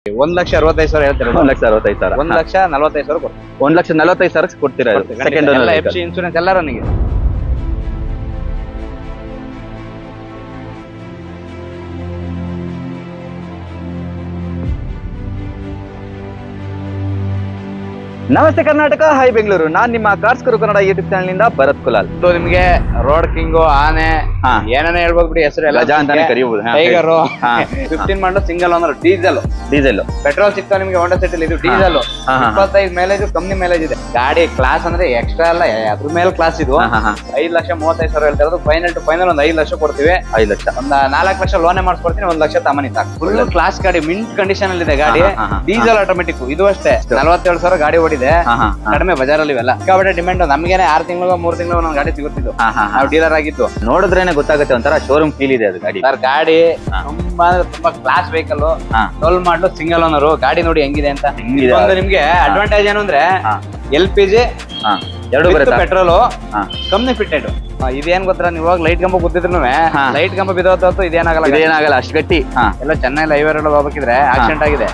1,65,000 ಹೇಳ್ತೀರಾ? 1,65,000. 1,45,000 ಕೊಡ್ತೀವಿ. 1,45,000 ಕೊಡ್ತೀರಾ? ಸೆಕೆಂಡ್ ಎಲ್ಲ FC ಇನ್ಶೂರೆನ್ಸ್ ಎಲ್ಲ ರನ್ನಿಂಗ್. ನಮಸ್ತೆ ಕರ್ನಾಟಕ, ಹೈ ಬೆಂಗಳೂರು. ನಾನ್ ನಿಮ್ಮ cars Guru Kannada YouTube channel ನಿಂದ ಭರತ್ ಕುಲಾಲ್. ನಿಮ್ಗೆ ರೋಡ್ ಕಿಂಗು, ಆನೆ, ಏನೇನೇ ಹೇಳ್ಬೋದು ಬಿಡಿ ಹೆಸರು ಎಲ್ಲ ಅಂತಾನೆ ಕರಿಬಹುದು. ಟೈಗರ್ 15 ಮಾಡಲು ಸಿಂಗಲ್ ಓನರ್, ಡೀಸೆಲ್. ಪೆಟ್ರೋಲ್ ಸಿಗ್ತಾ ನಿಮ್ಗೆ ಹೋಂಡಾ ಸಿಟಿ, ಇದು ಡೀಸೆಲ್. 25 ಮೈಲೇಜ್, ಕಂಪ್ನಿ ಮೈಲೇಜ್ ಇದೆ. ಗಾಡಿ ಕ್ಲಾಸ್ ಅಂದ್ರೆ ಎಕ್ಸ್ಟ್ರಾ ಅಲ್ಲ, ಅದ್ರ ಮೇಲೆ ಕ್ಲಾಸ್ ಇದು. 5,35,000 ಹೇಳ್ತಾ ಇರೋದು. ಫೈನಲ್ ಟು ಫೈನಲ್ ಒಂದು 5 ಲಕ್ಷ ಕೊಡ್ತೀವಿ. 5 ಲಕ್ಷ, ಒಂದು 4 ಲಕ್ಷ ಲೋನೇ ಮಾಡಿಸ್ಕೊಡ್ತೀನಿ. 1 ಲಕ್ಷ ತಮ್ಮನಿ ಸಾಕು. ಫುಲ್ ಕ್ಲಾಸ್ ಗಾಡಿ, ಮಿಂಟ್ ಕಂಡೀಷನ್ ಅಲ್ಲಿ ಇದೆ ಗಾಡಿ. ಡೀಸೆಲ್ ಆಟೋಮೆಟಿಕ್ ಇದು ಅಷ್ಟೇ. 47,000 ಗಾಡಿ ಓಡಿದೆ. ಕಡಿಮೆ ಬಜಾರಲ್ಲಿ ಇವೆಲ್ಲ ಸಿಕ್ಕಾಪಟ್ಟೆ ಡಿಮ್ಯಾಂಡ್. ನಮ್ಗೇನೆ 6 ತಿಂಗಳು 3 ತಿಂಗಳು ಒಂದೊಂದು ಗಾಡಿ ಸಿಗುತ್ತಿದ್ದು. ನಾವು ಡೀಲರ್ ಆಗಿದ್ದು ನೋಡಿದ್ರೇನೆ ಗೊತ್ತಾಗುತ್ತೆ, ಒಂಥರ ಶೋರೂಮ್ ಫೀಲ್ ಇದೆ ಅದು ಗಾಡಿ. ಸರ್ ಗಾಡಿ ತುಂಬಾ ಅಂದ್ರೆ ತುಂಬಾ ಕ್ಲಾಸ್ ವೆಹಿಕಲ್. 12 ಮಾಡಲು ಸಿಂಗಲ್ ಓನರ್. ಗಾಡಿ ನೋಡಿ ಹೆಂಗಿದೆ ಅಂತ. ನಿಮ್ಗೆ ಅಡ್ವಾಂಟೇಜ್ ಏನು ಅಂದ್ರೆ LPG ಪೆಟ್ರೋಲ್ ಕಂಪ್ನಿ ಫಿಟ್ಟೆಡ್. ಇದೇನ್ ಗೊತ್ತಾ, ನೀವು ಲೈಟ್ ಕಂಬ ಗೊತ್ತಿದ್ರು ಲೈಟ್ ಕಂಬ ಬಿದ್ದೋತ್ತು ಇದೇನಾಗಲ್ಲ ಅಷ್ಟು ಗಟ್ಟಿ. ಎಲ್ಲ ಚೆನ್ನಾಗಿ ಲೈವ್ ರೋಡ್ ಹೋಗ್ಬೇಕಿದ್ರೆ ಆಕ್ಸಿಡೆಂಟ್ ಆಗಿದೆ.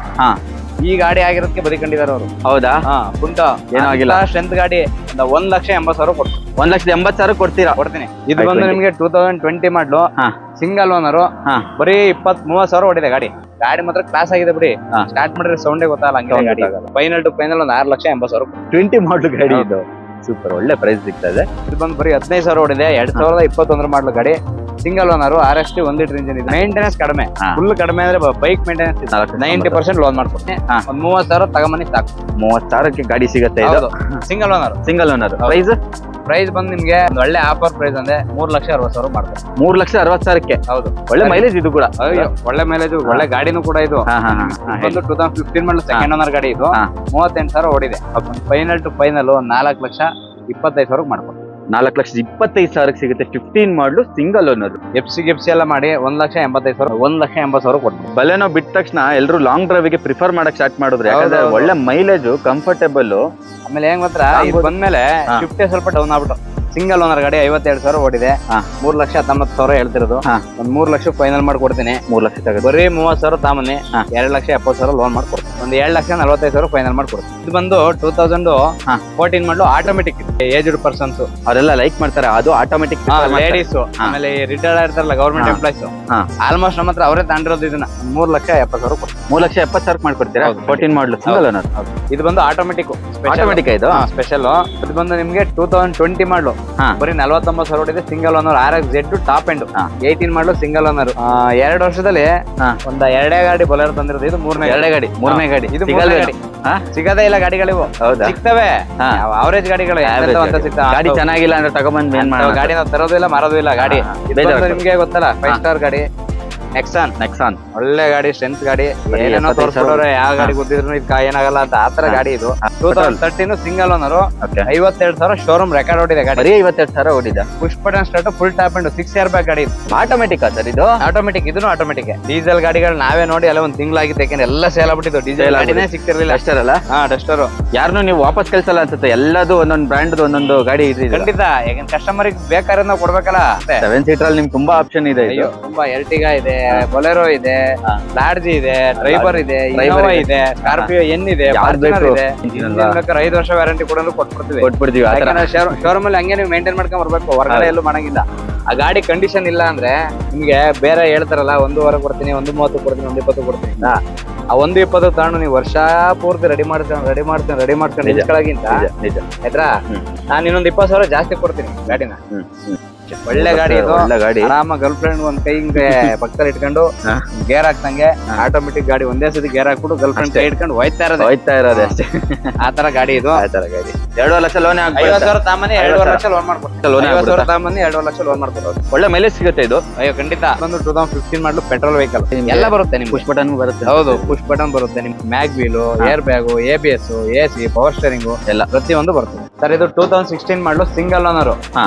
ಈ ಗಾಡಿ ಆಗಿರೋದಕ್ಕೆ ಬದುಕೊಂಡಿದ್ದಾರೆ ಅವರು. ಹೌದಾ? ಕುಂಟ ಏನಾಗಿಲ್ಲ. ಸ್ಟ್ರೆಂತ್ ಗಾಡಿ 1,80,000 ಕೊಡ್ತೀನಿ. 1,80,000 ಕೊಡ್ತೀನಿ. ಇದು ಬಂದು ನಿಮ್ಗೆ 2020 ಮಾಡಲು ಸಿಂಗಲ್ ಓನರ್. ಬರೀ 20-30,000 ಓಡಿದೆ ಗಾಡಿ. ಗಾಡಿ ಮಾತ್ರ ಕ್ಲಾಸ್ ಆಗಿದೆ ಬಿಡಿ. ಸ್ಟಾರ್ಟ್ ಮಾಡಿದ್ರೆ ಸೌಂಡೇ ಗೊತ್ತಾಗಲ್ಲ ಹಂಗೆ ಗಾಡಿ. ಫೈನಲ್ ಟು ಫೈನಲ್ ಒಂದು 6,80,000. 20 ಮಾಡಲು ಗಾಡಿ ಇದು. ಸೂಪರ್, ಒಳ್ಳೆ ಪ್ರೈಸ್ ಸಿಗ್ತಾ ಇದೆ. ಇದು ಬಂದು ಬರೀ 15,000 ಓಡಿದೆ. 2021 ಮಾಡಲು ಗಾಡಿ. Single owner, RST 1 litre engine ಇದೆ. ಮೇಂಟೆನೆನ್ಸ್ ಕಡಿಮೆ, ಫುಲ್ ಕಡಿಮೆ ಅಂದ್ರೆ ಬೈಕ್ ಮೇಂಟೆನೆನ್ಸ್ 90% ಲೋನ್ ಮಾಡ್ಕೊಡ್ತೀನಿ. ಒಂದು 30,000 ತಗೊಂಬನ್ನಿ ಸಾಕು. 30,000ಕ್ಕೆ ಗಾಡಿ ಸಿಗುತ್ತೆ. Single owner. ಪ್ರೈಸ್ ಬಂದು ನಿಮ್ಗೆ ಒಳ್ಳೆ ಆಫರ್ ಪ್ರೈಸ್ ಅಂದ್ರೆ 3,60,000 ಮಾಡ್ತಾರೆ. 3,60,000ಕ್ಕೆ. ಹೌದು, ಒಳ್ಳೆ ಮೈಲೇಜ್ ಇದು ಕೂಡ. ಒಳ್ಳೆ ಮೈಲೇಜ್, ಒಳ್ಳೆ ಗಾಡಿನೂ ಕೂಡ ಇದು. 2015 ಮಾಡಲು ಸೆಕೆಂಡ್ ಓನರ್ ಗಾಡಿ ಇದು. 38,000 ಓಡಿದೆ. ಫೈನಲ್ ಟು ಫೈನಲ್ 4,25,000 ಮಾಡ್ಕೊಡ್ತೀವಿ. 4,25,000 ಸಿಗುತ್ತೆ. 15 ಮಾಡಲು ಸಿಂಗಲ್ ಓನರ್. FC ಎಲ್ಲ ಮಾಡಿ 1,85,000, 1,80,000 ಕೊಡ್ತೀವಿ. ಬಲೆನೋ ಬಿಟ್ಟ ತಕ್ಷಣ ಎಲ್ಲರೂ ಲಾಂಗ್ ಡ್ರೈವ್ ಗೆ ಪ್ರಿಫರ್ ಮಾಡಕ್ ಸ್ಟಾರ್ಟ್ ಮಾಡಿದ್ರೆ, ಯಾಕಂದ್ರೆ ಒಳ್ಳೆ ಮೈಲೇಜ್, ಕಂಫರ್ಟೇಬಲ್. ಆಮೇಲೆ ಹೆಂಗ್ ಮಾತ್ರ ಬಂದ್ಮೇಲೆ ಶಿಫ್ಟ್ ಸ್ವಲ್ಪ ಡೌನ್ ಆಗ್ಬಿಟ್ಟು. ಸಿಂಗಲ್ ಓನರ್ ಗಾಡಿ 52,000 ಓಡಿದೆ. 3,19,000 ಹೇಳ್ತಿರೋದು. ಒಂದ್ 3 ಲಕ್ಷ ಫೈನಲ್ ಮಾಡ್ಕೊಡ್ತೀನಿ. 3 ಲಕ್ಷ ಬರೀ 30,000 ತಾಮನೆ. 2,70,000 ಲೋನ್ ಮಾಡ್ಕೊಡ್ತೀನಿ. ಒಂದು 7,45,000 ಫೈನಲ್ ಮಾಡ್ಕೊಡ್ತೀನಿ. ಇದು ಬಂದು 2014 ಮಾಡಲು ಆಟೋಮೆಟಿಕ್. ಏಜ್ಡ್ ಪರ್ಸನ್ಸ್ ಅವರೆಲ್ಲ ಲೈಕ್ ಮಾಡ್ತಾರೆ. ಅದು ಆಟೋಮೆಟಿಕ್. ಲೇಡೀಸ್, ಆಮೇಲೆ ರಿಟೈರ್ಡ್ ಆಗಿರ್ತಾರಲ್ಲ ಗವರ್ಮೆಂಟ್ ಎಂಪ್ಲಾಯ್ಸ್, ಆಲ್ಮೋಸ್ಟ್ ನಮ್ಮ ಹತ್ರ ಅವರೇ ತಾಂಡಿರೋದು. ಇದನ್ನ 3,70,000 ಕೊಡ್ತೀನಿ. 3,70,000 ಮಾಡ್ಕೊಡ್ತೀರಾ? 14 ಮಾಡಲು ಸಿಂಗಲ್ ಓನರ್. ಇದು ಬಂದು ಆಟೋಮೆಟಿಕ್. ಇದು ಸ್ಪೆಷಲ್. ಇದು ಬಂದು ನಿಮ್ಗೆ 2020 ಮಾಡಲು ಬರೀ 49,000 ಓಡಿದೆ. Single owner, RX-Z top end. 18 ಮಾಡಲು ಸಿಂಗಲ್ ಓನರ್. 2 ವರ್ಷದಲ್ಲಿ ಒಂದ್ 2 ಗಾಡಿ ಬೊಲೆರೋ ತಂದಿರೋದು. ಇದು ಮೂರನೇ ಗಾಡಿ. ಇದು ಗಾಡಿ ಸಿಗದೇ ಇಲ್ಲ ಗಾಡಿಗಳಿವು. ಸಿಗ್ತವೆ ಅವರೇಜ್ ಗಾಡಿಗಳು. ಗಾಡಿ ಚೆನ್ನಾಗಿಲ್ಲ ಅಂದ್ರೆ ತಗೊಂಡ್ಬಂದ್ ಗಾಡಿ ನಾವು ತರೋದು ಇಲ್ಲ, ಮಾರೋದು ಇಲ್ಲ. ಗಾಡಿ ನಿಮ್ಗೆ ಗೊತ್ತಲ್ಲ, 5 ಸ್ಟಾರ್ ಗಾಡಿ. ನೆಕ್ಸಾನ್ ಒಳ್ಳೆ ಗಾಡಿ, ಸ್ಟ್ರೆಂತ್ ಗಾಡಿ. ಏನೇನೋ ತೋರಿಸ್ಕೊಡೋರೆ, ಯಾವ ಗಾಡಿ ಗೊತ್ತಿದ್ರು ಇದಕ್ಕ ಏನಾಗಲ್ಲ ಅಂತ ಆತರ ಗಾಡಿ ಇದು. 2013 ಸಿಂಗಲ್ ಓನರ್. 52,000 ಶೋರೂಮ್ ರೆಕಾರ್ಡ್ ಓಡಿದೆ ಗಾಡಿ. 52,000 ಓಡಿದೆ. Push button start, full top and 6 year back ಗಾಡಿ. ಆಟೋಮೆಟಿಕ್ ಸರ್ ಇದು? ಆಟೋಮೆಟಿಕ್. ಇದನ್ನು ಆಟೋಮೆಟಿಕ್. ಡೀಸೆಲ್ ಗಾಡಿಗಳು ನಾವೇ ನೋಡಿ ಅಲ್ಲ ಒಂದ್ ತಿಂಗಳಾಗಿತ್ತು, ಯಾಕಂದ್ರೆ ಎಲ್ಲ ಸೇಲ್ ಆಗ್ಬಿಟ್ಟಿದ್ದು. ಡೀಸೆಲ್ ಗಾಡಿನೇ ಸಿಗ್ತಿರ್ಲಿಲ್ಲ. ಡಸ್ಟರ್ ಅಲ್ಲ? ಡಸ್ಟರ್. ಯಾರನ್ನು ನೀವು ವಾಪಸ್ ಕಳ್ಸಲ್ಲ ಅನ್ಸುತ್ತೆ. ಎಲ್ಲದು ಒಂದೊಂದು ಬ್ರ್ಯಾಂಡ್ ಒಂದೊಂದು ಗಾಡಿ ಇದೆ. ಖಂಡಿತ, ಯಾಕಂದ್ರೆ ಕಸ್ಟಮರ್ ಬೇಕಾದ್ರೆ ನಾವು ಕೊಡ್ಬೇಕಲ್ಲ. 7 ಸೀಟರ್ ಅಲ್ಲಿ ನಿಮ್ಗೆ ತುಂಬಾ ಆಪ್ಷನ್ ಇದೆ. ತುಂಬಾ ಎರ್ಟಿಗಾ ಇದೆ, ಬೊಲೆರೋ ಇದೆ, ಲಾರ್ಜ್ ಇದೆ, ಡ್ರೈವರ್ ಇದೆ, ಇನೋವಾ ಇದೆ, ಸ್ಕಾರ್ಪಿಯೋ ಎನ್ ಇದೆ, 5 ವರ್ಷ ವ್ಯಾರಂಟಿ ಕೂಡ ಕೊಟ್ಬಿಡ್ತೀವಿ. ಶೋರೂಮ್ ಅಲ್ಲಿ ಹಂಗೆ ನೀವು ಮೇಂಟೈನ್ ಮಾಡ್ಕೊಂಡ್ ಬರ್ಬೇಕು, ಹೊರಗಡೆ ಎಲ್ಲೂ ಮಾಡಂಗಿಲ್ಲ. ಆ ಗಾಡಿ ಕಂಡೀಷನ್ ಇಲ್ಲ ಅಂದ್ರೆ ನಿಮ್ಗೆ ಬೇರೆ ಹೇಳ್ತಾರಲ್ಲ 1,2 ಕೊಡ್ತೀನಿ, 1,30 ಕೊಡ್ತೀನಿ, 1,20 ಕೊಡ್ತೀನಿ. ಆ 1,20 ತಗೊಂಡು ನೀವು ವರ್ಷ ಪೂರ್ತಿ ರೆಡಿ ಮಾಡ್ಕೊಂಡು ನಿಜಕ್ಕಾಗಿಂತ ಆಯ್ತಾ, ನಾನು ಇನ್ನೊಂದು 20,000 ಜಾಸ್ತಿ ಕೊಡ್ತೀನಿ ಗಾಡಿನ. ಒಳ್ಳೆ ಗಾಡಿ ಇದು. ಆರಾಮ ಗರ್ಲ್ ಫ್ರೆಂಡ್ ಒಂದ್ ಕೈ ಹಿಂಗೆ ಪಕ್ಕದಲ್ಲಿ ಇಟ್ಕೊಂಡು ಗೇರ್ ಹಾಕ್ತಂಗೆ ಆಟೋಮೆಟಿಕ್ ಗಾಡಿ. ಒಂದೇ ಸತಿ ಗೇರ್ ಹಾಕ್ಬಿಟ್ಟು ಗರ್ಲ್ ಫ್ರೆಂಡ್ ಕೈ ಇಟ್ಕೊಂಡು ಹೋಯ್ತಾ ಇರೋದು ಅಷ್ಟೇ. ಆತರ ಗಾಡಿ ಇದು. 2 ಲಕ್ಷ ಲೋನ್. 50,000 ತಾಮನೆ 2 ಲಕ್ಷ ಲೋನ್ ಮಾಡ್ಕೊಡ್ತೀನಿ. 50,000 ತಾಮನೆ 2 ಲಕ್ಷ ಲೋನ್ ಮಾಡ್ಕೊಡೋದು. ಒಳ್ಳೆ ಮೈಲೇಜ್ ಸಿಗುತ್ತೆ ಇದು. ಅಯ್ಯೋ ಖಂಡಿತ. ಒಂದು 2015 ಮಾಡಲು ಪೆಟ್ರೋಲ್ ವೆಹಿಕಲ್ ಎಲ್ಲ ಬರುತ್ತೆ. ನಿಮ್ ಪುಷ್ ಬಟನ್ ಬರುತ್ತೆ. ಹೌದು, ಪುಷ್ ಬಟನ್ ಬರುತ್ತೆ. ನಿಮ್ mag wheel, air bag, ABS, AC, power steering ಎಲ್ಲ ಪ್ರತಿಯೊಂದು ಬರುತ್ತೆ ಸರ್. ಇದು 2016 ಮಾಡಲು single owner.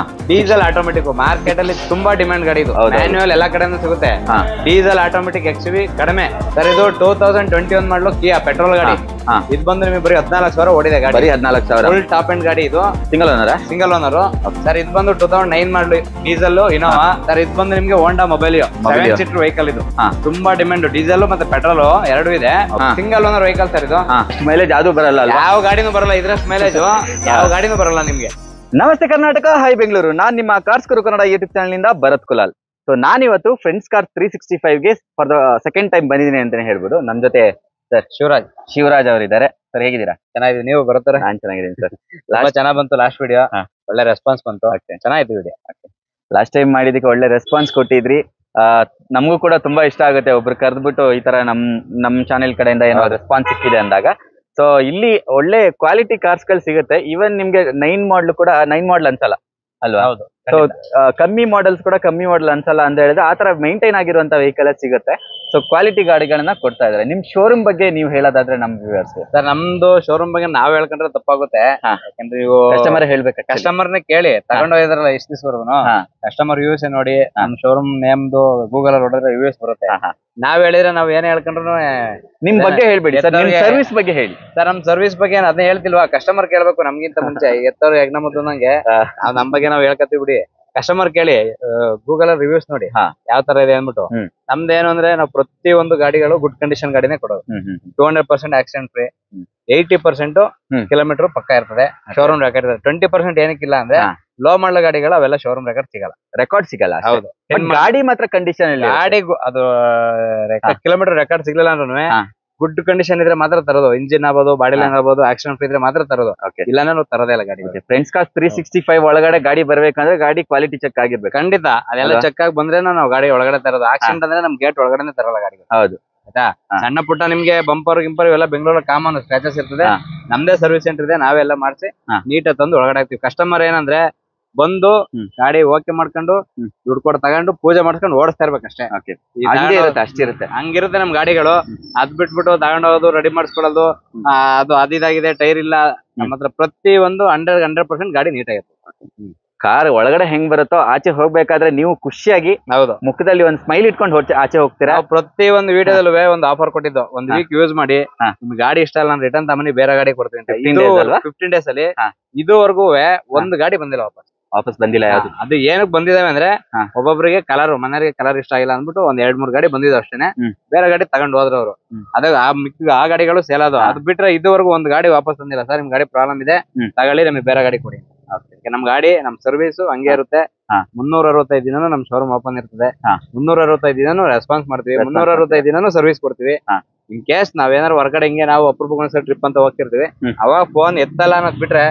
Diesel automatic. Market ಅಲ್ಲಿ ತುಂಬಾ ಡಿಮ್ಯಾಂಡ್ ಗಾಡಿ ಇದು. ಮ್ಯಾನ್ಯುವಲ್ ಎಲ್ಲಾ ಕಡೆನೂ ಸಿಗುತ್ತೆ. ಡೀಸೆಲ್ ಆಟೋಮೆಟಿಕ್ XUV ಕಡಿಮೆ ಸರ್. ಇದು 2021 ಮಾಡಲು ಕಿಯಾ ಪೆಟ್ರೋಲ್ ಗಾಡಿ. ಇದು ಬಂದು ನಿಮಗೆ ಬರೀ 14,000 ಓಡಿದೆ ಗಾಡಿ. ಬರೀ 14,000. ಫುಲ್ ಟಾಪ್ ಅಂಡ್ ಗಾಡಿ ಇದು. Single owner. Single owner sir. ಇದು ಬಂದು 2009 ಮಾಡಲು ಡೀಸೆಲ್ ಇನೋವಾ ಸರ್. ಇದು ಬಂದು ನಿಮ್ಗೆ ಹೋಂಡಾ ಮೊಬೈಲಿಯೋ 7 ಸೀಟರ್ ವೆಹಿಕಲ್. ಇದು ತುಂಬಾ ಡಿಮ್ಯಾಂಡ್. ಡೀಸೆಲ್ ಮತ್ತೆ ಪೆಟ್ರೋಲ್ ಎರಡು ಇದೆ. Single owner vehicle sir. ಇದು ಮೈಲೇಜ್ ಅದು ಬರಲ್ಲ, ಯಾವ ಗಾಡಿನೂ ಬರಲ್ಲ ಇದ್ರಷ್ಟು ಮೈಲೇಜ್. ಯಾವ ಗಾಡಿನೂ ಬರಲ್ಲ ನಿಮ್ಗೆ. ನಮಸ್ತೆ ಕರ್ನಾಟಕ, ಹೈ ಬೆಂಗಳೂರು. ನಾನ್ ನಿಮ್ಮ cars Guru Kannada YouTube channel ನಿಂದ ಭರತ್ ಕುಲಾಲ್. ಸೊ ನಾನಿವತ್ತು ಫ್ರೆಂಡ್ಸ್ ಕಾರ್ 365ಗೆ ಫಾರ್ ದ ಸೆಕೆಂಡ್ ಟೈಮ್ ಬಂದಿದ್ದೀನಿ ಅಂತಾನೆ ಹೇಳ್ಬೋದು. ನಮ್ ಜೊತೆ ಸರ್ ಶಿವರಾಜ್ ಅವರಿದ್ದಾರೆ. ಸರ್ ಹೇಗಿದ್ದೀರಾ? ಚೆನ್ನಾಗಿದೆ. ನೀವು ಬರುತ್ತಾರೆ? ನಾನ್ ಚೆನ್ನಾಗಿದ್ದೀನಿ ಸರ್. ತುಂಬಾ ಚೆನ್ನಾಗ್ ಬಂತು ಲಾಸ್ಟ್ ವಿಡಿಯೋ. ಒಳ್ಳೆ ರೆಸ್ಪಾನ್ಸ್ ಬಂತು. ಚೆನ್ನಾಗಿತ್ತು ವಿಡಿಯೋ. ಲಾಸ್ಟ್ ಟೈಮ್ ಮಾಡಿದಕ್ಕೆ ಒಳ್ಳೆ ರೆಸ್ಪಾನ್ಸ್ ಕೊಟ್ಟಿದ್ರಿ. ನಮಗೂ ಕೂಡ ತುಂಬಾ ಇಷ್ಟ ಆಗುತ್ತೆ ಒಬ್ರು ಕರೆದ್ಬಿಟ್ಟು ಈ ತರ ನಮ್ ಚಾನೆಲ್ ಕಡೆಯಿಂದ ಏನೋ ರೆಸ್ಪಾನ್ಸ್ ಸಿಕ್ಕಿದೆ ಅಂದಾಗ. ಸೊ ಇಲ್ಲಿ ಒಳ್ಳೆ ಕ್ವಾಲಿಟಿ ಕಾರ್ಸ್ ಗಳು ಸಿಗುತ್ತೆ. ಈವನ್ ನಿಮ್ಗೆ 9 ಮಾಡಲ್ ಕೂಡ 9 ಮಾಡಲ್ ಅನ್ಸಲ್ಲ ಅಲ್ವಾ? ಸೊ ಕಮ್ಮಿ ಮಾಡಲ್ಸ್ ಕೂಡ ಕಮ್ಮಿ ಮಾಡಲ್ ಅನ್ಸಲ್ಲ ಅಂತ ಹೇಳಿದ್ರೆ ಆ ತರ ಮೇಂಟೈನ್ ಆಗಿರುವಂತ ವೆಹಿಕಲ್ ಸಿಗುತ್ತೆ. ಸೊ ಕ್ವಾಲಿಟಿ ಗಾಡಿಗಳನ್ನ ಕೊಡ್ತಾ ಇದಾರೆ. ನಿಮ್ ಶೋರೂಮ್ ಬಗ್ಗೆ ನೀವು ಹೇಳೋದಾದ್ರೆ ನಮ್ ವ್ಯೂವರ್ಸ್. ಸರ್ ನಮ್ದು ಶೋರೂಮ್ ಬಗ್ಗೆ ನಾವ್ ಹೇಳ್ಕೊಂಡ್ರೆ ತಪ್ಪಾಗುತ್ತೆ. ಯಾಕಂದ್ರೆ ನೀವು ಕಸ್ಟಮರ್ ಹೇಳ್ಬೇಕು. ಕಸ್ಟಮರ್ನ ಕೇಳಿ ತಗೊಂಡ್ ಹೋಗಿದ್ರಲ್ಲ ಇಷ್ಟ ದಿವಸವರೆಗೂ ಕಸ್ಟಮರ್ ರಿವ್ಯೂಸ್ ನೋಡಿ. ನಮ್ ಶೋರೂಮ್ ನೇಮ್ದು ಗೂಗಲ್ ಅಲ್ಲಿ ಹೊಡೆದ್ರೆ ರಿವ್ಯೂಸ್ ಬರುತ್ತೆ. ನಾವ್ ಹೇಳಿದ್ರೆ ನಾವ್ ಏನ್ ಹೇಳ್ಕೊಂಡ್ರು ನಿಮ್ ಬಗ್ಗೆ ಹೇಳ್ಬೇಡಿ ಸರ್. ನಿಮ್ ಸರ್ವಿಸ್ ಬಗ್ಗೆ ಹೇಳಿ ಸರ್. ನಮ್ ಸರ್ವಿಸ್ ಬಗ್ಗೆ ಅದನ್ನ ಹೇಳ್ತಿಲ್ವಾ? ಕಸ್ಟಮರ್ ಕೇಳ್ಬೇಕು ನಮ್ಗಿಂತ ಮುಂಚೆ. ಎತ್ತವ್ರು ಯಜ್ಞ ಮತ್ತು ನಂಗೆ ನಮ್ ಬಗ್ಗೆ ನಾವ್ ಹೇಳ್ಕತ್ತೀವಿ ಬಿಡಿ. ಕಸ್ಟಮರ್ ಕೇಳಿ, ಗೂಗಲ್ ಅಲ್ಲಿ ರಿವ್ಯೂಸ್ ನೋಡಿ ಯಾವ ತರ ಇದೆ ಅಂದ್ಬಿಟ್ಟು. ನಮ್ದೇನು ಅಂದ್ರೆ ನಾವು ಪ್ರತಿ ಒಂದು ಗಾಡಿಗಳು ಗುಡ್ ಕಂಡೀಷನ್ ಗಾಡಿನೇ ಕೊಡೋದು. 200% ಆಕ್ಸಿಡೆಂಟ್ ಫ್ರೀ, 80% ಕಿಲೋಮೀಟರ್ ಪಕ್ಕ ಇರ್ತದೆ. ಶೋರೂಮ್ ರೆಕಾರ್ಡ್ ಇರ್ತದೆ. 20% ಏನಕ್ಕಿಲ್ಲ ಅಂದ್ರೆ ಲೋ ಮಾಡಲ್ ಗಾಡಿಗಳು ಅವೆಲ್ಲ ಶೋರೂಮ್ ರೆಕಾರ್ಡ್ ಸಿಗಲ್ಲ. ಹೌದು. ಗಾಡಿ ಮಾತ್ರ ಕಂಡೀಷನ್ ಗಾಡಿ ಅದು ಕಿಲೋಮೀಟರ್ ರೆಕಾರ್ಡ್ ಸಿಗ್ಲಿಲ್ಲ ಅಂದ್ರೂ ಗುಡ್ ಕಂಡೀಷನ್ ಇದ್ರೆ ಮಾತ್ರ ತರೋದು. ಇಂಜಿನ್ ಆಗ್ಬೋದು, ಬಾಡಿ ಲೈನ್ ಆಗ್ಬೋದು, ಆಕ್ಸಿಡೆಂಟ್ ಫ್ರೀ ಇದ್ರೆ ಮಾತ್ರ ತರೋದು. ಇಲ್ಲಾಂದ್ರೆ ನಾವು ತರೋದೇ ಇಲ್ಲ ಗಾಡಿ. ಫ್ರೆಂಡ್ಸ್ ಕಾರ್ 365 ಒಳಗಡೆ ಗಾಡಿ ಬರ್ಬೇಕಂದ್ರೆ ಗಾಡಿ ಕ್ವಾಲಿಟಿ ಚೆಕ್ ಆಗಿರ್ಬೇಕು. ಖಂಡಿತ ಅದೆಲ್ಲ ಚೆಕ್ ಆಗಿ ಬಂದ್ರೆ ನಾವು ಗಾಡಿ ಒಳಗಡೆ ತರೋದು. ಆಕ್ಸಿಡೆಂಟ್ ಅಂದ್ರೆ ನಮ್ ಗೇಟ್ ಒಳಗಡೆ ತರಲ್ಲ ಗಾಡಿ. ಹೌದು ಆಯ್ತಾ? ಸಣ್ಣ ಪುಟ್ಟ ನಿಮ್ಗೆ ಬಂಪರ್ ಗಿಂಪರ್ ಇವೆಲ್ಲ ಬೆಂಗಳೂರಲ್ಲಿ ಕಾಮನ್ ಸ್ಕ್ರಾಚಸ್ ಇರ್ತದೆ. ನಮ್ದೇ ಸರ್ವಿಸ್ ಸೆಂಟರ್ ಇದೆ. ನಾವೆಲ್ಲ ಮಾಡಿಸಿ ನೀಟಾಗಿ ತಂದು ಒಳಗಡೆ ಹಾಕ್ತಿವಿ. ಕಸ್ಟಮರ್ ಏನಂದ್ರೆ ಬಂದು ಗಾಡಿ ಓಕೆ ಮಾಡ್ಕೊಂಡು ದುಡ್ಡು ಕೊಟ್ಟು ತಗೊಂಡು ಪೂಜೆ ಮಾಡ್ಕೊಂಡು ಓಡಿಸ್ತಾ ಇರ್ಬೇಕಷ್ಟೇ. ಅಷ್ಟಿರುತ್ತೆ. ಹಂಗಿರುತ್ತೆ ನಮ್ ಗಾಡಿಗಳು. ಅದ್ ಬಿಟ್ಬಿಟ್ಟು ತಗೊಂಡ್ ಹೋಗೋದು, ರೆಡಿ ಮಾಡಿಸ್ಕೊಳ್ಳೋದು, ಅದು ಅದಿದಾಗಿದೆ, ಟೈರ್ ಇಲ್ಲ. ನಮ್ಮ ಹತ್ರ ಪ್ರತಿ ಒಂದು 100% ಗಾಡಿ ನೀಟಾಗಿರುತ್ತೆ. ಕಾರ್ ಒಳಗಡೆ ಹೆಂಗ್ ಬರುತ್ತೋ ಆಚೆ ಹೋಗ್ಬೇಕಾದ್ರೆ ನೀವು ಖುಷಿಯಾಗಿ ಹೌದು ಮುಖದಲ್ಲಿ ಒಂದ್ ಸ್ಮೈಲ್ ಇಟ್ಕೊಂಡು ಆಚೆ ಹೋಗ್ತೀರಾ. ಪ್ರತಿ ಒಂದು ವಿಡಿಯೋದಲ್ಲೂ ಒಂದು ಆಫರ್ ಕೊಟ್ಟಿದ್ದು. ಒಂದ್ ವೀಕ್ ಯೂಸ್ ಮಾಡಿ ನಿಮ್ ಗಾಡಿ ಇಷ್ಟ ಅಲ್ಲ, ನಾನು ರಿಟರ್ನ್ ತಮ್ಮನಿ ಬೇರೆ ಗಾಡಿ ಕೊಡ್ತೀನಿ. 15 days ಅಲ್ಲಿ ಇದುವರೆಗೂ ಒಂದು ಗಾಡಿ ಬಂದಿಲ್ಲ ವಾಪಸ್ ಬಂದಿಲ್ಲ. ಅದು ಏನಕ್ಕೆ ಬಂದಿದಾವೆ ಅಂದ್ರೆ ಒಬ್ಬೊಬ್ಬರಿಗೆ ಕಲರ್, ಮನೆಯವರಿಗೆ ಕಲರ್ ಇಷ್ಟ ಆಗಿಲ್ಲ ಅಂದ್ಬಿಟ್ಟು ಒಂದ್ 2-3 ಗಾಡಿ ಬಂದಿದ್ದು ಅಷ್ಟೇನೆ. ಬೇರೆ ಗಾಡಿ ತಗೊಂಡ್ ಹೋದ್ರು ಅವರು. ಅದಾಗ ಆ ಗಾಡಿಗಳು ಸೇಲ್ ಆದವು. ಅದ್ ಬಿಟ್ರೆ ಇದುವರೆಗೂ ಒಂದ್ ಗಾಡಿ ವಾಪಸ್ ಬಂದಿಲ್ಲ. ಸರ್ ನಿಮ್ ಗಾಡಿ ಪ್ರಾಬ್ಲಮ್ ಇದೆ, ತಗೊಳ್ಳಿ, ನಮಗೆ ಬೇರೆ ಗಾಡಿ ಕೊಡಿ. ನಮ್ ಗಾಡಿ ನಮ್ ಸರ್ವಿಸ್ ಹಂಗೆ ಇರುತ್ತೆ. 365 ದಿನನೂ ನಮ್ ಶೋರೂಮ್ ಓಪನ್ ಇರ್ತದೆ. 365 ದಿನನೂ ರೆಸ್ಪಾನ್ಸ್ ಮಾಡ್ತೀವಿ. 365 ದಿನನೂ ಸರ್ವಿಸ್ ಕೊಡ್ತೀವಿ. ಇನ್ ಕೇಸ್ ನಾವೇನಾದ್ರು ಹೊರಗಡೆ ಹಿಂಗೆ ನಾವು ಅಪರೂಪಕ್ಕೊಂದ್ಸಲ ಟ್ರಿಪ್ ಅಂತ ಹೋಗ್ತಿರ್ತೀವಿ, ಅವಾಗ ಫೋನ್ ಎತ್ತಲ್ಲ ಅನ್ನೋದ್ ಬಿಟ್ರೆ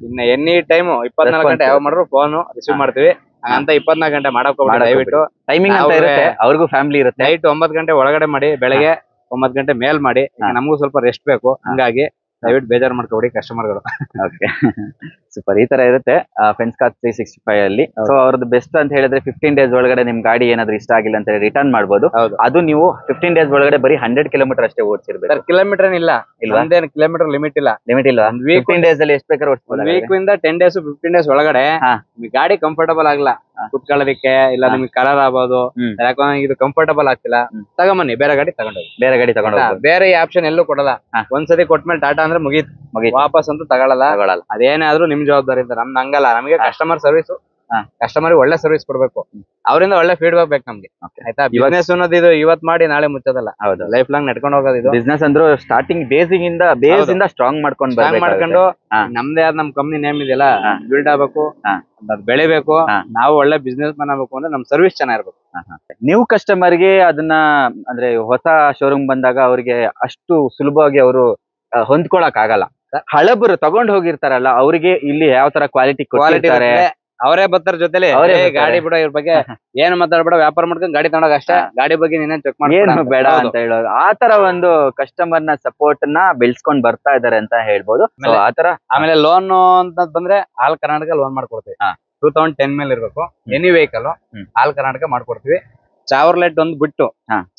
ಇನ್ನ ಎನಿ ಟೈಮ್ 24 ಗಂಟೆ ಯಾವ ಮಾಡ್ರು ಫೋನ್ ರಿಸೀವ್ ಮಾಡ್ತೀವಿ. ಅಂತ 24 ಗಂಟೆ ಮಾಡಕ್ ಹೋಗ್ಬೇಡಿ ದಯವಿಟ್ಟು. ಟೈಮಿಂಗ್ ಅಂತ ಇರುತ್ತೆ, ಅವ್ರಿಗೂ ಫ್ಯಾಮಿಲಿ ಇರುತ್ತೆ. ನೈಟ್ 9 ಗಂಟೆ ಒಳಗಡೆ ಮಾಡಿ, ಬೆಳಗ್ಗೆ 9 ಗಂಟೆ ಮೇಲ್ ಮಾಡಿ. ನಮಗೂ ಸ್ವಲ್ಪ ರೆಸ್ಟ್ ಬೇಕು. ಹಂಗಾಗಿ ದಯವಿಟ್ಟು ಬೇಜಾರು ಮಾಡ್ಕೊಬೇಡಿ ಕಸ್ಟಮರ್ಗಳು. Okay, super. ಈ ತರ ಇರುತ್ತೆ ಫ್ರೆಂಡ್ಸ್ ಕಾರ್ 365 ಅಲ್ಲಿ. ಸೊ ಅವ್ರದ್ದು ಬೆಸ್ಟ್ ಅಂತ ಹೇಳಿದ್ರೆ 15 days ಒಳಗಡೆ ನಿಮ್ ಗಾಡಿ ಏನಾದ್ರು ಇಷ್ಟ ಆಗಿಲ್ಲ ಅಂತ ಹೇಳಿ ರಿಟರ್ನ್ ಮಾಡ್ಬೋದು. ಅದು ನೀವು 15 days ಒಳಗಡೆ ಬರೀ 100 ಕಿಲೋಮೀಟರ್ ಅಷ್ಟೇ ಓಡಿಸಿರ್ಬೇಕು. ಕಿಲೋಮೀಟರ್ ಇಲ್ಲ, ಒಂದೇನು ಕಿಲೋಮೀಟರ್ ಲಿಮಿಟ್ ಇಲ್ಲ. 15 days ಅಲ್ಲಿ ಎಷ್ಟು ಬೇಕಾದ್ರೂ ಓಡಿಸ್ಬೋದು. ವೀಕ್ ಇಂದ 10 days 15 days ಒಳಗಡೆ ಗಾಡಿ ಕಂಫರ್ಟಬಲ್ ಆಗಲ್ಲ ಕುತ್ಕೊಳ್ಳೋದಕ್ಕೆ, ಇಲ್ಲ ನಿಮ್ಗೆ ಕಲರ್ ಆಗ್ಬೋದು, ಯಾಕಂದ್ರೆ ಇದು ಕಂಫರ್ಟಬಲ್ ಆಗ್ತಿಲ್ಲ, ತಗೊಂಬನ್ನಿ ಬೇರೆ ಗಾಡಿ ತಗೊಂಡೋಗಿ. ಬೇರೆ ಆಪ್ಷನ್ ಎಲ್ಲೂ ಕೊಡಲ್ಲ. ಒಂದ್ಸತಿ ಕೊಟ್ಮೇಲೆ ಟಾಟಾ ಅಂದ್ರೆ ಮುಗೀತು, ವಾಪಸ್ ಅಂತೂ ತಗೊಳಲ್ಲ. ಅದೇನೇ ಆದ್ರೂ ನಿಮ್ ಜವಾಬ್ದಾರಿ ಅಂತ. ನಮ್ದು ಹಂಗಲ್ಲ. ನಮಗೆ ಕಸ್ಟಮರ್ ಸರ್ವಿಸ್, ಕಸ್ಟಮರ್ ಒಳ್ಳೆ ಸರ್ವಿಸ್ ಕೊಡ್ಬೇಕು. ಅವರಿಂದ ಒಳ್ಳೆ ಫೀಡ್ಬ್ಯಾಕ್ ಬೇಕು ನಮ್ಗೆ. ಆಯ್ತಾ? ಬಿಸ್ನೆಸ್ ಅನ್ನೋದು ಇದು ಇವತ್ ಮಾಡಿ ನಾಳೆ ಮುಚ್ಚೋದಲ್ಲ. ಹೌದು, ಲೈಫ್ ಲಾಂಗ್ ನಡ್ಕೊಂಡು ಹೋಗೋದು ಇದು. ಬಿಸ್ನೆಸ್ ಅಂದ್ರೂ ಸ್ಟಾರ್ಟಿಂಗ್ ಬೇಸ್ ಇಂದ ಸ್ಟ್ರಾಂಗ್ ಮಾಡ್ಕೊಂಡು ನಮ್ದೇ ಆದ ನಮ್ ಕಂಪ್ನಿ ನೇಮ್ ಇದೆಯಲ್ಲ ಬಿಲ್ಡ್ ಆಗ್ಬೇಕು, ಅದ್ ಬೆಳಿಬೇಕು. ನಾವು ಒಳ್ಳೆ ಬಿಸ್ನೆಸ್ ಮ್ಯಾನ್ ಆಗ್ಬೇಕು ಅಂದ್ರೆ ನಮ್ ಸರ್ವಿಸ್ ಚೆನ್ನಾಗಿರ್ಬೇಕು. ನೀವು ಕಸ್ಟಮರ್ಗೆ ಅದನ್ನ ಅಂದ್ರೆ ಹೊಸ ಶೋರೂಮ್ ಬಂದಾಗ ಅವ್ರಿಗೆ ಅಷ್ಟು ಸುಲಭವಾಗಿ ಅವರು ಹೊಂದ್ಕೊಳಕ್ ಆಗಲ್ಲ. ಹಳಬರು ತಗೊಂಡ್ ಹೋಗಿರ್ತಾರಲ್ಲ, ಅವ್ರಿಗೆ ಇಲ್ಲಿ ಯಾವ ತರ ಕ್ವಾಲಿಟಿ ಕೊಡ್ತಾರೆ, ಅವರೇ ಬರ್ತಾರ ಜೊತೆಲಿ. ಗಾಡಿ ಬಿಡೋ ಇವ್ರ ಬಗ್ಗೆ ಏನು ಮಾತಾಡ್ಬೇಡ, ವ್ಯಾಪಾರ ಮಾಡ್ಕೊಂಡು ಗಾಡಿ ತಗೊಂಡಾಗ ಅಷ್ಟೇ. ಗಾಡಿ ಬಗ್ಗೆ ನೀನೇನ್ ಚೆಕ್ ಮಾಡಿ ಏನು ಬೇಡ ಅಂತ ಹೇಳೋದು. ಆ ತರ ಒಂದು ಕಸ್ಟಮರ್ ನ ಸಪೋರ್ಟ್ ನ ಬೆಳೆಸ್ಕೊಂಡ್ ಬರ್ತಾ ಇದಾರೆ ಅಂತ ಹೇಳ್ಬೋದು. ಆತರ ಆಮೇಲೆ ಲೋನ್ ಅಂತ ಬಂದ್ರೆ ಆಲ್ ಕರ್ನಾಟಕ ಲೋನ್ ಮಾಡ್ಕೊಡ್ತೀವಿ. 2010 ಮೇಲೆ ಇರ್ಬೇಕು ಎನಿ ವೆಹಿಕಲ್. ಆಲ್ ಕರ್ನಾಟಕ ಮಾಡ್ಕೊಡ್ತೀವಿ. ಚಾವರ್ಲೆಟ್ ಒಂದು ಬಿಟ್ಟು,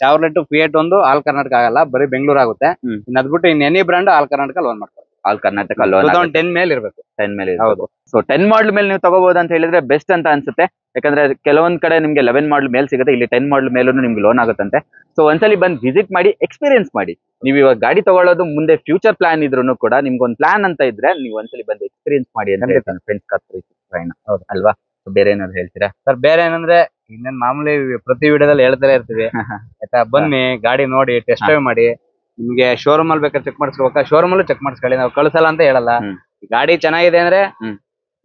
ಚಾವರ್ಲೆಟ್ ಫಿಯೇಟ್ ಒಂದು ಆಲ್ ಕರ್ನಾಟಕ ಆಗಲ್ಲ, ಬರೀ ಬೆಂಗಳೂರು ಆಗುತ್ತೆ. ಇನ್ ಅದ್ಬಿಟ್ಟು ಇನ್ any brand all Karnataka loan ಮಾಡ್ತಾರೆ. ಆಲ್ ಕರ್ನಾಟಕ ಲೋನ್ 2010 ಮೇಲೆ ಇರ್ಬೇಕು. 10 ಮೇಲೆ ಹೌದು. ಸೊ 10 ಮಾಡಲ್ ಮೇಲೆ ನೀವು ತಗೋಬಹುದು ಅಂತ ಹೇಳಿದ್ರೆ ಬೆಸ್ಟ್ ಅಂತ ಅನ್ಸುತ್ತೆ. ಯಾಕಂದ್ರೆ ಕೆಲವೊಂದ್ ಕಡೆ ನಿಮ್ಗೆ 11 ಮಾಡಲ್ ಮೇಲೆ ಸಿಗುತ್ತೆ, ಇಲ್ಲಿ 10 ಮಾಡಲ್ ಮೇಲೂ ನಿಮ್ಗೆ ಲೋನ್ ಆಗುತ್ತಂತೆ. ಸೊ ಒಂದ್ಸಲಿ ಬಂದು ವಿಸಿಟ್ ಮಾಡಿ, ಎಕ್ಸ್ಪೀರಿಯನ್ಸ್ ಮಾಡಿ. ನೀವು ಇವಾಗ ಗಾಡಿ ತಗೊಳ್ಳೋದು ಮುಂದೆ ಫ್ಯೂಚರ್ ಪ್ಲಾನ್ ಇದ್ರು ಕೂಡ ನಿಮ್ಗೆ ಒಂದು ಪ್ಲಾನ್ ಅಂತ ಇದ್ರೆ ನೀವು ಒಂದ್ಸಲಿ ಬಂದು ಎಕ್ಸ್ಪೀರಿಯನ್ಸ್ ಮಾಡಿ ಅಂತ ಹೇಳ್ತಾನೆ ಫ್ರೆಂಡ್ಸ್ ಕಾರ್ 365 ಹೌದು ಅಲ್ವಾ? ಬೇರೆ ಏನಾದ್ರು ಹೇಳ್ತೀರಾ ಸರ್? ಬೇರೆ ಏನಂದ್ರೆ ಇನ್ನೇನ್ ಮಾಮೂಲಿ ಪ್ರತಿ ವಿಡಿಯೋದಲ್ಲಿ ಹೇಳ್ತಾನೆ ಇರ್ತೀವಿ ಆಯ್ತಾ. ಬನ್ನಿ ಗಾಡಿ ನೋಡಿ, ಟೆಸ್ಟ್ ಡ್ರೈವ್ ಮಾಡಿ. ನಿಮ್ಗೆ ಶೋರೂಮ್ ಅಲ್ಲಿ ಬೇಕಾದ್ರೆ ಚೆಕ್ ಮಾಡಿಸ್ಕೋಬೇಕಾ, ಶೋರೂಮ್ ಅಲ್ಲೂ ಚೆಕ್ ಮಾಡಿಸ್ಕೊಳ್ಳಿ, ನಾವು ಕಳ್ಸಲ್ಲ ಅಂತ ಹೇಳಲ್ಲ. ಗಾಡಿ ಚೆನ್ನಾಗಿದೆ ಅಂದ್ರೆ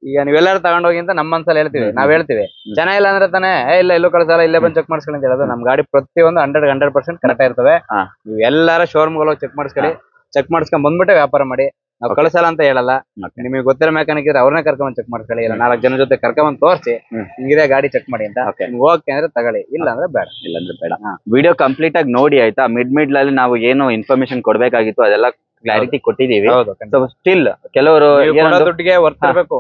ಈಗ ನೀವೆಲ್ಲರೂ ತಗೊಂಡೋಗಿ ಅಂತ ನಮ್ಮ ಮನ್ಸಲ್ಲಿ ಹೇಳ್ತೀವಿ, ನಾವ್ ಹೇಳ್ತೀವಿ. ಚೆನ್ನಾಗಿಲ್ಲ ಅಂದ್ರೆ ತಾನೇ ಇಲ್ಲ ಎಲ್ಲೂ ಕಳ್ಸಲ್ಲ, ಇಲ್ಲೇ ಬಂದು ಚೆಕ್ ಮಾಡಿಸ್ಕೊಳ್ಳಿ ಅಂತ ಹೇಳೋದು. ನಮ್ ಗಾಡಿ ಪ್ರತಿಯೊಂದು 100% ಕರೆಕ್ಟ್ ಇರ್ತವೆ. ನೀವು ಎಲ್ಲಾರ ಶೋರೂಮ್ ಹೋಗಿ ಚೆಕ್ ಮಾಡಿಸ್ಕೊಳ್ಳಿ, ಚೆಕ್ ಮಾಡಿಸ್ಕೊಂಡ್ ಬಂದ್ಬಿಟ್ಟೆ ವ್ಯಾಪಾರ ಮಾಡಿ. ನಾವು ಕಳ್ಸಲ್ಲ ಅಂತ ಹೇಳಲ್ಲ. ನಿಮಗೆ ಗೊತ್ತಿರೋ ಮೆಕ್ಯಾನಿಕ್ ಇದ್ರೆ ಅವ್ರನ್ನೇ ಕರ್ಕೊಂಡ್ ಚೆಕ್ ಮಾಡ್ಕೊಳ್ಳಿ, ಇಲ್ಲ 4 ಜನ ಜೊತೆ ಕರ್ಕೊಂಡ್ ತೋರಿಸಿ ಹಿಂಗಿದೆ ಗಾಡಿ ಚೆಕ್ ಮಾಡಿ ಅಂತ. ಓಕೆ ಅಂದ್ರೆ ತಗೊಳ್ಳಿ, ಇಲ್ಲ ಅಂದ್ರೆ ಬೇಡ. ಇಲ್ಲಾಂದ್ರೆ ಬೇಡ. ವಿಡಿಯೋ ಕಂಪ್ಲೀಟ್ ಆಗಿ ನೋಡಿ ಆಯ್ತಾ. ಮಿಡ್ ಅಲ್ಲಿ ನಾವು ಏನು ಇನ್ಫಾರ್ಮೇಶನ್ ಕೊಡ್ಬೇಕಾಗಿತ್ತು ಅದೆಲ್ಲ ಕ್ಲಾರಿಟಿ ಕೊಟ್ಟಿದೀವಿ. ಸೊ ಸ್ಟಿಲ್ ಕೆಲವರು ದುಡ್ಡಿಗೆ ವರ್ತ್ ಇರ್ಬೇಕು.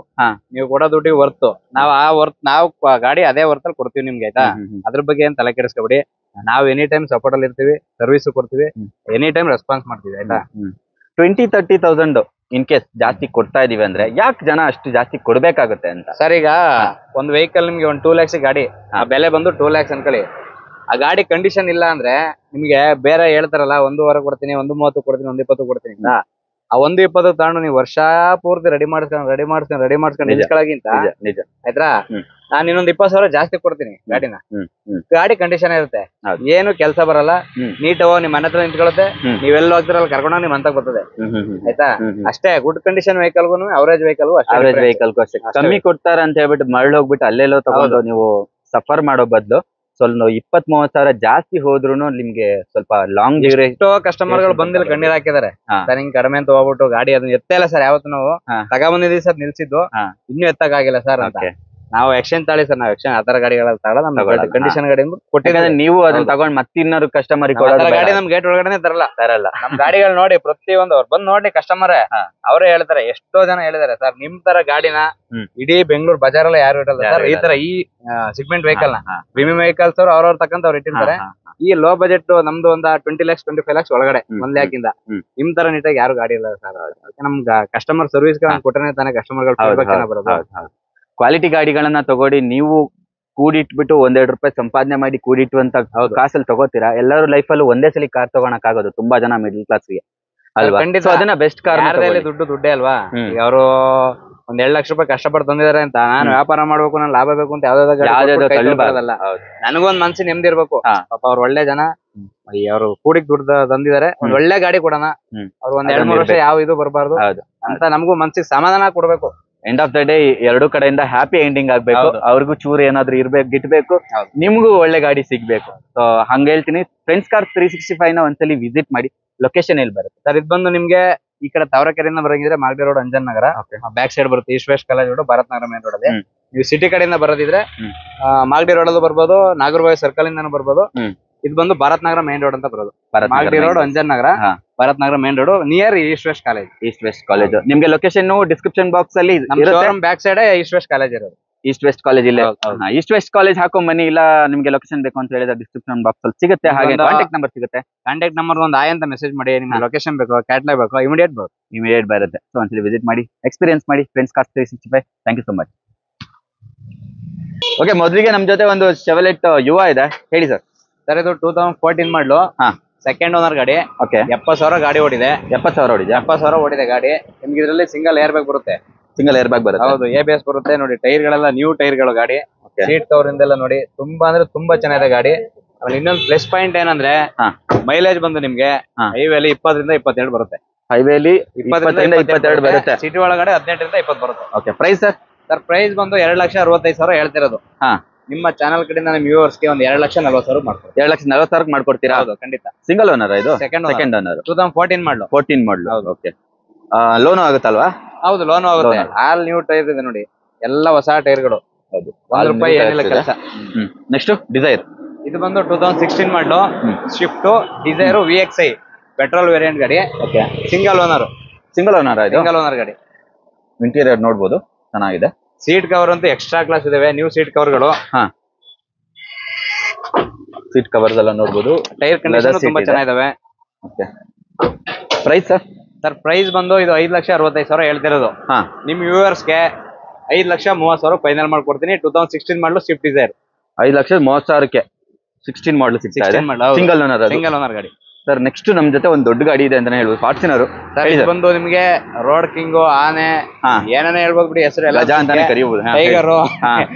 ನೀವು ಕೊಡೋ ದುಡ್ಡಿಗೆ ವರ್ತ್, ನಾವು ಆ ವರ್ತ್ ನಾವು ಗಾಡಿ ಅದೇ ವರ್ತ್ ಅಲ್ಲಿ ಕೊಡ್ತೀವಿ ನಿಮ್ಗೆ ಆಯ್ತಾ. ಅದ್ರ ಬಗ್ಗೆ ಏನ್ ತಲೆ ಕೆಡಿಸ್ಕೊಬಿಡಿ. ನಾವು ಎನಿ ಟೈಮ್ ಸಪೋರ್ಟ್ ಅಲ್ಲಿ ಇರ್ತೀವಿ, ಸರ್ವಿಸ್ ಕೊಡ್ತೀವಿ, ಎನಿ ಟೈಮ್ ರೆಸ್ಪಾನ್ಸ್ ಮಾಡ್ತೀವಿ ಆಯ್ತಾ. 20-30,000 ಇನ್ ಕೇಸ್ ಜಾಸ್ತಿ ಕೊಡ್ತಾ ಇದೀವಿ ಅಂದ್ರೆ ಯಾಕೆ ಜನ ಅಷ್ಟು ಜಾಸ್ತಿ ಕೊಡ್ಬೇಕಾಗುತ್ತೆ ಅಂತ? ಸರ್ ಈಗ ಒಂದು ವೆಹಿಕಲ್ ನಿಮ್ಗೆ ಒಂದು 2 lakhs ಗಾಡಿ, ಆ ಬೆಲೆ ಬಂದು 2 lakhs ಅನ್ಕೊಳ್ಳಿ. ಆ ಗಾಡಿ ಕಂಡೀಷನ್ ಇಲ್ಲ ಅಂದ್ರೆ ನಿಮ್ಗೆ ಬೇರೆ ಹೇಳ್ತಾರಲ್ಲ 1.25 ಕೊಡ್ತೀನಿ, 1.30 ಕೊಡ್ತೀನಿ, 1.20 ಕೊಡ್ತೀನಿ ಅಂತ. ಆ 1.20 ತಗೊಂಡು ನೀವು ವರ್ಷ ಪೂರ್ತಿ ರೆಡಿ ಮಾಡಿಸ್ಕೊಂಡು ನಿಲ್ಸ್ಕೊಳಗಿಂತ ಆಯ್ತಾ, ನಾನು ಇನ್ನೊಂದು 20,000 ಜಾಸ್ತಿ ಕೊಡ್ತೀನಿ ಗಾಡಿನ. ಗಾಡಿ ಕಂಡೀಷನ್ ಇರುತ್ತೆ, ಏನು ಕೆಲಸ ಬರಲ್ಲ, ನೀಟ್ ನಿಮ್ ಮನೆ ಹತ್ರ ನಿಂತ್ಕೊಳ್ಳುತ್ತೆ. ನೀವೆಲ್ಲ ಹೋಗ್ತಿರಲ್ಲ ಕರ್ಕೊಂಡೋಗಿ ನಿಮ್ ಅಂತ ಬರ್ತದೆ ಆಯ್ತಾ. ಅಷ್ಟೇ ಗುಡ್ ಕಂಡೀಷನ್ ವೆಹಿಕಲ್ಗೂ ಅವರೇಜ್ ವೆಹಿಕಲ್ ಅಷ್ಟೇ ಕಮ್ಮಿ ಕೊಡ್ತಾರ ಅಂತ ಹೇಳ್ಬಿಟ್ಟು ಮರಳಿ ಹೋಗ್ಬಿಟ್ಟು ಅಲ್ಲೆಲ್ಲೋ ತಗೊಂಡು ನೀವು ಸಫರ್ ಮಾಡೋ ಬದಲು ಸ್ವಲ್ಪ 20-30,000 ಜಾಸ್ತಿ ಹೋದ್ರು ನಿಮ್ಗೆ ಸ್ವಲ್ಪ ಲಾಂಗ್ ಎಷ್ಟೋ ಕಸ್ಟಮರ್ ಗಳು ಬಂದಿಲ್ಲ ಕಣ್ಣೀರ್ ಹಾಕಿದಾರೆ. ಸರ್ ಹಿಂಗ್ ಕಡಿಮೆ ಅಂತ ಹೋಗ್ಬಿಟ್ಟು ಗಾಡಿ ಅದನ್ನ ಎತ್ತೇ ಇಲ್ಲ ಸರ್, ಯಾವತ್ತು ನಾವು ತಗೊಂಬಂದಿದೀವಿ ಸರ್, ನಿಲ್ಸಿದ್ದು ಇನ್ನೂ ಎತ್ತಕ್ಕಾಗಿಲ್ಲ ಸರ್ ಅಂತ. ನಾವು ಎಕ್ಸ್ಚೇಂಜ್ ತಾಳಿ ಸರ್, ನಾವು ಎಕ್ಸ್ಚೇಂಜ್ ಆತರ ಗಾಡಿಗಳಲ್ಲಿ ತಗೊಳ್ಳೋದು ಕಂಡೀಷನ್ ಗಾಡಿ ಕೊಟ್ಟಿದ್ರೆ ನೀವು ಅದನ್ನ ತಗೊಂಡ್ ಮತ್ತಿನ್ನೊರು ಕಸ್ಟಮರ್ ಗಾಡಿ ನಮ್ ಗೇಟ್ ಒಳಗಡೆ ತರಲ್ಲ. ನಮ್ ಗಾಡಿಗಳು ನೋಡಿ ಪ್ರತಿಯೊಂದು ಅವ್ರು ಬಂದ್ ನೋಡಿ ಕಸ್ಟಮರ್ ಅವರೇ ಹೇಳ್ತಾರೆ. ಎಷ್ಟೋ ಜನ ಹೇಳಿದಾರೆ ಸರ್, ನಿಮ್ ತರ ಗಾಡಿನ ಇಡೀ ಬೆಂಗಳೂರು ಬಜಾರಲ್ಲ ಯಾರು ಇರಲ್ಲ ಸರ್. ಈ ತರ ಈ ಸಿಗ್ಮೆಂಟ್ ವೆಹಿಕಲ್ ನ ಪ್ರೀಮಿಯಂ ವೆಹಿಕಲ್ಸ್ ಅವ್ರವ್ರ ತಕ್ಕಂತ ಅವ್ರು ಇಟ್ಟಿರ್ತಾರೆ. ಈ ಲೋ ಬಜೆಟ್ ನಮ್ದು ಒಂದು 20 lakhs 25 lakhs ಒಳಗಡೆ 1 lakh ಇಂದ ನಿಮ್ ತರ ನೀಟಾಗಿ ಯಾರು ಗಾಡಿ ಇಲ್ಲ ಸರ್. ನಮ್ ಕಸ್ಟಮರ್ ಸರ್ವಿಸ್ ಕೊಟ್ಟರೆ ತಾನೇ ಕಸ್ಟಮರ್ ಗಳು ಬರೋದು. ಕ್ವಾಲಿಟಿ ಗಾಡಿಗಳನ್ನ ತಗೊಡಿ. ನೀವು ಕೂಡಿಟ್ಬಿಟ್ಟು 1-2 ರೂಪಾಯಿ ಸಂಪಾದನೆ ಮಾಡಿ ಕೂಡಿಟ್ಟುವಂತ ಕಾಸಲ್ಲಿ ತಗೋತೀರಾ. ಎಲ್ಲರೂ ಲೈಫಲ್ಲೂ ಒಂದೇ ಸಲ ಕಾರ್ ತಗೊಳಕ್ ಆಗೋದು ತುಂಬಾ ಜನ ಮಿಡಲ್ ಕ್ಲಾಸ್ಗೆ ಅಲ್ವಾ. ಅದನ್ನ ಬೆಸ್ಟ್ ಕಾರ್ ದುಡ್ಡೇ ಅಲ್ವಾ. ಅವರು 1-2 ಲಕ್ಷ ರೂಪಾಯಿ ಕಷ್ಟಪಟ್ಟು ತಂದಿದ್ದಾರೆ ಅಂತ ನಾನು ವ್ಯಾಪಾರ ಮಾಡ್ಬೇಕು, ನಾನು ಲಾಭ ಬೇಕು ಅಂತ ಯಾವ್ದಾವ್ದಲ್ಲ. ನನಗೊಂದ್ ಮನ್ಸಿ ನೆಮ್ಮದಿ ಇರ್ಬೇಕು. ಪಾಪ ಅವ್ರು ಒಳ್ಳೆ ಜನ, ಅವ್ರು ಕೂಡಿಗೆ ದುಡ್ಡು ತಂದಿದ್ದಾರೆ, ಒಂದ್ ಒಳ್ಳೆ ಗಾಡಿ ಕೊಡೋಣ. ಅವ್ರು 1-2-3 ವರ್ಷ ಯಾವ ಇದು ಬರಬಾರ್ದು ಅಂತ ನಮಗೂ ಮನ್ಸಿಗೆ ಸಮಾಧಾನ ಕೊಡ್ಬೇಕು. ಎಂಡ್ ಆಫ್ ದ ಡೇ 2 ಕಡೆಯಿಂದ ಹ್ಯಾಪಿ ಎಂಡಿಂಗ್ ಆಗ್ಬೇಕು. ಅವ್ರಿಗೂ ಚೂರು ಏನಾದ್ರು ಗಿಟ್ಬೇಕು, ನಿಮ್ಗೂ ಒಳ್ಳೆ ಗಾಡಿ ಸಿಗ್ಬೇಕು. ಸೊ ಹಂಗ ಹೇಳ್ತೀನಿ. ಫ್ರೆಂಡ್ಸ್ ಕಾರ್ 365 ನ ಒಂದ್ಸಲಿ ವಿಸಿಟ್ ಮಾಡಿ. ಲೊಕೇಶನ್ ಎಲ್ಲಿ ಬರುತ್ತೆ ಸರ್? ಇದು ಬಂದು ನಿಮ್ಗೆ ಈ ಕಡೆ ತಾವರೆಕೆರೆಯಿಂದ ಬರಂಗಿದ್ರೆ Magadi road Anjan Nagar back side ಬರುತ್ತೆ. East West College road, Bharath Nagar main road ಅದೇ. ನೀವು ಸಿಟಿ ಕಡೆಯಿಂದ ಬರೋದಿದ್ರೆ ಮಾಗಡಿ ರೋಡ್ ಅಲ್ಲೂ ಬರ್ಬೋದು, ನಾಗರಬಾವಿ ಸರ್ಕಲ್ ಇಂದಾನು ಬರ್ಬೋದು. ಇದು ಬಂದು ಭಾರತ್ ನಗರ ಮೇನ್ ರೋಡ್ ಅಂತ ಬರೋದು. Magadi road Anjan Nagar, Bharath Nagar main road, near East West College. ನಿಮ್ಗೆ ಲೊಕೇಶನ್ ಡಿಸ್ಕ್ರಿಪ್ಷನ್ ಬಾಕ್ಸ್ ಅಲ್ಲಿ back side East West College ಇರೋದು. ಈಸ್ಟ್ ವೆಸ್ಟ್ ಕಾಲೇಜ್ ಇಲ್ಲ, ಈಸ್ಟ್ ವೆಸ್ಟ್ ಕಾಲೇಜ್ ಹಾಕೊಂಡ್ ಬನ್ನಿ. ಇಲ್ಲ ನಿಮ್ಗೆ ಲೊಕೇಶನ್ ಬೇಕು ಅಂತ ಹೇಳಿದ್ರೆ ಡಿಸ್ಕ್ರಿಪ್ಷನ್ ಬಾಕ್ಸ್ ಅಲ್ಲಿ ಸಿಗುತ್ತೆ. ಹಾಗೆ ಕಾಂಟ್ಯಾಕ್ಟ್ ನಂಬರ್ ಸಿಗುತ್ತೆ. ಕಾಂಟ್ಯಾಕ್ಟ್ ನಂಬರ್ ಒಂದು ಆಯ್ ಅಂತ ಮೆಸೇಜ್ ಮಾಡಿ. ನಿಮ್ಗೆ ಲೊಕೇಶನ್ ಬೇಕು, ಕ್ಯಾಟ್ಲಾಗ್ ಬೇಕು, ಇಮಿಡಿಯೇಟ್ ಬರುತ್ತೆ. ಸೊ ಒಂದ್ಸಲಿ ವಿಸಿಟ್ ಮಾಡಿ, ಎಕ್ಸ್ಪೀರಿಯನ್ಸ್ ಮಾಡಿ. Friends car 365. Thank you so much. Okay, ಮೊದಲಿಗೆ ನಮ್ ಜೊತೆ ಒಂದು ಚೆವಲೆಟ್ ಯುವ ಇದೆ. ಹೇಳಿ ಸರ್. ಸರ್ ಇದು 2014 ಮಾಡಲು, ಸೆಕೆಂಡ್ ಓನರ್ ಗಾಡಿ. ಓಕೆ, 70,000 ಗಾಡಿ ಓಡಿದೆ. 70,000 ಓಡಿದೆ ಗಾಡಿ. ನಿಮ್ಗೆ ಇದರಲ್ಲಿ ಸಿಂಗಲ್ ಏರ್ ಬ್ಯಾಗ್ ಬರುತ್ತೆ. ಹೌದು, ABS ಬರುತ್ತೆ. ನೋಡಿ ಟೈರ್ ಗಳೆಲ್ಲ ನ್ಯೂ ಟೈರ್ ಗಳು ಗಾಡಿ. ಸೀಟ್ ಕವರ್ ಇಂದೆಲ್ಲ ನೋಡಿ ತುಂಬಾ ಅಂದ್ರೆ ತುಂಬಾ ಚೆನ್ನಾಗಿದೆ ಗಾಡಿ. ಆಮೇಲೆ ಇನ್ನೊಂದು ಪ್ಲಸ್ ಪಾಯಿಂಟ್ ಏನಂದ್ರೆ ಮೈಲೇಜ್ ಬಂದು ನಿಮ್ಗೆ ಹೈವೇಲಿ 20-22 ಬರುತ್ತೆ. ಹೈವೇಲಿ 20-22 ಬರುತ್ತೆ. ಸಿಟಿ ಒಳಗಡೆ 18-20 ಬರುತ್ತೆ. ಓಕೆ, ಪ್ರೈಸ್ ಸರ್ ಪ್ರೈಸ್ ಬಂದು 2,65,000 ಹೇಳ್ತಿರೋದು. ನಿಮ್ಮ ಚಾನಲ್ ಕಡೆಯಿಂದ ನಿಮ್ಮ ವ್ಯೂವರ್ಸ್ಗೆ ಒಂದು 2,40,000 ಮಾಡ್ಕೊಡ್ತೀವಿ. 2,40,000 ಮಾಡ್ಕೊಡ್ತೀರಾ? ಹೌದು, ಖಂಡಿತ. ಸಿಂಗಲ್ ಓನರ್ ಇದು? Second owner. 2014 model. Okay, loan ಆಗುತ್ತಲ್ವಾ? ಹೌದು, ಲೋನ್ ಆಗುತ್ತೆ. ಆಲ್ ನ್ಯೂ ಟೈರ್ ಇದೆ ನೋಡಿ, ಎಲ್ಲ ಹೊಸ ಟೈರ್ಗಳು. ಹೌದು, ₹1 ಏನಿಲ್ಲ ಕೆಲಸ. Next Dzire. ಇದು ಬಂದು 2016 ಮಾಡಲು, Swift Dzire VXI petrol variant ಗಾಡಿ. ಓಕೆ, ಸಿಂಗಲ್ ಓನರ್ ಗಾಡಿ. ಇಂಟೀರಿಯರ್ ನೋಡ್ಬೋದು, ಚೆನ್ನಾಗಿದೆ. ಸೀಟ್ ಕವರ್ ಅಂತೂ ಎಕ್ಸ್ಟ್ರಾ ಕ್ಲಾಸ್ ಇದಾವೆ, ನ್ಯೂ ಸೀಟ್ ಕವರ್ಗಳು. ಸೀಟ್ ಕವರ್ಸ್ ಎಲ್ಲ ನೋಡ್ಬೋದು. ಟೈರ್ ಕಂಡೀಷನ್ ತುಂಬಾ ಚೆನ್ನಾಗಿದಾವೆ. Okay, price sir? Sir price ಬಂದು ಇದು 5,65,000 ಹೇಳ್ತಿರೋದು. ಹಾ ನಿಮ್ ವ್ಯೂವರ್ಸ್ಗೆ 5,30,000 ಫೈನಲ್ ಮಾಡ್ಕೊಡ್ತೀನಿ. 2016 ಮಾಡಲು ಸ್ವಿಫ್ಟ್ ಡಿಸೈರ್. 5,30,000ಕ್ಕೆ 16 ಮಾಡಲ್ ಸಿಗ್ತಾ ಇದೆ. ಸಿಂಗಲ್ ಓನರ್ ಸಿಂಗಲ್ ಓನರ್ ಗಾಡಿ. ಸರ್ ನೆಕ್ಸ್ಟ್ ನಮ್ ಜೊತೆ ಒಂದು ದೊಡ್ಡ ಗಾಡಿ ಇದೆ ಅಂತಾನೆ ಹೇಳ್ಬೋದು, ಫಾರ್ಚುನರ್. ಇದು ಬಂದು ನಿಮ್ಗೆ ರೋಡ್ ಕಿಂಗು, ಆನೆ, ಏನೇನೋ ಹೇಳ್ಬೋದು ಬಿಡಿ ಹೆಸರು ಎಲ್ಲ ಅಂತಾನೆ ಕರಿಬಹುದು. ಟೈಗರ್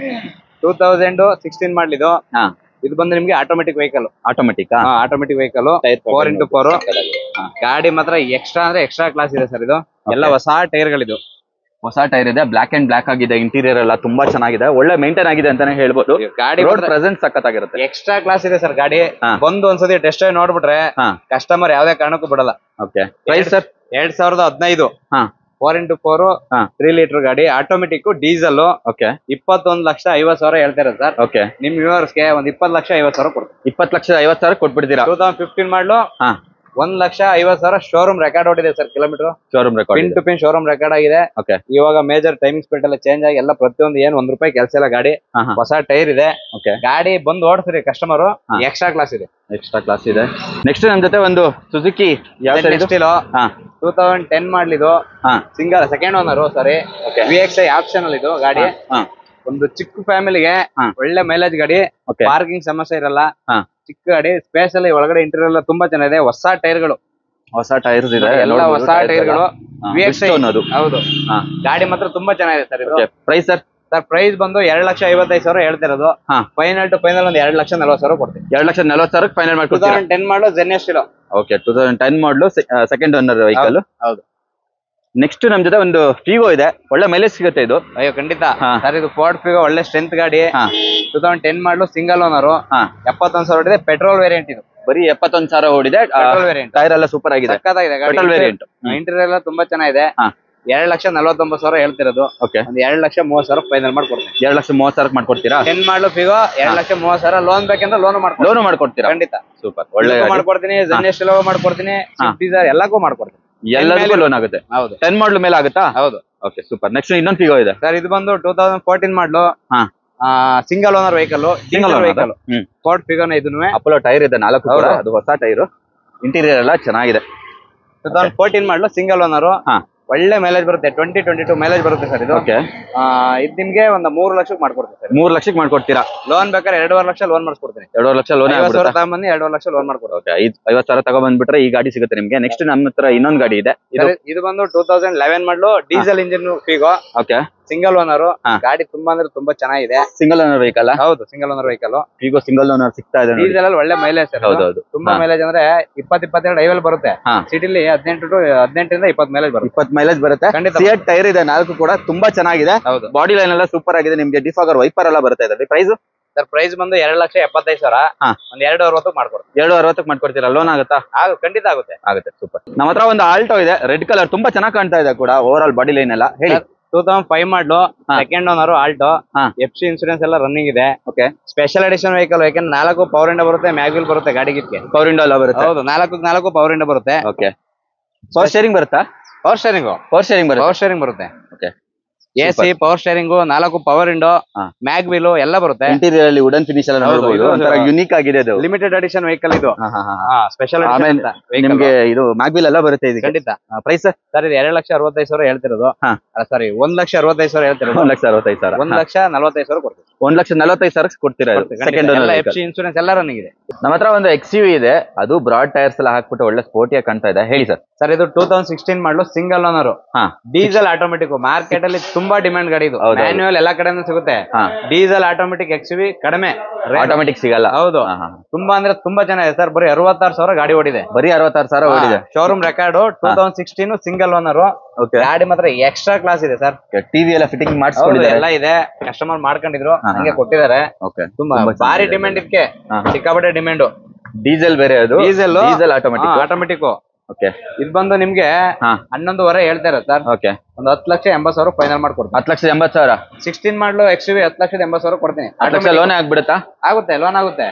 2016 ಮಾಡಲಿದು. ಇದು ಬಂದು ನಿಮ್ಗೆ automatic vehicle. Automatic vehicle 4x4. ಗಾಡಿ ಮಾತ್ರ ಎಕ್ಸ್ಟ್ರಾ ಅಂದ್ರೆ ಎಕ್ಸ್ಟ್ರಾ ಕ್ಲಾಸ್ ಇದೆ ಸರ್. ಇದು ಎಲ್ಲ ಹೊಸ ಟೈರ್ಗಳಿದು. ಹೊಸ ಟೈರ್ ಇದೆ, ಬ್ಲಾಕ್ ಅಂಡ್ ಬ್ಲಾಕ್ ಆಗಿದೆ. ಇಂಟೀರಿಯರ್ ಎಲ್ಲ ತುಂಬಾ ಚೆನ್ನಾಗಿದೆ, ಒಳ್ಳೆ ಮೇಂಟೈನ್ ಆಗಿದೆ ಅಂತಾನೆ ಹೇಳ್ಬೋದು. ಗಾಡಿ ರೋಡ್ ಪ್ರೆಸೆನ್ಸ್ ಸಖತ್ತಾಗಿರುತ್ತೆ. ಎಕ್ಸ್ಟ್ರಾ ಕ್ಲಾಸ್ ಇದೆ ಸರ್ ಗಾಡಿ. ಬಂದು ಒಂದ್ಸತಿ ಟೆಸ್ಟ್ ಡ್ರೈವ್ ನೋಡ್ಬಿಟ್ರೆ ಕಸ್ಟಮರ್ ಯಾವ್ದೇ ಕಾರಣಕ್ಕೂ ಬಿಡಲ್ಲ. ಪ್ರೈಸ್ ಸರ್ 2015 4x4 3 ಲೀಟರ್ ಗಾಡಿ, ಆಟೋಮೆಟಿಕ್, ಡೀಸೆಲ್. 21,50,000 ಹೇಳ್ತಾರೆ ಸರ್. ನಿಮ್ ವ್ಯೂವರ್ಸ್ಗೆ ಒಂದ್ 20,50,000 ಕೊಡ್ತೀವಿ. 20,50,000 ಕೊಟ್ಬಿಡ್ತೀರಾ? 2015 ಮಾಡಲು 1,50,000 ಶೋರೂಮ್ ರೆಕಾರ್ಡ್ ಹೊಟ್ಟಿದೆ sir. Kilometre showroom record, pin to pin showroom record ಆಗಿದೆ. ಇವಾಗ ಮೇಜರ್ ಟೈಮಿಂಗ್ ಸ್ಪೀಡ್ ಎಲ್ಲ ಚೇಂಜ್ ಆಗಿ ಎಲ್ಲ ಪ್ರತಿಯೊಂದು ಏನು ₹1 ಕೆಲಸ ಇಲ್ಲ. ಗಾಡಿ ಹೊಸ ಟೈರ್ ಇದೆ. ಗಾಡಿ ಬಂದು ಓಡಿಸ್ರಿ ಕಸ್ಟಮರ್. ಎಕ್ಸ್ಟ್ರಾ ಕ್ಲಾಸ್ ಇದೆ. ನೆಕ್ಸ್ಟ್ ನಮ್ ಜೊತೆ ಒಂದು ಸುಜುಕಿ 2010 ಮಾಡಲಿದು. Single second owner. Sorry, VXI optional ಇದು ಗಾಡಿ. ಒಂದು ಚಿಕ್ಕ ಫ್ಯಾಮಿಲಿಗೆ ಒಳ್ಳೆ ಮೈಲೇಜ್ ಗಾಡಿ. ಪಾರ್ಕಿಂಗ್ ಸಮಸ್ಯೆ ಇರಲ್ಲ. ಚಿಕ್ಕ ಗಾಡಿ, ಸ್ಪೇಸ್ ಅಲ್ಲಿ ಒಳಗಡೆ ಇಂಟೀರಿಯರ್ ಎಲ್ಲ ತುಂಬಾ ಚೆನ್ನಾಗಿದೆ. ಹೊಸ ಟೈರ್ಗಳು, ಹೊಸ ಟೈರ್ಸ್ ಇದೆ, ಎಲ್ಲ ಹೊಸ ಟೈರ್ಗಳು. VXI ಹೌದು. ಗಾಡಿ ಮಾತ್ರ ತುಂಬಾ ಚೆನ್ನಾಗಿದೆ ಸರ್. ಇದು ಪ್ರೈಸ್ ಸರ್ ಪ್ರೈಸ್ ಬಂದು 2,55,000 ಹೇಳ್ತಿರೋದು. ಫೈನಲ್ ಟು ಫೈನಲ್ ಒಂದು 2,40,000 ಕೊಡ್ತೀವಿ. 2,40,000 ಫೈನಲ್ ಮಾಡ್ಕೊಡ್ತೀವಿ. 2010 ಮಾಡಲು ZS. 2010 ಮಾಡಲು ಸೆಕೆಂಡ್ ಓನರ್ ವೆಹಿಕಲ್. ಹೌದು. ನೆಕ್ಸ್ಟ್ ನಮ್ ಜೊತೆ ಒಂದು ಫಿಗೋ ಇದೆ, ಒಳ್ಳೆ ಮೈಲೇಜ್ ಸಿಗುತ್ತೆ ಇದು. ಅಯ್ಯೋ ಖಂಡಿತ ಸರ್. ಇದು ಫೋರ್ಡ್ ಫಿಗೋ ಒಳ್ಳೆ ಸ್ಟ್ರೆಂತ್ ಗಾಡಿ. 2010 ಮಾಡಲು ಸಿಂಗಲ್ ಓನರ್. 71,000 ಹೊಡಿದೆ. ಪೆಟ್ರೋಲ್ ವೇರಿಯಂಟ್ ಇದು. ಬರೀ 71,000 ಓಡಿದೆ. ಟೈರ್ ಎಲ್ಲ ಸೂಪರ್ ಆಗಿದೆ. Petrol variant. ಇಂಟೀರಿಯರ್ ಎಲ್ಲ ತುಂಬಾ ಚೆನ್ನಾಗಿದೆ. 2,49,000 ಹೇಳ್ತಿರೋದು. ಒಂದು 2,30,000 ಫೈನಲ್ ಮಾಡ್ಕೊಡ್ತೀನಿ. 2,30,000 ಮಾಡ್ಕೊಡ್ತೀರಾ? 10 ಮಾಡಲು ಫಿಗೋ 2,30,000. ಲೋನ್ ಬೇಕಂದ್ರೆ ಲೋನ್ ಮಾಡ್ಕೊಡ್ತೀರಾ? ಖಂಡಿತ ಸೂಪರ್, ಒಳ್ಳೆ ಮಾಡ್ಕೊಡ್ತೀನಿ. ZS ಮಾಡ್ಕೊಡ್ತೀನಿ. ಎಲ್ಲಕ್ಕೂ ಮಾಡ್ಕೊಡ್ತೀನಿ. ಎಲ್ಲದಕ್ಕೂ ಲೋನ್ ಆಗುತ್ತೆ. ಹೌದು. 10 ಮಾಡಲು ಮೇಲೆ ಆಗುತ್ತಾ? ಹೌದು. Okay super. ನೆಕ್ಸ್ಟ್ ಇನ್ನೊಂದು ಫಿಗೋ ಇದೆ ಸರ್. ಇದು ಬಂದು 2014 ಮಾಡಲು. Single owner vehicle. ಫೋರ್ಡ್ ಫಿಗೋನ. ಇದನ್ನು ಅಪೋಲೋ ಟೈರ್ ಇದೆ 4. ಅದು ಹೊಸ ಟೈರ್. ಇಂಟೀರಿಯರ್ ಎಲ್ಲ ಚೆನ್ನಾಗಿದೆ. 2014 ಮಾಡಲು ಸಿಂಗಲ್ ಓನರ್. ಒಳ್ಳೆ ಮೈಲೇಜ್ ಬರುತ್ತೆ. 2022 ಮೈಲೇಜ್ ಬರುತ್ತೆ ಸರ್. ಇದು ಇದು ನಿಮ್ಗೆ ಒಂದು 3 ಲಕ್ಷಕ್ಕೆ ಮಾಡ್ಕೊಡ್ತೀನಿ ಸರ್. 3 ಲಕ್ಷಕ್ಕೆ ಮಾಡ್ಕೊಡ್ತೀರಾ? ಲೋನ್ ಬೇಕಾದ್ರೆ 2.5 ಲಕ್ಷ ಲೋನ್ ಮಾಡಿಸ್ಕೊಡ್ತೀನಿ. 2.5 ಲಕ್ಷ ಲೋನ್ ತಗೊಂಬಂದು 2.5 ಲಕ್ಷ ಲೋನ್ ಮಾಡ್ಕೊಡ್ತೀನಿ. 50,000 ತಗೊಂಡ್ಬಂದ್ಬಿಟ್ರೆ ಈ ಗಾಡಿ ಸಿಗುತ್ತೆ ನಿಮ್ಗೆ. ನೆಕ್ಸ್ಟ್ ನಮ್ಮ ಹತ್ರ ಇನ್ನೊಂದು ಗಾಡಿ ಇದೆ. ಇದು ಬಂದು 2011 model diesel engine Figo. Single owner. ಗಾಡಿ ತುಂಬಾ ಅಂದ್ರೆ ತುಂಬಾ ಚೆನ್ನಾಗಿದೆ. Single owner vehicle. ಹೌದು, single owner vehicle. Figo single owner ಸಿಗ್ತಾ ಇದೆ. ಡೀಸೆಲ್ ಅಲ್ಲಿ ಒಳ್ಳೆ ಮೈಲೇಜ್ ಸರ್. ಹೌದು. ತುಂಬಾ ಮೈಲೇಜ್ ಅಂದ್ರೆ 20-22 ಹೈವೇಲ್ ಬರುತ್ತೆ. ಸಿಟಿಲಿ 18 ಇಂದ 20 ಮೈಲೇಜ್ ಬರುತ್ತೆ. 20 ಮೈಲೇಜ್ ಬರುತ್ತೆ. ಸಿಯಟ್ ಟೈರ್ ಇದೆ 4 ಕೂಡ ತುಂಬಾ ಚೆನ್ನಾಗಿದೆ. ಬಾಡಿ ಲೈನ್ ಎಲ್ಲ ಸೂಪರ್ ಆಗಿದೆ. ನಿಮ್ಗೆ ಡಿಫಾಗರ್ ವೈಪರ್ ಎಲ್ಲ ಬರುತ್ತೆ ಇದರಲ್ಲಿ. ಪ್ರೈಸ್ ಸರ್ ಪ್ರೈಸ್ ಬಂದು 2,75,000. ಒಂದು 2.60 ಮಾಡ್ಕೊಡ್ತೀನಿ. 2.60 ಮಾಡ್ಕೊಡ್ತೀರಾ? ಲೋನ್ ಆಗುತ್ತಾ? ಖಂಡಿತ ಆಗುತ್ತೆ. ಸೂಪರ್. ನಮ್ಮ ಹತ್ರ ಒಂದು ಆಲ್ಟೋ ಇದೆ, ರೆಡ್ ಕಲರ್, ತುಂಬಾ ಚೆನ್ನಾಗಿ ಕಾಣ್ತಾ ಇದೆ ಕೂಡ. ಓವರ್ ಆಲ್ ಬಾಡಿ ಲೈನ್ ಎಲ್ಲ ಹೇಳಿ. 2005 ಮಾಡಲು second owner Alto. FC insurance ಎಲ್ಲ ರನ್ನಿಂಗ್ ಇದೆ. Special edition vehicle. ಯಾಕಂದ್ರೆ 4 ಪವರ್ ಇಂಡ ಬರುತ್ತೆ, ಮ್ಯಾಗ್ವಿಲ್ ಬರುತ್ತೆ ಗಾಡಿಗೆ. ಪವರ್ ಇಂಡ ಎಲ್ಲ ಬರುತ್ತೆ. ಹೌದು, 4 ಪವರ್ ಇಂಡ ಬರುತ್ತೆ. ಪವರ್ ಸ್ಟೇರಿಂಗ್ ಬರುತ್ತಾ? ಪವರ್ ಸ್ಟೇರಿಂಗ್ ಬರುತ್ತೆ. AC power steering, 4 power window, mag wheel ಎಲ್ಲ ಬರುತ್ತೆ. ಇಂಟೀರಿಯರ್ ಅಲ್ಲಿ ವುಡನ್ ಫಿನಿಶ್ ಎಲ್ಲ ನೋಡಬಹುದು. ಒಂಥರ ಯೂನಿಕ್ ಆಗಿದೆ ಇದು. ಲಿಮಿಟೆಡ್ ಎಡಿಷನ್ ವೆಹಿಕಲ್ ಇದು. ಸ್ಪೆಷಲ್ ನಿಮಗೆ ಇದು ಮ್ಯಾಗ್ವಿಲ್ ಎಲ್ಲ ಬರುತ್ತೆ ಇದು. ಖಂಡಿತ. ಪ್ರೈಸ್ ಸರ್ ಇದು 2,65,000 ಹೇಳ್ತಿರೋದು. ಸಾರಿ, 1,65,000 ಹೇಳ್ತಿರೋದು. 1,65,000. 1,45,000 ಕೊಡ್ತೀವಿ. 1,45,000 ಕೊಡ್ತೀರಾ? Second owner. FC ಇನ್ಸೂರೆನ್ಸ್ ಎಲ್ಲ ರನ್ನಿಂಗ್ ಇದೆ. ನಮ್ಮ ಹತ್ರ ಒಂದು XUV ಇದೆ, ಅದು ಬ್ರಾಡ್ ಟೈರ್ಸ್ ಎಲ್ಲ ಹಾಕ್ಬಿಟ್ಟು ಒಳ್ಳೆ ಸ್ಪೋರ್ಟಿಯಾಗಿ ಕಾಣ್ತಾ ಇದೆ. ಹೇಳಿ ಸರ್. ಸರ್ ಇದು 2016 ಮಾಡಲು single owner. Diesel automatic. Market ಅಲ್ಲಿ ತುಂಬಾ ಡಿಮ್ಯಾಂಡ್ ಗಾಡಿ ಇದು. ಮ್ಯಾನ್ಯುವಲ್ ಎಲ್ಲಾ ಕಡೆನೂ ಸಿಗುತ್ತೆ. ಡೀಸೆಲ್ ಆಟೋಮೆಟಿಕ್ XUV ಕಡಿಮೆ. ಆಟೋಮೆಟಿಕ್ ಸಿಗಲ್ಲ. ಹೌದು. ತುಂಬಾ ಅಂದ್ರೆ ತುಂಬಾ ಚೆನ್ನಾಗಿದೆ ಸರ್. ಬರೀ 66,000 ಗಾಡಿ ಓಡಿದೆ. ಬರೀ 66,000 ಓಡಿದೆ. Showroom record. 2016 single owner. ಗಾಡಿ ಮಾತ್ರ ಎಕ್ಸ್ಟ್ರಾ ಕ್ಲಾಸ್ ಇದೆ ಸರ್. ಟಿವಿ ಎಲ್ಲ ಫಿಟ್ಟಿಂಗ್ ಮಾಡಿಸ್ಕೊಂಡಿದ್ದಾರೆ. ಎಲ್ಲ ಇದೆ. ಕಸ್ಟಮರ್ ಮಾಡ್ಕೊಂಡಿದ್ರು, ಹಂಗೆ ಕೊಟ್ಟಿದ್ದಾರೆ. ತುಂಬಾ ಭಾರಿ ಡಿಮ್ಯಾಂಡ್ ಇದಕ್ಕೆ. ಸಿಕ್ಕಾಪಟ್ಟೆ ಡಿಮ್ಯಾಂಡ್. ಡೀಸೆಲ್ ಬೇರೆ ಅದು. Diesel automatic. ಇದು ಬಂದು ನಿಮ್ಗೆ 11.5 ಹೇಳ್ತಾರೆ ಸರ್. ಒಂದು 10,80,000 ಫೈನಲ್ ಮಾಡ್ಕೊಡ್ತೀನಿ. 10,80,000. 16 ಮಾಡಲು XUV 10,80,000 ಕೊಡ್ತೀನಿ. 8 ಲಕ್ಷ ಲೋನ್ ಆಗ್ಬಿಡುತ್ತಾ? ಆಗುತ್ತೆ, ಲೋನ್ ಆಗುತ್ತೆ.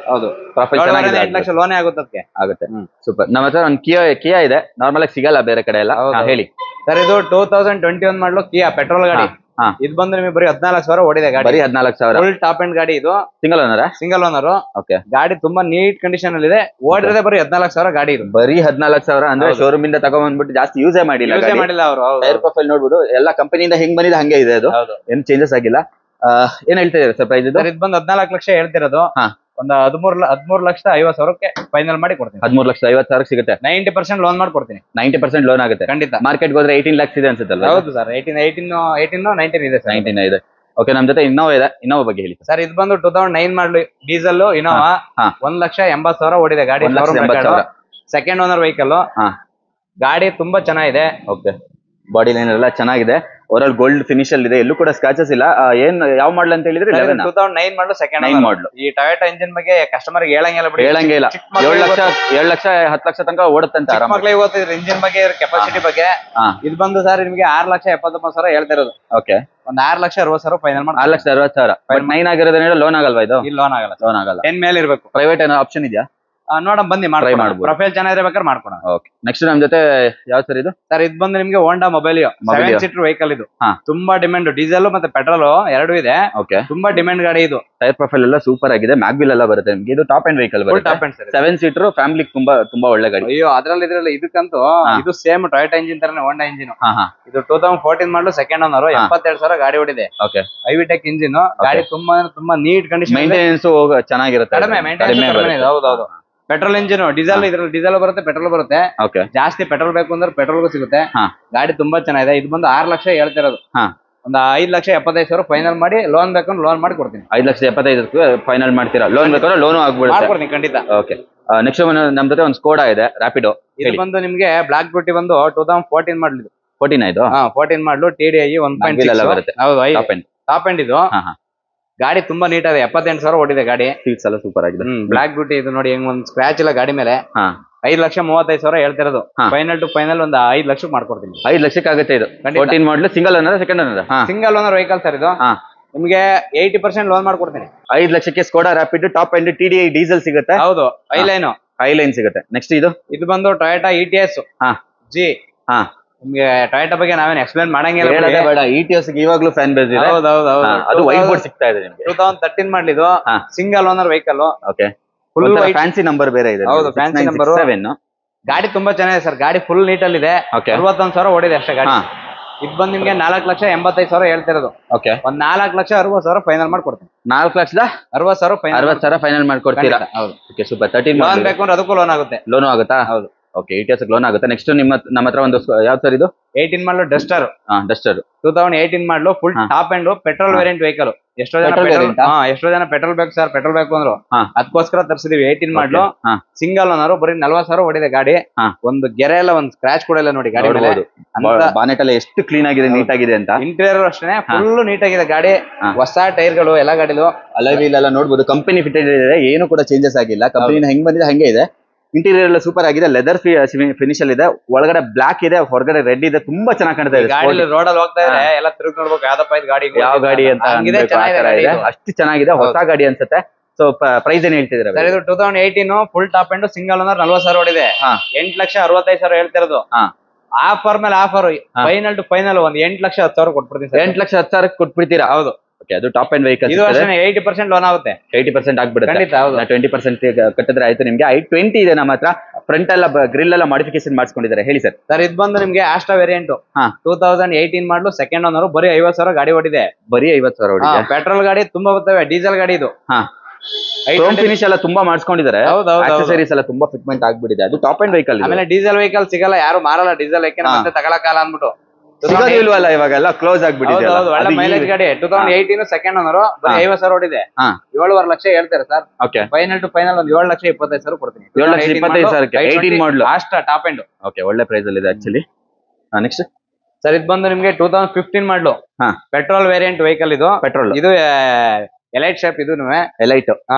ಹೌದು. 8 ಲಕ್ಷ ಲೋನೇ ಆಗುತ್ತೆ. ಸೂಪರ್. ನಮ್ಮ ಹತ್ರ ಒಂದು ಕಿಯಾ ಇದೆ, ನಾರ್ಮಲ್ ಆಗಿ ಸಿಗಲ್ಲ ಬೇರೆ ಕಡೆ ಎಲ್ಲ. ಹೇಳಿ ಸರ್. ಇದು 2021 ಮಾಡಲು ಕಿಯಾ ಪೆಟ್ರೋಲ್ ಗಾಡಿ. ಹಾ. ಇದು ಬಂದು ನಿಮಗೆ ಬರೀ 14,000 ಓಡಿದೆ ಗಾಡಿ. ಬರೀ 14,000. ಫುಲ್ ಟಾಪ್ ಅಂಡ್ ಗಾಡಿ ಇದು. Single owner. Single owner. Okay. ಗಾಡಿ ತುಂಬಾ ನೀಟ್ ಕಂಡೀಷನ್ ಅಲ್ಲಿ ಇದೆ. ಓಡಿರೋದೇ ಬರೀ 14,000 ಗಾಡಿ ಇದು. ಬರೀ 14,000 ಅಂದ್ರೆ ಶೋರೂಮ್ ಇಂದ ತಗೊಂಡ್ಬಂದ್ಬಿಟ್ಟು ಜಾಸ್ತಿ ಯೂಸೇ ಮಾಡಿಲ್ಲ. ಅವರು ಟೈರ್ ಪ್ರೊಫೈಲ್ ನೋಡ್ಬೋದು, ಎಲ್ಲ ಕಂಪನಿಯಿಂದ ಹೆಂಗ್ ಬಂದಿದೆ ಹಂಗೆ ಇದೆ, ಅದು ಏನ್ ಚೇಂಜಸ್ ಆಗಿಲ್ಲ. ಏನ್ ಹೇಳ್ತಾ ಇದ್ದಾರೆ ಸರ್ ಪ್ರೈಸ್ ಇದು? ಇದು ಬಂದು 14 ಲಕ್ಷ ಹೇಳ್ತಿರೋದು. ಒಂದು 13,50,000 ಫೈನಲ್ ಮಾಡಿ ಕೊಡ್ತೀನಿ. 13,50,000 ಸಿಗುತ್ತೆ. 90% ಲೋನ್ ಮಾಡಿ ಕೊಡ್ತೀನಿ. 90% ಲೋನ್ ಆಗುತ್ತೆ ಖಂಡಿತ. ಮಾರ್ಕೆಟ್ ಹೋದ್ರೆ 18 lakhs ಇದೆ ಅನ್ಸುತ್ತಲ್ಲ? ಹೌದು ಸರ್, 19 ಇದೆ ಸರ್. 19 ಇದೆ. ಓಕೆ, ನಮ್ ಜೊತೆ ಇನ್ನೋವಾ ಇದೆ. ಇನ್ನೋವಾ ಬಗ್ಗೆ ಹೇಳಿ ಸರ್. ಇದು ಬಂದು 2009 ಮಾಡಲು ಡೀಸೆಲ್ ಇನ್ನೋವಾ. 1,80,000 ಓಡಿದೆ ಗಾಡಿ. Second owner vehicle. ಗಾಡಿ ತುಂಬಾ ಚೆನ್ನಾಗಿದೆ. ಓಕೆ, ಬಾಡಿ ಲೈನ್ ಎಲ್ಲ ಚೆನ್ನಾಗಿದೆ. ಓವರಾಲ್ ಗೋಲ್ಡ್ ಫಿನಿಶ್ ಅಲ್ಲಿ ಇದೆ, ಎಲ್ಲೂ ಕೂಡ ಸ್ಕ್ರಾಚಸ್ ಇಲ್ಲ. ಏನ್ ಯಾವ ಮಾಡಲ್ ಅಂತ ಹೇಳಿದ್ರೆ 2009 ಮಾಡಲು ಸೆಕೆಂಡ್ 9 ಮಾಡಲು. ಈ ಟೊಯೋಟಾ ಇಂಜಿನ್ ಬಗ್ಗೆ ಕಸ್ಟಮರ್ ಹೇಳಂಗಿಲ್ಲ ಬಿಡಿ. ಹೇಳಂಗೇ ಇಲ್ಲ. 7 ಲಕ್ಷ 10 ಲಕ್ಷ ತನಕ ಓಡುತ್ತಂತ ಆರಾಮ. ಮಕ್ಳಿಗೆ ಗೊತ್ತಿದ್ರು ಇಂಜಿನ್ ಬಗ್ಗೆ, ಕೆಪಾಸಿಟಿ ಬಗ್ಗೆ. ಇದು ಬಂದು ಸರ್ ನಿಮಗೆ 6,79,000 ಹೇಳ್ತಾ ಇರೋದು. ಓಕೆ, ಒಂದ್ 6,60,000 ಫೈನಲ್ ಮಾಡಿ. 6,60,000. ಬಟ್ 9 ಆಗಿರೋದ್ರಿಂದ ಲೋನ್ ಆಗಲ್ವಾ ಇದು? ಇಲ್ಲಿ ಲೋನ್ ಆಗಲ್ಲ. ಲೋನ್ ಆಗಲ್ಲ. 10 ಮೇಲೆ ಇರಬೇಕು. ಪ್ರೈವೇಟ್ ಏನೋ ಆಪ್ಷನ್ ಇದೆಯಾ? ನೋಡಮ್ ಬನ್ನಿ, ಟ್ರೈ ಮಾಡ್ಬೋದು. ಪ್ರೊಫೈಲ್ ಚೆನ್ನಾಗಿರ್ಬೇಕಾದ್ರೆ ಮಾಡ್ಕೊಡೋಣ. ಓಕೆ, ನೆಕ್ಸ್ಟ್ ನಮ್ ಜೊತೆ ಯಾವ ಸರ್ ಇದು? ಸರ್ ಇದು ಬಂದು ನಿಮ್ಗೆ ಹೋಂಡಾ ಮೊಬೈಲಿಯೋ 7 ಸೀಟರ್ ವೆಹಿಕಲ್ ಇದು. ತುಂಬಾ ಡಿಮ್ಯಾಂಡ್. ಡೀಸೆಲ್ ಮತ್ತೆ ಪೆಟ್ರೋಲ್ ಎರಡು ಇದೆ. ಓಕೆ, ತುಂಬಾ ಡಿಮ್ಯಾಂಡ್ ಗಾಡಿ ಇದು. ಟೈರ್ ಪ್ರೊಫೈಲ್ ಎಲ್ಲ ಸೂಪರ್ ಆಗಿದೆ. ಮ್ಯಾಗ್ವಿಲ್ ಎಲ್ಲ ಬರುತ್ತೆ ನಿಮ್ಗೆ. ಇದು ಟಾಪ್ ಅಂಡ್ ವೆಹಿಕಲ್ ಬರುತ್ತೆ. ಟಾಪ್ ಅಂಡ್ 7 ಸೀಟರ್ ಫ್ಯಾಮಿಲಿ ತುಂಬಾ ಒಳ್ಳೆ ಗಾಡಿ. ಅಯ್ಯೋ, ಇದ್ರಲ್ಲಿ ಇದಕ್ಕಂತೂ ಇದು ಸೇಮ್ ಟೊಯೋಟಾ ಇಂಜಿನ್ ತರನೇ ಹೋಂಡಾ ಇಂಜಿನ್. ಇದು 2014 ಮಾಡಲು ಸೆಕೆಂಡ್ ಓನರ್. 72,000 ಗಾಡಿ ಹೊಡಿದೆ. ಓಕೆ, ಐವಿಟೆಕ್ ಇಂಜಿನ್ ಗಾಡಿ. ತುಂಬಾ ನೀಟ್ ಕಂಡೀಷನ್. ಮೇಂಟೆನೆನ್ಸ್ ಚೆನ್ನಾಗಿರುತ್ತೆ. ಕಡಿಮೆ ಮೇಂಟೆನೆನ್ಸ್. ಹೌದೌದು. Petrol engine. ಇದ್ರಲ್ಲಿ ಡೀಸೆಲ್ ಬರುತ್ತೆ, ಪೆಟ್ರೋಲ್ ಬರುತ್ತೆ. ಜಾಸ್ತಿ ಪೆಟ್ರೋಲ್ ಬೇಕು ಅಂದ್ರೆ ಪೆಟ್ರೋಲ್ಗೂ ಸಿಗುತ್ತೆ. ಗಾಡಿ ತುಂಬಾ ಚೆನ್ನಾಗಿದೆ. ಇದು ಬಂದು 6 ಲಕ್ಷ ಹೇಳ್ತಿರೋದು. ಒಂದು 5,75,000 ಫೈನಲ್ ಮಾಡಿ. ಲೋನ್ ಬೇಕಂದ್ರೆ ಲೋನ್ ಮಾಡಿ ಕೊಡ್ತೀನಿ. 5,75,000 ಫೈನಲ್ ಮಾಡ್ತೀರಾ? ಲೋನ್ ಬೇಕಾದ್ರೆ ಲೋನು ಆಗ್ಬಿಡುತ್ತೆ ಖಂಡಿತ. ಓಕೆ, ನೆಕ್ಸ್ಟ್ ನಮ್ ಜೊತೆ ಒಂದು ಸ್ಕೋಡಾ ಇದೆ, ರ್ಯಾಪಿಡೋ. ಇದು ಬಂದು ನಿಮ್ಗೆ ಬ್ಲಾಕ್ ಬ್ಯೂಟಿ ಬಂದು 2014 ಮಾಡಲು. 14 ಆಯ್ತು. 14 ಮಾಡಲು TDI 1.6 ಬರುತ್ತೆ. ಹೌದು, ಟಾಪ್ ಎಂಡ್ ಇದು. ಗಾಡಿ ತುಂಬಾ ನೀಟ್ ಇದೆ. 78,000 ಓಡಿದೆ ಗಾಡಿ. ಸೀಟ್ಸ್ ಎಲ್ಲ ಸೂಪರ್ ಆಗಿದೆ. ಬ್ಲಾಕ್ ಬ್ಯೂಟಿ ಇದು ನೋಡಿ, ಹೆಂಗ್ ಒಂದ್ ಸ್ಕ್ರಾಚ್ ಇಲ್ಲ ಗಾಡಿ ಮೇಲೆ. 5,35,000 ಹೇಳ್ತಿರೋದು. ಫೈನಲ್ ಟು ಫೈನಲ್ ಒಂದು 5 ಲಕ್ಷಕ್ಕೆ ಮಾಡ್ಕೊಡ್ತೀನಿ. 5 ಲಕ್ಷಕ್ಕೆ ಆಗುತ್ತೆ ಇದು. 14 ಮಾಡಲು single owner, second owner? Single owner vehicle sir ಇದು. ನಿಮ್ಗೆ 80% ಲೋನ್ ಮಾಡ್ಕೊಡ್ತೀನಿ. 5 ಲಕ್ಷಕ್ಕೆ Skoda rapid top end TDI diesel ಸಿಗುತ್ತೆ. ಹೌದು, ಐಲೈನ್ ಸಿಗುತ್ತೆ. ನೆಕ್ಸ್ಟ್ ಇದು ಬಂದು ಟೊಯೋಟಾ ETS G. ನಿಮ್ಗೆ ಟೊಯೋಟಾ ಬಗ್ಗೆ ನಾವೇನ್ ಎಕ್ಸ್ಪ್ಲೇನ್ ಮಾಡಂಗಿಲ್ಲ. ಬೇಡ, ETS ಇವಾಗ್ಲೂ ಫ್ಯಾನ್ ಬೇಸ್ ಇದೆ. ಅದು ವೈಟ್ ಬೋರ್ಡ್ ಸಿಗ್ತಾ ಇದೆ ನಿಮ್ಗೆ. 2013 ಮಾಡಲಿದು. Single owner vehicle. Okay, full fancy number ಬೇರೆ ಇದೆ. ಹೌದು, ಫ್ಯಾನ್ಸಿ ನಂಬರ್. ಗಾಡಿ ತುಂಬಾ ಚೆನ್ನಾಗಿದೆ ಸರ್. ಗಾಡಿ ಫುಲ್ ನೀಟ್ ಅಲ್ಲಿ ಇದೆ. 61,000 ಓಡಿದೆ ಅಷ್ಟೇ ಗಾಡಿ. ಇದು ಬಂದು ನಿಮ್ಗೆ 4,85,000 ಹೇಳ್ತಿರೋದು. ಓಕೆ, ಒಂದ್ 4,60,000 ಫೈನಲ್ ಮಾಡ್ಕೊಡ್ತೀನಿ. 4,60,000 ಫೈನಲ್ ಮಾಡ್ಕೊಡ್ತೀರಾ? ಹೌದು. Okay, super. 13 ಲೋನ್ ಬೇಕು ಅಂದ್ರೆ ಅದಕ್ಕೂ ಲೋನ್ ಆಗುತ್ತೆ. ಲೋನು ಆಗುತ್ತಾ? ಹೌದು. ಓಕೆ, ETS ಲೋನ್ ಆಗುತ್ತೆ. ನೆಕ್ಸ್ಟ್ ನಮ್ಮ ಹತ್ರ ಒಂದು ಯಾವ ಸರ್ ಇದು? 18 ಮಾಡಲು ಡಸ್ಟರ್. 2018 ಮಾಡಲು full top and petrol variant vehicle. ಎಷ್ಟೋ ಜನ ಪೆಟ್ರೋಲ್ ಬೇಕು ಸರ್, ಪೆಟ್ರೋಲ್ ಬೇಕು ಅಂದ್ರು. ಅದಕ್ಕೋಸ್ಕರ ತರಿಸಿದೀವಿ. 18 ಮಾಡಲು ಸಿಂಗಲ್ ಓನರ್. ಬರೀ 40,000 ಓಡಿದೆ ಗಾಡಿ. ಒಂದು ಗೆರೆ ಎಲ್ಲ ಒಂದು ಸ್ಕ್ರಾಚ್ ಕೂಡ ಇಲ್ಲ ನೋಡಿ ಗಾಡಿ ಮೇಲೆ. ಬಾನೆಟ್ ಎಲ್ಲ ಎಷ್ಟು ಕ್ಲೀನ್ ಆಗಿದೆ, ನೀಟ್ ಆಗಿದೆ ಅಂತ. ಇಂಟೀರಿಯರ್ ಅಷ್ಟೇ ಫುಲ್ ನೀಟ್ ಆಗಿದೆ ಗಾಡಿ. ಹೊಸ ಟೈರ್ಗಳು ಎಲ್ಲ ಗಾಡಿಲು. ಅಲೈವಿಲ್ ಎಲ್ಲ ನೋಡ್ಬೋದು. ಕಂಪನಿ ಫಿಟೆಡ್ ಇದೆ, ಏನು ಕೂಡ ಚೇಂಜಸ್ ಆಗಿಲ್ಲ. ಕಂಪನಿ ಹೆಂಗ್ ಬಂದಿದೆ ಹಂಗೆ ಇದೆ. ಇಂಟೀರಿಯರ್ ಎಲ್ಲ ಸೂಪರ್ ಆಗಿದೆ. ಲೆದರ್ ಫಿನಿಶ್ ಅಲ್ಲಿ ಇದೆ. ಒಳಗಡೆ ಬ್ಲಾಕ್ ಇದೆ, ಹೊರಗಡೆ ರೆಡ್ ಇದೆ. ತುಂಬಾ ಚೆನ್ನಾಗಿ ಕಾಣ್ತಾ ಇದೆ. ರೋಡ್ ಅಲ್ಲಿ ಹೋಗ್ತಾ ಇದೆ, ಎಲ್ಲ ತಿರುಗಿ ನೋಡ್ಬೇಕು ಯಾವ್ದಪ್ಪ ಇದು ಗಾಡಿ, ಯಾವ ಗಾಡಿ ಅಂತ. ಅಷ್ಟು ಚೆನ್ನಾಗಿದೆ, ಹೊಸ ಗಾಡಿ ಅನ್ಸುತ್ತೆ. ಸೊ ಪ್ರೈಸ್ ಏನ್ ಹೇಳ್ತಿದ್ದೀರಾ ಸರ್? ಇದು 2018 full top and single owner 40,000 ಓಡಿದೆ. 8,65,000 ಹೇಳ್ತಿರೋದು. ಆಫರ್ ಮೇಲೆ ಆಫರ್. ಫೈನಲ್ ಟು ಫೈನಲ್ ಒಂದು 8,10,000 ಕೊಟ್ಬಿಡ್ತೀನಿ. 8,10,000 ಕೊಟ್ಬಿಡ್ತೀರಾ? ಹೌದು. ಓಕೆ, ಅದು ಟಾಪ್ ಅಂಡ್ ವೆಹಿಕಲ್. ಇದು 80% ಲೋನ್ ಆಗುತ್ತೆ. 80% ಆಗ್ಬಿಡುತ್ತೆ. ಖಂಡಿತ. ಹೌದು, 20% ಕಟ್ಟಿದ್ರೆ ಆಯ್ತು ನಿಮ್ಗೆ. i20 ಇದೆ ನಮ್ಮ ಹತ್ರ. ಫ್ರಂಟ್ ಎಲ್ಲ ಗ್ರಿಲ್ ಎಲ್ಲ ಮಾಡಿಫಿಕೇಶನ್ ಮಾಡಿಸ್ಕೊಂಡಿದ್ದಾರೆ. ಹೇಳಿ ಸರ್. ಸರ್, ಇದು ಬಂದು ನಿಮ್ಗೆ ಆಸ್ಟಾ ವೇರಿಯಂಟ್. 2018 ಮಾಡಲು ಸೆಕೆಂಡ್ ಓನರ್. ಬರೀ 50,000 ಗಾಡಿ ಓಡಿದೆ. ಬರೀ 50,000 ಓಡಿದೆ. ಪೆಟ್ರೋಲ್ ಗಾಡಿ ತುಂಬಾ ಬರ್ತವೆ. ಡೀಸೆಲ್ ಗಾಡಿ ಇದು. ಫಿನಿಶ್ ಎಲ್ಲ ತುಂಬಾ ಮಾಡಿಸ್ಕೊಂಡಿದ್ದಾರೆ. ಆಕ್ಸೆಸರೀಸ್ ಎಲ್ಲ ತುಂಬಾ ಫಿಟ್ಮೆಂಟ್ ಆಗ್ಬಿಟ್ಟಿದೆ. ಅದು ಟಾಪ್ ಅಂಡ್ ವೆಹಿಕಲ್. ಆಮೇಲೆ ಡೀಸೆಲ್ ವೆಹಿಕಲ್ ಸಿಗಲ್ಲ, ಯಾರು ಮಾರಲ್ಲ ಡೀಸೆಲ್. ಯಾಕೆ ಮತ್ತೆ ತಗೊಳಕಾಲ ಅಂದ್ಬಿಟ್ಟು ಇಲ್ವಲ್ಲ, ಇವಾಗೆಲ್ಲ ಕ್ಲೋಸ್ ಆಗ್ಬಿಟ್ಟಿದೆ. ಒಳ್ಳೆ ಮೈಲೇಜ್ ಗಾಡಿ. 2018 ಸೆಕೆಂಡ್ ಓನರ್. ಬರೀ 50,000 ಓಡಿದೆ. 7.5 ಲಕ್ಷ ಹೇಳ್ತಾರೆ sir. Okay, final to final ಒಂದು 7,25,000 ಕೊಡ್ತೀನಿ. 7,25,000 18 ಮಾಡಲು ಅಷ್ಟ ಟಾಪ್ ಎಂಡ್. ಓಕೆ, ಒಳ್ಳೆ ಪ್ರೈಸ್ ಅಲ್ಲಿ ಇದೆ ಆಕ್ಚುಲಿ. ನೆಕ್ಸ್ಟ್ ಸರ್, ಇದು ಬಂದು ನಿಮ್ಗೆ 2015 ಮಾಡಲು ಪೆಟ್ರೋಲ್ ವೇರಿಯಂಟ್ ವೆಹಿಕಲ್. ಇದು ಪೆಟ್ರೋಲ್. ಇದು ಎಲೈಟ್ ಶೇಪ್. ಇದು ಎಲೈಟ್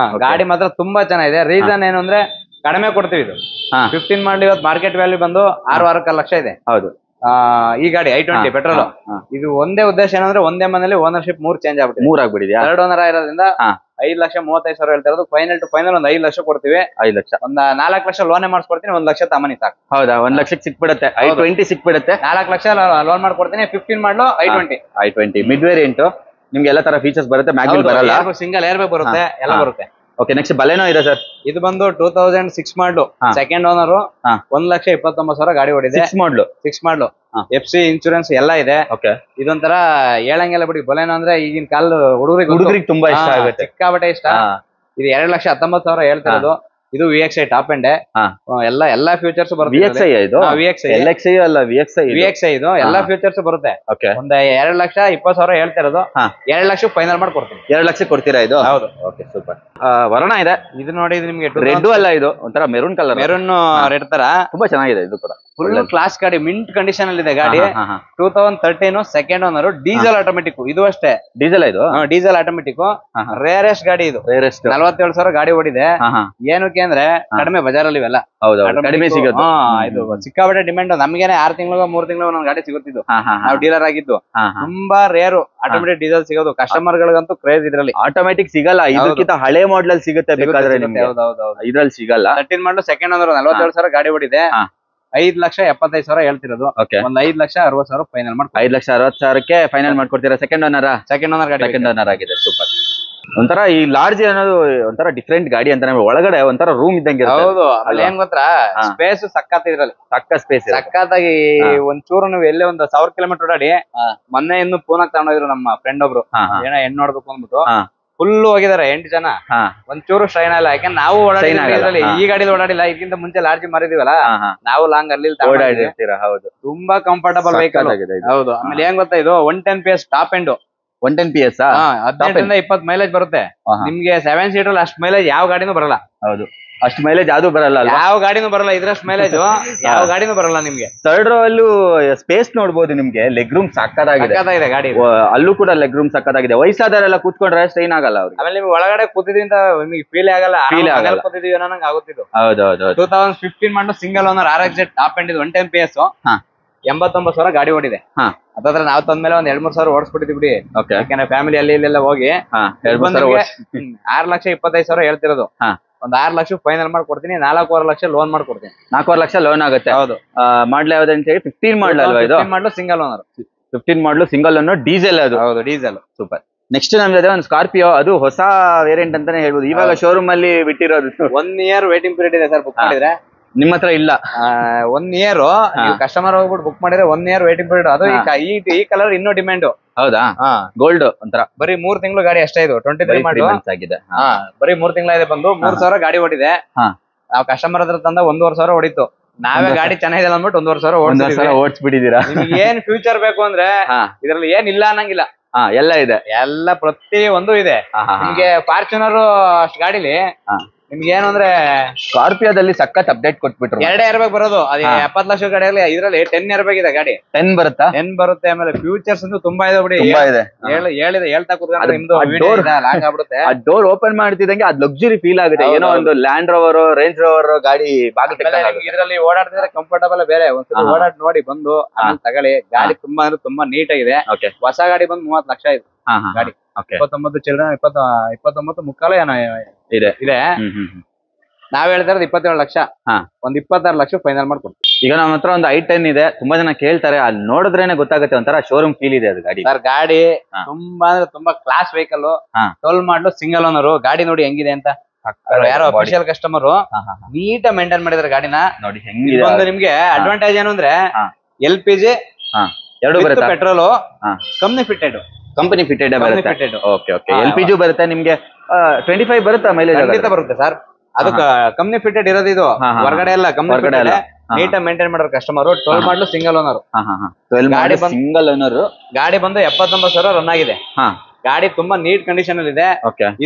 ಗಾಡಿ ಮಾತ್ರ ತುಂಬಾ ಚೆನ್ನಾಗಿದೆ. ರೀಸನ್ ಏನು ಅಂದ್ರೆ ಕಡಿಮೆ ಕೊಡ್ತೀವಿ. ಇದು 15 ಮಾಡಲು ಇವತ್ತು ಮಾರ್ಕೆಟ್ ವ್ಯಾಲ್ಯೂ ಬಂದು 6.25 ಲಕ್ಷ ಇದೆ. ಹೌದು. ಈ ಗಾಡಿ i20 ಪೆಟ್ರೋಲ್. ಇದು ಒಂದೇ ಉದ್ದೇಶ ಏನಂದ್ರೆ ಒಂದೇ ಮನೇಲಿ ಓನರ್ಶಿಪ್ 3 ಚೇಂಜ್ ಆಗ್ಬಿಟ್ಟಿದೆ. 3 ಆಗ್ಬಿಟ್ಟಿದೆ. 2 ಓನರ್ ಇರೋದ್ರಿಂದ 5,35,000 ಹೇಳ್ತಾ ಇರೋದು. ಫೈನಲ್ ಟು ಫೈನಲ್ ಒಂದ್ 5 ಲಕ್ಷ ಕೊಡ್ತೀವಿ. 5 ಲಕ್ಷ. ಒಂದ್ 4 ಲಕ್ಷ ಲೋನೇ ಮಾಡಿಸ್ಕೊಡ್ತೀನಿ. 1 ಲಕ್ಷ ತಮ್ಮನಿ ಸಾಕು. ಹೌದಾ? 1 ಲಕ್ಷಕ್ಕೆ ಸಿಕ್ಬಿಡುತ್ತೆ. i20 ಸಿಕ್ಬಿಡುತ್ತೆ. 4 ಲಕ್ಷ ಲೋನ್ ಮಾಡ್ಕೊಡ್ತೀನಿ. 15 ಮಾಡಲು i20 ಮಿಡ್ ವೇರಿಯಂಟ್. ನಿಮ್ಗೆ ಎಲ್ಲ ತರ ಫೀಚರ್ಸ್ ಬರುತ್ತೆ. ಮ್ಯಾಗ್ವಿಲ್ ಬರಲ್ಲ. ಸಿಂಗಲ್ ಏರ್ ಬ್ಯಾಗ್ ಬರುತ್ತೆ, ಎಲ್ಲ ಬರುತ್ತೆ. ಓಕೆ, ನೆಕ್ಸ್ಟ್ ಬಲೆನೋ ಇದೆ ಸರ್. ಇದು ಬಂದು 2006 ಮಾಡಲು, ಸೆಕೆಂಡ್ ಓನರ್. 1,29,000 ಗಾಡಿ ಓಡಿದೆ. 6 ಮಾಡಲು FC ಇನ್ಶೂರೆನ್ಸ್ ಎಲ್ಲ ಇದೆ. ಇದೊಂಥರ ಹೇಳಂಗೆಲ್ಲ ಬಿಡಿ. ಬಲೆನೋ ಅಂದ್ರೆ ಈಗಿನ ಕಾಲ ಹುಡುಗರಿಗೆ ತುಂಬಾ ಇಷ್ಟ ಆಗುತ್ತೆ, ಸಿಕ್ಕಾಬಟ್ಟೆ ಇಷ್ಟ. ಇದು 2,19,000 ಹೇಳ್ತಿರೋದು. ಇದು VXI ಟಾಪ್ ಎಂಡ್. ಎಲ್ಲಾ ಫ್ಯೂಚರ್ಸ್ ಬರುತ್ತೆ. VXI ಇದು LXI ಅಲ್ಲ, VXI ಇದು ಎಲ್ಲಾ ಫ್ಯೂಚರ್ಸ್ ಬರುತ್ತೆ. ಒಂದ್ 2,20,000 ಹೇಳ್ತಿರೋದು. 2 ಲಕ್ಷ ಫೈನಲ್ ಮಾಡ್ಕೊಡ್ತೀನಿ. 2 ಲಕ್ಷ ಕೊಡ್ತೀರಾ ಇದು? ಹೌದು. Okay, super. ವರ್ಣ ಇದೆ. ಇದು ನೋಡಿ, ಇದು ನಿಮ್ಗೆ ರೆಡ್ ಅಲ್ಲ, ಇದು ಒಂಥರ ಮೆರೂನ್ ಕಲರ್. ಮೆರೂನ್ ರೆಡ್ ತರ ತುಂಬಾ ಚೆನ್ನಾಗಿದೆ. ಇದು ಕೂಡ ಫುಲ್ ಕ್ಲಾಸ್ ಗಾಡಿ, ಮಿಂಟ್ ಕಂಡೀಷನ್ ಅಲ್ಲಿ ಇದೆ ಗಾಡಿ. 2013 ಸೆಕೆಂಡ್ ಓನರ್, ಡೀಸೆಲ್ ಆಟೋಮೆಟಿಕ್. ಇದು ಅಷ್ಟೇ ಡೀಸೆಲ್. ಇದು ಡೀಸೆಲ್ ಆಟೋಮೆಟಿಕ್, ರೇರೆಸ್ಟ್ ಗಾಡಿ. ಇದು 47,000 ಗಾಡಿ ಓಡಿದೆ. ಏನಕ್ಕೆ ಅಂದ್ರೆ ಕಡಿಮೆ ಬಜಾರಲ್ಲಿ ಇವೆಲ್ಲ ಕಡಿಮೆ ಸಿಗೋದು. ಇದು ಸಿಕ್ಕಾಬಟ್ಟೆ ಡಿಮ್ಯಾಂಡ್. ನಮ್ಗೇನೆ 6 ತಿಂಗಳು 3 ತಿಂಗಳು ಒಂದೊಂದು ಗಾಡಿ ಸಿಗುತ್ತಿದ್ದು. ನಾವು ಡೀಲರ್ ಆಗಿದ್ದು. ತುಂಬಾ ರೇರು ಆಟೋಮೆಟಿಕ್ ಡೀಸೆಲ್ ಸಿಗೋದು. ಕಸ್ಟಮರ್ ಗಳಿಗಂತೂ ಕ್ರೇಜ್. ಇದ್ರಲ್ಲಿ ಆಟೋಮೆಟಿಕ್ ಸಿಗಲ್ಲ. ಇದಕ್ಕಿಂತ ಹಳೆ ಮಾಡೆಲ್ ಅಲ್ಲಿ ಸಿಗುತ್ತೆ ಬೇಕಾದ್ರೆ ನಿಮ್ಗೆ. ಇದ್ರಲ್ಲಿ ಸಿಗಲ್ಲ. 13 ಮಾಡಲು ಸೆಕೆಂಡ್ ಓನರ್, 47,000 ಗಾಡಿ ಓಡಿದೆ. 5,75,000 ಹೇಳ್ತಿರೋದು. ಒಂದ್ 5,60,000 ಫೈನಲ್ ಮಾಡಿ. 5,60,000ಕ್ಕೆ ಫೈನಲ್ ಮಾಡ್ಕೊಡ್ತೀರಾ? ಸೆಕೆಂಡ್ ಓನರ್ ಗಾಡಿ. ಸೆಕೆಂಡ್ ಓನರ್ ಆಗಿದೆ. ಸೂಪರ್. ಒಂಥರ ಈ ಲಾರ್ಜ್ ಅನ್ನೋದು ಒಂಥರ ಡಿಫ್ರೆಂಟ್ ಗಾಡಿ ಅಂತ. ಒಳಗಡೆ ಒಂಥರ ರೂಮ್ ಇದ್ದಂಗೆ. ಹೌದು. ಅಲ್ಲಿ ಏನ್ ಗೊತ್ತಾ, ಸ್ಪೇಸ್ ಸಕ್ಕತ್. ಇದ್ರಲ್ಲಿ ಸ್ಪೇಸ್ ಸಕ್ಕತ್ತಾಗಿ. ಒಂಚೂರು ನೀವು ಎಲ್ಲೇ 1,000 ಕಿಲೋಮೀಟರ್ ಓಡಾಡಿ. ಮೊನ್ನೆ ಇನ್ನು ಪೂನಾಕ್ ತಗೊಂಡೋಗಿದ್ರು ನಮ್ಮ ಫ್ರೆಂಡ್ ಒಬ್ರು. ಏನೋ ಹೆಣ್ಣು ನೋಡ್ಬೇಕು ಅಂದ್ಬಿಟ್ಟು ಫುಲ್ ಹೋಗಿದಾರೆ 8 ಜನ. ಒಂಚೂರು ಸ್ಟ್ರೈನ್ ಇಲ್ಲ. ಯಾಕಂದ್ರೆ ನಾವು ಓಡಾಡಿದ್ರಲ್ಲಿ ಈ ಗಾಡಿ ಓಡಾಡಿಲ್ಲ. ಇದಕ್ಕಿಂತ ಮುಂಚೆ ಲಾರ್ಜ್ ಮಾರಿದೀವಲ್ಲ ನಾವು. ಲಾಂಗ್ ಅಲ್ಲಿ ಓಡಾಡಿರ್ತೀರಾ? ಹೌದು. ತುಂಬಾ ಕಂಫರ್ಟಬಲ್ ವೆಹಿಕಲ್. ಹೌದು. ಆಮೇಲೆ ಏನ್ ಗೊತ್ತಾ, ಇದು 110 PS top end. 110 PS 18 20 mileage ಬರುತ್ತೆ. ನಿಮ್ಗೆ 7 ಸೀಟರ್ ಅಷ್ಟು ಮೈಲೇಜ್ ಯಾವ ಗಾಡಿನೂ ಬರಲ್ಲ. ಹೌದು, ಅಷ್ಟು ಮೈಲೇಜ್ ಯಾವ್ದು ಬರಲ್ಲ. ಯಾವ ಗಾಡಿನೂ ಬರಲ್ಲ ಇದ್ರಷ್ಟು ಮೈಲೇಜ್. ಯಾವ ಗಾಡಿನೂ ಬರಲ್ಲ ನಿಮ್ಗೆ. ಥರ್ಡ್ ರೋ ಅಲ್ಲೂ ಸ್ಪೇಸ್ ನೋಡ್ಬೋದು ನಿಮ್ಗೆ. ಲೆಗ್ ರೂಮ್ ಸಕ್ಕತ್ತಾಗಿದೆ ಗಾಡಿ. ಅಲ್ಲೂ ಕೂಡ ಲೆಗ್ ರೂಮ್ ಸಕ್ಕತ್ತಾಗಿದೆ. ವಯಸ್ಸಾದವರೆಲ್ಲ ಕೂತ್ಕೊಂಡ್ರೆ ಸ್ಟ್ರೈನ್ ಆಗಲ್ಲ ಅವ್ರಿಗೆ. ಆಮೇಲೆ ನಿಮ್ಗೆ ಒಳಗಡೆ ಕೂತಿದ್ರಿಂದ ನಿಮ್ಗೆ ಫೀಲ್ ಆಗಲ್ಲ. ಕೂತಿದೀವಿ ಅನ್ನೋಂಗ್ ಆಗುತ್ತಿದ್ದು. ಹೌದೌದು. 2015 ಮಾಡಲು single owner RXZ top end. 110 PS 89,000 ಗಾಡಿ ಓಡಿದೆ. ಅದಾದ್ರೆ ನಾವು ತಂದ್ಮೇಲೆ ಒಂದ್ 2-3 ಸಾವಿರ ಓಡಿಸ್ಬಿಟ್ಟಿದ್ವಿ ಬಿಡಿ. ಯಾಕಂದ್ರೆ ಫ್ಯಾಮಿಲಿ ಅಲ್ಲಿ ಇಲ್ಲೆಲ್ಲ ಹೋಗಿ 6,25,000 ಹೇಳ್ತಿರೋದು. ಒಂದ್ 6 ಲಕ್ಷ ಫೈನಲ್ ಮಾಡ್ಕೊಡ್ತೀನಿ. 4.25 ಲಕ್ಷ ಲೋನ್ ಮಾಡ್ಕೊಡ್ತೀನಿ. 4.25 ಲಕ್ಷ ಲೋನ್ ಆಗುತ್ತೆ. ಹೌದು. ಮಾಡ್ಲಿ ಯಾವ್ದು ಅಂತ ಹೇಳಿ 15 ಮಾಡಲ್ ಅಲ್ವಾ ಇದು? 15 ಮಾಡಲು ಸಿಂಗಲ್ ಓನರ್. 15 ಮಾಡಲು ಸಿಂಗಲ್ ಓನರ್, ಡೀಸೆಲ್ ಅದು. ಹೌದು, ಡೀಸೆಲ್. ಸೂಪರ್. ನೆಕ್ಸ್ಟ್ ನಮ್ದು ಒಂದು ಸ್ಕಾರ್ಪಿಯೋ. ಅದು ಹೊಸ ವೇರಿಯಂಟ್ ಅಂತಾನೆ ಹೇಳ್ಬೋದು. ಇವಾಗ ಶೋರೂಮ್ ಅಲ್ಲಿ ಬಿಟ್ಟಿರೋದು. 1 ಇಯರ್ ವೇಟಿಂಗ್ ಪೀರಿಯಡ್ ಇದೆ ಸರ್. ಬುಕ್ ಮಾಡಿದ್ರೆ ನಿಮ್ಮ ಹತ್ರ ಇಲ್ಲ. 1 ಇಯರ್ ಕಸ್ಟಮರ್ ಹೋಗ್ಬಿಟ್ಟು ಬುಕ್ ಮಾಡಿದ್ರೆ 1 ಇಯರ್ ವೇಟಿಂಗ್ ಪೀರಿಯಡ್. ಅದು ಈ ಕಲರ್ ಇನ್ನೂ ಡಿಮ್ಯಾಂಡ್. ಹೌದಾ? ಗೋಲ್ಡ್ ಒಂಥರ. ಬರೀ 3 ತಿಂಗಳು ಗಾಡಿ ಅಷ್ಟೇ. ಇದು 23 ಮಾಡಲು ಆಗಿದೆ. ಬರೀ 3 ತಿಂಗಳಾಗಿದೆ ಬಂದು. 3,000 ಗಾಡಿ ಓಡಿದೆ. ನಾವು ಕಸ್ಟಮರ್ ಹತ್ರ ತಂದ 1,500 ಹೊಡಿತು. ನಾವೇ ಗಾಡಿ ಚೆನ್ನಾಗಿದೆ ಅಂದ್ಬಿಟ್ಟು 1,500 ಓಡಿಸ್ಬಿಟ್ಟಿದ್ದೀರಾ. ನಿಮ್ಗೆ ಏನ್ ಫ್ಯೂಚರ್ ಬೇಕು ಅಂದ್ರೆ ಇದ್ರಲ್ಲಿ ಏನ್ ಇಲ್ಲ ಅನ್ನಂಗಿಲ್ಲ. ಎಲ್ಲ ಇದೆ. ಎಲ್ಲ ಪ್ರತಿ ಒಂದು ಇದೆ. ನಿಮ್ಗೆ ಫಾರ್ಚುನರ್ ಅಷ್ಟು ಗಾಡಿಲಿ ನಿಮ್ಗೆ ಏನು ಅಂದ್ರೆ ಸ್ಕಾರ್ಪಿಯೋದಲ್ಲಿ ಸಖತ್ ಅಪ್ಡೇಟ್ ಕೊಟ್ಬಿಟ್ರು. 2 ಇಯರ್ ಬ್ಯಾಗ್ ಬರೋದು. ಅದು 70 ಲಕ್ಷ ಗಾಡಿಯಲ್ಲಿ ಇದ್ರಲ್ಲಿ 10 ಇಯರ್ ಬ್ಯಾಗ್ ಇದೆ ಗಾಡಿ. 10 ಬರುತ್ತಾ? 10 ಬರುತ್ತೆ. ಆಮೇಲೆ ಫ್ಯೂಚರ್ಸ್ ಅಂತೂ ತುಂಬಾ ಇದೆ ಬಿಡಿ. ಹೇಳ್ತಾ ಕೂತ್ಕೊಂಡ್ರೆ ನಿಮ್ದು ಲಾಂಗ್ ಆಗ್ಬಿಡುತ್ತೆ. ಆ ಡೋರ್ ಓಪನ್ ಮಾಡ್ತಿದ್ದಂಗೆ ಅದ್ ಲಕ್ಸುರಿ ಫೀಲ್ ಆಗುತ್ತೆ. ಏನೋ ಒಂದು ಲ್ಯಾಂಡ್ ರೋವರ್, ರೇಂಜ್ ರೋವರ್ ಗಾಡಿ ಇದ್ರಲ್ಲಿ ಓಡಾಡ್ತಿದ್ರೆ ಕಂಫರ್ಟಬಲ್ ಬೇರೆ. ಒಂದ್ಸಲ ಓಡಾಡ್ ನೋಡಿ ಬಂದು ಆಮೇಲೆ ತಗೊಳ್ಳಿ. ಗಾಡಿ ತುಂಬಾ ಅಂದ್ರೆ ತುಂಬಾ ನೀಟ್ ಆಗಿದೆ. ಹೊಸ ಗಾಡಿ ಬಂದು 30 ಲಕ್ಷ ಇದೆ ಗಾಡಿ. 29 ಚಿಲ್ಡ್ರನ್ 29 ಮುಕ್ಕಾಲು ಏನೋ ಇದೆ. ನಾವ್ ಹೇಳ್ತಾರದು 27 ಲಕ್ಷ. ಒಂದ್ 26 ಲಕ್ಷ ಫೈನಲ್ ಮಾಡ್ಕೊಡ್ತೀವಿ. ಈಗ ನಮ್ಮ ಹತ್ರ ಒಂದು i10 ಇದೆ. ತುಂಬಾ ಜನ ಕೇಳ್ತಾರೆ. ಅಲ್ಲಿ ನೋಡಿದ್ರೇನೆ ಗೊತ್ತಾಗುತ್ತೆ. ಒಂಥರ ಶೋರೂಮ್ ಫೀಲ್ ಇದೆ ಅದು ಗಾಡಿ. ಸರ್ ಗಾಡಿ ತುಂಬಾ ಅಂದ್ರೆ ತುಂಬಾ ಕ್ಲಾಸ್ ವೆಹಿಕಲ್. 12 ಮಾಡಲು ಸಿಂಗಲ್ ಓನರ್. ಗಾಡಿ ನೋಡಿ ಹೆಂಗಿದೆ ಅಂತ. ಯಾರೋ ಅಫಿಷಿಯಲ್ ಕಸ್ಟಮರ್ ನೀಟ್ ಮೇಂಟೈನ್ ಮಾಡಿದ್ರೆ ಗಾಡಿನ ನೋಡಿ ಹೆಂಗಿದೆ. ಒಂದು ನಿಮ್ಗೆ ಅಡ್ವಾಂಟೇಜ್ ಏನು ಅಂದ್ರೆ LPG ಎರಡು ಬರುತ್ತೆ, ಪೆಟ್ರೋಲ್ ಕಂಪನಿ ಫಿಟೆಡ್ ಬರುತ್ತೆ. Okay okay. LPG ಬರುತ್ತೆ ನಿಮ್ಗೆ. 25 ಬರುತ್ತಾ ಮೈಲೇಜ್? ಖಂಡಿತ ಬರುತ್ತೆ ಸರ್. ಅದಕ್ಕೆ ಕಂಪನಿ ಫಿಟೆಡ್ ಇರೋದು. ಇದು ಹೊರಗಡೆ ಎಲ್ಲ ಕಂಪನಿ ಫಿಟೆಡ್ ನೀಟಾಗಿ ಮೇಂಟೈನ್ ಮಾಡೋರು ಕಸ್ಟಮರ್. 12 ಮಾಡಲು ಸಿಂಗಲ್ ಓನರ್. Single owner. ಗಾಡಿ ಬಂದು 79,000 ರನ್ ಆಗಿದೆ. ಗಾಡಿ ತುಂಬಾ ನೀಟ್ ಕಂಡೀಷನ್ ಅಲ್ಲಿ ಇದೆ.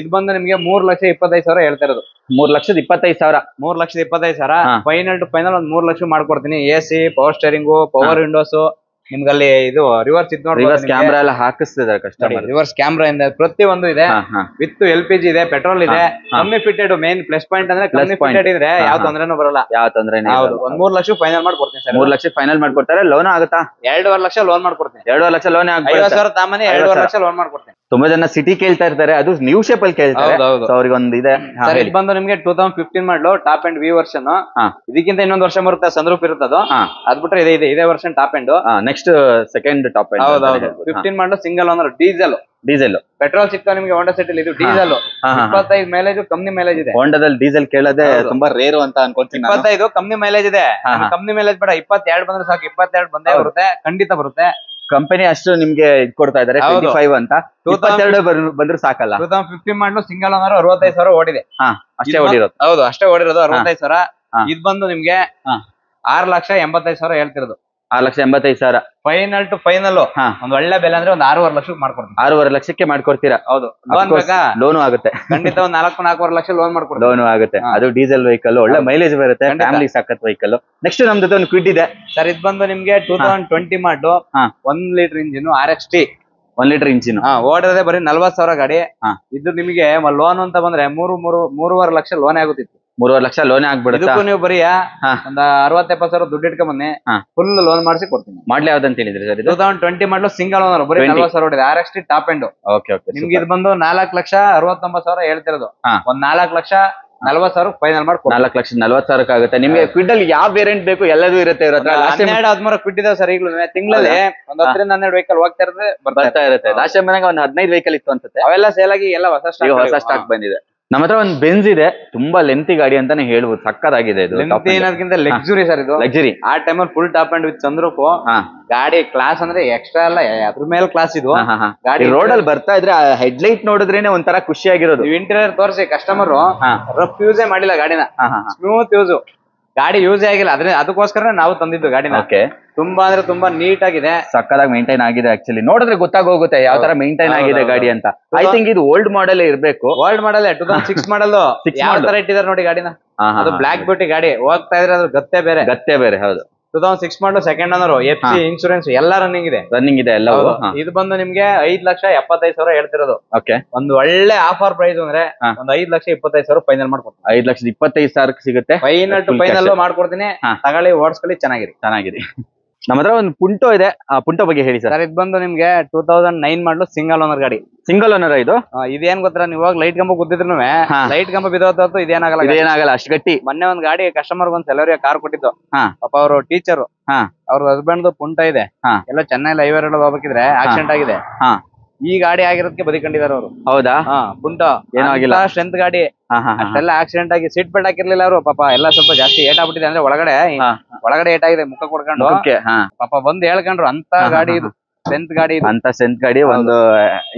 ಇದು ಬಂದು ನಿಮ್ಗೆ 3,25,000 ಹೇಳ್ತಾ ಇರೋದು. 3,25,000. 3,25,000 ಫೈನಲ್ ಟು ಫೈನಲ್ ಒಂದ್ 3 ಲಕ್ಷ ಮಾಡ್ಕೊಡ್ತೀನಿ. AC, power steering, power windows. ನಿಮ್ಗಲ್ಲಿ ಇದು ರಿವರ್ಸ್ ಇದು ನೋಡಿ, ರಿವರ್ಸ್ ಕ್ಯಾಮ್ರಾ ಎಲ್ಲ ಹಾಕಿಸ್ತಿದ್ದಾರೆ ಕಸ್ಟಮರ್. ರಿವರ್ಸ್ ಕ್ಯಾಮ್ರಾ ಇಂದ ಪ್ರತಿ ಒಂದು ಇದೆ. ವಿತ್ LPG ಇದೆ, ಪೆಟ್ರೋಲ್ ಇದೆ. ಕಮ್ಮಿ ಫಿಟೆಡ್ ಮೇನ್ ಪ್ಲಸ್ ಪಾಯಿಂಟ್ ಅಂದ್ರೆ ಕಮ್ಮಿ ಫಿಟೆಡ್ ಇದ್ರೆ ಯಾವ ತೊಂದ್ರೆನೂ ಬರಲ್ಲ. ಯಾವ ತೊಂದ್ರೆ? ಒಂದ್ 3 ಲಕ್ಷ ಫೈನಲ್ ಮಾಡ್ಕೊಡ್ತೀನಿ ಸರ್. 3 ಲಕ್ಷ ಫೈನಲ್ ಮಾಡ್ಕೊಡ್ತಾರೆ. ಲೋನ್ ಆಗುತ್ತಾ? 2.5 ಲಕ್ಷ ಲೋನ್ ಮಾಡ್ಕೊಡ್ತೀನಿ. 2.5 ಲಕ್ಷ ಲೋನ್ ಆಗುತ್ತೆ. 50,000 ತಾಮನಿ 2.5 ಲಕ್ಷ ಲೋನ್ ಮಾಡ್ಕೊಡ್ತೀನಿ. ತುಂಬಾ ಜನ ಸಿಟಿ ಕೇಳ್ತಾ ಇರ್ತಾರೆ, ಅದು ನ್ಯೂ ಶೇಪ್ ಅಲ್ಲಿ ಕೇಳ್ತಾರೆ. ಹೌದೌದು. ಸೊ ಅವ್ರಿಗೆ ಒಂದು ಇದೆ. ಹಾ, ಸರ್ ಹೇಳಿ. ಇದು ಬಂದು ನಿಮ್ಗೆ 2015 ಮಾಡಲು ಟಾಪ್ ಅಂಡ್ ವಿ ವರ್ಷನ್. ಹಾ. ಇದಕ್ಕಿಂತ ಇನ್ನೊಂದು ವರ್ಷ ಬರುತ್ತೆ, ಸನ್ರೂಫ್ ಇರುತ್ತೆ ಅದು. ಹಾ. ಅದ್ ಬಿಟ್ರೆ ಇದೇ version top and. Next second top ಹೌದೌದು. 15 ಮಾಡಲು ಸಿಂಗಲ್ ಓನರ್, ಡೀಸೆಲ್. ಪೆಟ್ರೋಲ್ ಸಿಗ್ತಾ ನಿಮ್ಗೆ ಹೋಂಡಾ ಸಿಟಿ ಇದು ಡೀಸೆಲ್. 25 ಮೈಲೇಜ್, ಕಂಪ್ನಿ ಮೈಲೇಜ್ ಇದೆ. ಹೋಂಡಾದಲ್ಲಿ ಡೀಸೆಲ್ ಕೇಳೋದೇ ಹೌದು. ತುಂಬಾ ರೇರು ಅಂತ ಅನ್ಕೊಂತೀನಿ ನಾನು. 25 ಕಂಪ್ನಿ ಮೈಲೇಜ್ ಇದೆ. ಹಾ, ಹಾ. ಕಂಪ್ನಿ ಮೈಲೇಜ್ ಬೇಡ, 22 ಬಂದ್ರೆ ಸಾಕು. 22 ಬಂದೇ ಹೌದು. ಬರುತ್ತೆ, ಖಂಡಿತ ಬರುತ್ತೆ. ಕಂಪನಿ ಅಷ್ಟು ನಿಮ್ಗೆ ಇದ್ ಕೊಡ್ತಾ ಇದಾರೆ, ಹೌದು. 25 ಅಂತ. 22 ಬಂದ್ರು ಸಾಕಲ್ಲ. 2015 ಮಾಡಲು ಸಿಂಗಲ್ ಓನರ್, 65,000 ಓಡಿದೆ. ಹಾ, ಅಷ್ಟೇ ಓಡಿರೋದು. ಹೌದು, ಅಷ್ಟೇ ಓಡಿರೋದು, 65,000. ಹಾ. ಇದು ಬಂದು ನಿಮ್ಗೆ ಹಾ. 6,85,000 ಹೇಳ್ತಿರೋದು. 6,85,000. ಫೈನಲ್ ಟು ಫೈನಲ್ ಹಾ. ಒಂದ್ ಒಳ್ಳೆ ಬೆಲೆ ಅಂದ್ರೆ ಒಂದ್ 6.5 ಲಕ್ಷಕ್ಕೆ ಮಾಡ್ಕೊಡ್ತೀನಿ. 6.5 ಲಕ್ಷಕ್ಕೆ ಮಾಡ್ಕೊಡ್ತೀರಾ? ಹೌದು. ಲೋನ್ ಬೇಕಾ? ಲೋನು ಆಗುತ್ತೆ. ಖಂಡಿತ ಒಂದ್ 4.5 ಲಕ್ಷ ಲೋನ್ ಮಾಡ್ಕೊಡ್ತೀನಿ. ಲೋನು ಆಗುತ್ತೆ. ಹಾ. ಅದು ಡೀಸೆಲ್ ವೆಹಿಕಲ್, ಒಳ್ಳೆ ಹೌದು. ಮೈಲೇಜ್ ಬರುತ್ತೆ, ಖಂಡಿತ. Family ಸಾಕತ್ vehicle. ನೆಕ್ಸ್ಟ್ ನಮ್ ಜೊತೆ ಒಂದು ಕ್ವಿಡ್ ಇದೆ ಸರ್ ಇದು ಬಂದು ನಿಮ್ಗೆ 2020 ಮಾಡಲು ಹಾ. 1 litre engine RXT. 1 litre engine. ಓಡಿರೋದೇ ಬರೀ 40,000 ಗಾಡಿ. ಹಾ. ಇದು ನಿಮಗೆ ಲೋನ್ ಅಂತ ಬಂದ್ರೆ 3.5 ಲಕ್ಷ ಲೋನ್ ಆಗುತ್ತಿತ್ತು. 3.5 ಲಕ್ಷ ಲೋನೇ ಆಗ್ಬಿಡುತ್ತಾ? ಇದಕ್ಕೂ ನೀವು ಬರೀ ಹಾ. ಒಂದ್ 60-70,000 ದುಡ್ಡು ಇಟ್ಕೊಂಡ್ ಬನ್ನಿ, ಹಾ. ಫುಲ್ ಲೋನ್ ಮಾಡಿಸಿ ಕೊಡ್ತೀನಿ. ಮಾಡ್ಲಿ ಯಾವ್ದಂತ ಹೇಳಿದ್ರಿ ಸರ್ ಇದು? 2020 ಮಾಡಲು ಸಿಂಗಲ್ ಓನರ್, ಬರೀ 20. 40,000 ಓಡಿದೆ, RXT top end. Okay okay. ನಿಮ್ಗೆ ಇದು ಬಂದು 4,69,000 ಹೇಳ್ತಿರೋದು. ಹಾ. ಒಂದ್ 4,40,000 ಫೈನಲ್ ಮಾಡ್ಕೊಡ್ತೀನಿ. 4,40,000 ಆಗುತ್ತೆ. ನಿಮ್ಗೆ ಕ್ವಿಡ್ ಅಲ್ಲಿ ಯಾವ ವೇರಿಯಂಟ್ ಬೇಕು ಎಲ್ಲದೂ ಇರುತ್ತೆ ಇವ್ರ ಹತ್ರ. ಲಾಸ್ಟ್ ಟೈಮ್ 12-13 ಕ್ವಿಟ್ ಇದಾವೆ ಸರ್. ಈಗಲೂ ತಿಂಗಳಲ್ಲಿ ಒಂದ್ 10-12 ವೆಹಿಕಲ್ ಹೋಗ್ತಾ ಇರುತ್ತೆ, ಬರ್ತಾ ಇರುತ್ತೆ. ಲಾಸ್ಟ್ ಟೈಮ್ ಮನೆಗೆ ಒಂದು 15 ವೆಹಿಕಲ್ ಇತ್ತು ಅನ್ಸುತ್ತೆ. ಅವೆಲ್ಲ ಸೇಲ್ ಆಗಿ ಎಲ್ಲ ಹೊಸ ಈಗ ಹೊಸ ಸ್ಟಾಕ್ ಬಂದಿದೆ. ನಮ್ಮ ಹತ್ರ ಒಂದು ಬೆಂಜ್ ಇದೆ, ತುಂಬಾ ಲೆಂತಿ ಗಾಡಿ ಅಂತಾನೆ ಹೇಳ್ಬೋದು. ಸಕ್ಕತ್ತಾಗಿದೆ ಇದು. ಏನಕ್ಕಿಂತ ಲಕ್ಸುರಿ ಸರ್ ಇದು. ಲಕ್ಸುರಿ. ಆ ಟೈಮಲ್ಲಿ full top and with sunroof. ಹಾ. ಗಾಡಿ ಕ್ಲಾಸ್ ಅಂದ್ರೆ ಎಕ್ಸ್ಟ್ರಾ ಅಲ್ಲ, ಅದ್ರ ಮೇಲೆ ಕ್ಲಾಸ್ ಇದು. ಗಾಡಿ ರೋಡ್ ಅಲ್ಲಿ ಬರ್ತಾ ಇದ್ರೆ ಹೆಡ್ ಲೈಟ್ ನೋಡಿದ್ರೇನೆ ಒಂಥರ ಖುಷಿಯಾಗಿರೋದು. ಇಂಟೀರಿಯರ್ ತೋರಿಸಿ ಕಸ್ಟಮರ್ ಹಾ. ರಫ್ ಯೂಸೇ ಮಾಡಿಲ್ಲ ಗಾಡಿನ, ಸ್ಮೂತ್ ಯೂಸ್. ಗಾಡಿ ಯೂಸೇ ಆಗಿಲ್ಲ, ಅದಕ್ಕೋಸ್ಕರ ನಾವು ತಂದಿದ್ದು ಗಾಡಿನ. ಓಕೆ. ತುಂಬಾ ಅಂದ್ರೆ ತುಂಬಾ ನೀಟ್ ಆಗಿದೆ, ಸಕ್ಕದಾಗಿ ಮೇಂಟೈನ್ ಆಗಿದೆ. ಆಕ್ಚುಲಿ ನೋಡಿದ್ರೆ ಗೊತ್ತಾಗೋಗುತ್ತೆ ಯಾವ ತರ ಮೇಂಟೈನ್ ಆಗಿದೆ ಗಾಡಿ ಅಂತ. ಐ ಥಿಂಕ್ ಇದು ಓಲ್ಡ್ ಮಾಡೆಲ್ ಇರ್ಬೇಕು. ಓಲ್ಡ್ ಮಾಡಲ್ 2006 ಮಾಡಲ್. ಯಾವ ತರ ಇಟ್ಟಿದ್ದಾರೆ ನೋಡಿ ಗಾಡಿನ. ಅದು ಬ್ಲಾಕ್ ಬ್ಯೂಟಿ ಗಾಡಿ, ಹೋಗ್ತಾ ಇದ್ರೆ ಅದ್ರ ಗತ್ತೆ ಬೇರೆ. ಹೌದು. 2006 ಮಾಡಲು ಸೆಕೆಂಡ್ ಓನರ್, FC ಇನ್ಶೂರೆನ್ಸ್ ಎಲ್ಲ ರನ್ನಿಂಗ್ ಇದೆ ಎಲ್ಲವೂ. ಇದು ಬಂದು ನಿಮ್ಗೆ 5,75,000 ಹೇಳ್ತಿರೋದು. ಓಕೆ. ಒಂದು ಒಳ್ಳೆ ಆಫರ್ ಪ್ರೈಸ್ ಅಂದ್ರೆ ಒಂದು 5,25,000 ಫೈನಲ್ ಮಾಡ್ಕೊಡ್ತೀನಿ. 5,25,000 ಸಿಗುತ್ತೆ. ಫೈನಲ್ ಟು ಫೈನಲ್ ಮಾಡ್ಕೊಡ್ತೀನಿ. ತಗೊಳ್ಳಿ, ಓಡಿಸ್ಕೊಳ್ಳಿ, ಚೆನ್ನಾಗಿದೆ. ನಮ್ಮ ಹತ್ರ ಒಂದು ಪುಂಟೋ ಇದೆ, ಆ ಪುಂಟೋ ಬಗ್ಗೆ ಹೇಳಿ ಸರ್. ಇದು ಬಂದು ನಿಮ್ಗೆ 2009 ಮಾಡಲು ಸಿಂಗಲ್ ಓನರ್ ಗಾಡಿ. ಸಿಂಗಲ್ ಓನರ್ ಇದು? ಇದೇನ್ ಗೊತ್ತಾ, ನೀವು ಲೈಟ್ ಕಂಬ ಗುದ್ದಿದ್ರು ಲೈಟ್ ಕಂಬ ಬಿದ್ದೋತು, ಇದೇನಾಗಲ್ಲ ಅಷ್ಟು ಗಟ್ಟಿ. ಮೊನ್ನೆ ಒಂದ್ ಗಾಡಿ ಕಸ್ಟಮರ್ ಬಂದ್ ಸೆಲರಿ ಕಾರ್ ಕೊಟ್ಟಿದ್ದು. ಹಾ. ಪಾಪ ಅವರು ಟೀಚರ್, ಅವ್ರ ಹಸ್ಬೆಂಡ್ ಪುಂಟ ಇದೆ, ಎಲ್ಲ ಚೆನ್ನಾಗಿ ಹೈವೇ ರೋಡ್ ಹೋಗ್ಬೇಕಿದ್ರೆ ಆಕ್ಸಿಡೆಂಟ್ ಆಗಿದೆ. ಈ ಗಾಡಿ ಆಗಿರೋದಕ್ಕೆ ಬದುಕೊಂಡಿದ್ದಾರೆ ಅವರು. ಹೌದಾ? ಪುಂಟ ಏನೋ ಆಗಿಲ್ಲ, ಸ್ಟ್ರೆಂತ್ ಗಾಡಿ. ಅಷ್ಟೆಲ್ಲ ಆಕ್ಸಿಡೆಂಟ್ ಆಗಿ ಸೀಟ್ ಬೆಲ್ಟ್ ಹಾಕಿರ್ಲಿಲ್ಲ ಅವರು. ಪಾಪ ಎಲ್ಲ ಸ್ವಲ್ಪ ಜಾಸ್ತಿ ಏಟ್ ಆಗ್ಬಿಟ್ಟಿದೆ, ಅಂದ್ರೆ ಒಳಗಡೆ ಏಟ್ ಆಗಿದೆ, ಮುಖ ಕೊಡ್ಕೊಂಡು ಪಾಪ ಬಂದು ಹೇಳ್ಕೊಂಡ್ರು. ಅಂತ ಗಾಡಿ ಇದು, ಸ್ಟ್ರೆಂತ್ ಗಾಡಿ. ಒಂದು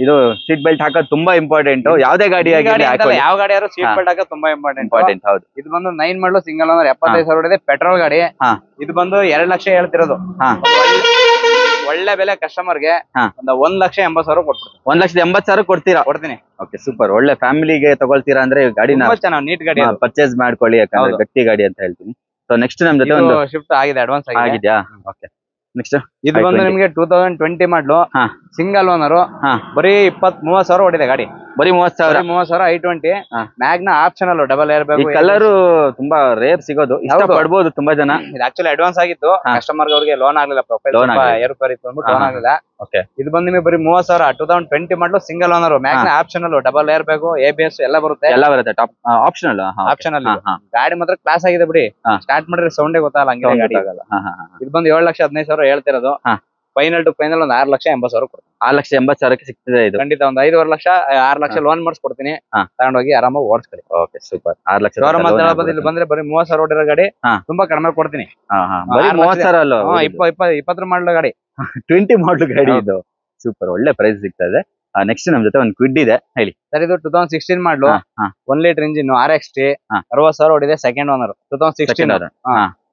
ಇದು ಸೀಟ್ ಬೆಲ್ಟ್ ಹಾಕೋದು ತುಂಬಾ ಇಂಪಾರ್ಟೆಂಟ್. ಯಾವ್ದೇ ಗಾಡಿ ಯಾವ ಗಾಡಿ ಆದ್ರೂ ಸೀಟ್ ಬೆಲ್ಟ್ ಹಾಕೋದು ತುಂಬಾ ಇಂಪಾರ್ಟೆಂಟ್. ಹೌದು. ಇದು ಬಂದು 9 ಮಾಡಲು ಸಿಂಗಲ್ ಓನರ್, 75,000 ಇದೆ, ಪೆಟ್ರೋಲ್ ಗಾಡಿ. ಇದು ಬಂದು 2 ಲಕ್ಷ ಹೇಳ್ತಿರೋದು. ಒಳ್ಳೆ ಬೆಲೆ ಕಸ್ಟಮರ್ಗೆ ಒಂದು 1,80,000 ಕೊಡ್ತೀನಿ. 1,80,000 ಕೊಡ್ತೀನಿ. Okay, super. ಒಳ್ಳೆ ಫ್ಯಾಮಿಲಿಗೆ ತಗೊಳ್ತೀರಾ ಅಂದ್ರೆ ಗಾಡಿನ ಚೆನ್ನಾಗಿ ನೀಟ್ ಗಾಡಿ ಪರ್ಚೇಸ್ ಮಾಡ್ಕೊಳ್ಳಿ, ಯಾಕಂದ್ರೆ ಗಟ್ಟಿ ಗಾಡಿ ಅಂತ ಹೇಳ್ತೀನಿ. ಸೊ ನೆಕ್ಸ್ಟ್ ನಮ್ ಜೊತೆ ಒಂದು ಶಿಫ್ಟ್ ಆಗಿದೆ, ಅಡ್ವಾನ್ಸ್ ಆಗಿದ್ಯಾ? ಓಕೆ. ನೆಕ್ಸ್ಟ್ ಇದು ಬಂದು ನಿಮ್ಗೆ 2020 ಮಾಡಲು ಸಿಂಗಲ್ ಓನರ್, ಬರೀ 20-30,000 ಓಡಿದೆ ಗಾಡಿ. ಬರೀ 30,000 I20 Magna optional double air bag. Colour ತುಂಬಾ ರೇರ್ ಸಿಗೋದು, ಇಷ್ಟ ಪಡ್ಬೋದು ತುಂಬಾ ಜನ. ಇದು ಆಕ್ಚುಲಿ ಅಡ್ವಾನ್ಸ್ ಆಗಿತ್ತು ಕಸ್ಟಮರ್ ಅವ್ರಿಗೆ, ಲೋನ್ ಆಗ್ಲಿಲ್ಲ, ಪ್ರೊಫೈಲ್ ಏರುಪೇರ್ ಇತ್ತು ಅಂದ್ಬಿಟ್ಟು ಲೋನ್ ಆಗಿಲ್ಲ. ಇದು ಬಂದು ನಿಮಗೆ ಬರೀ 30,000, 2020 ಮಾಡಲು single owner, Magna optional double air bag, ABS ಎಲ್ಲ ಬರುತ್ತೆ. ಟಾಪ್ ಆಪ್ಷನಲ್ ಗಾಡಿ ಮಾತ್ರ ಕ್ಲಾಸ್ ಆಗಿದೆ ಬಿಡಿ. ಸ್ಟಾರ್ಟ್ ಮಾಡಿದ್ರೆ ಸೌಂಡೇ ಗೊತ್ತಾಗಲ್ಲ, ಹಂಗೆ ಗಾಡಿ. ಇದು ಬಂದು 7,15,000 ಹೇಳ್ತಿರೋದು. ಫೈನಲ್ ಟು ಫೈನಲ್ ಒಂದು 6,80,000 ಕೊಡ್ತೀನಿ. 6,80,000 ಸಿಗ್ತದೆ ಇದು. ಖಂಡಿತ ಒಂದು 5.5 ಲಕ್ಷ 6 ಲಕ್ಷ ಲೋನ್ ಮಾಡಿಸ್ಕೊಡ್ತೀನಿ. ತಗೊಂಡೋಗಿ ಆರಾಮಾಗಿ ಓಡಿಸ್ಕೊಳ್ಳಿ. Okay, super. 6 ಲಕ್ಷ ಇಲ್ಲಿ ಬಂದ್ರೆ ಬರೀ 30,000 ಓಡಿರೋ ಗಾಡಿ ತುಂಬಾ ಕಡಿಮೆ ಕೊಡ್ತೀನಿ. 30,000 20 ಮಾಡಲು ಗಾಡಿ, 20 ಮಾಡಲು ಗಾಡಿ ಇದು. ಸೂಪರ್, ಒಳ್ಳೆ ಪ್ರೈಸ್ ಸಿಗ್ತದೆ. ನೆಕ್ಸ್ಟ್ ನಮ್ ಜೊತೆ ಒಂದು ಕ್ವಿಡ್ ಇದೆ, ಹೇಳಿ ಸರ್. ಇದು 2016 ಮಾಡಲು 1 ಲೀಟರ್ ಇಂಜಿನ್, RXT, 60,000 ಓಡಿದೆ, ಸೆಕೆಂಡ್ ಓನರ್. 2016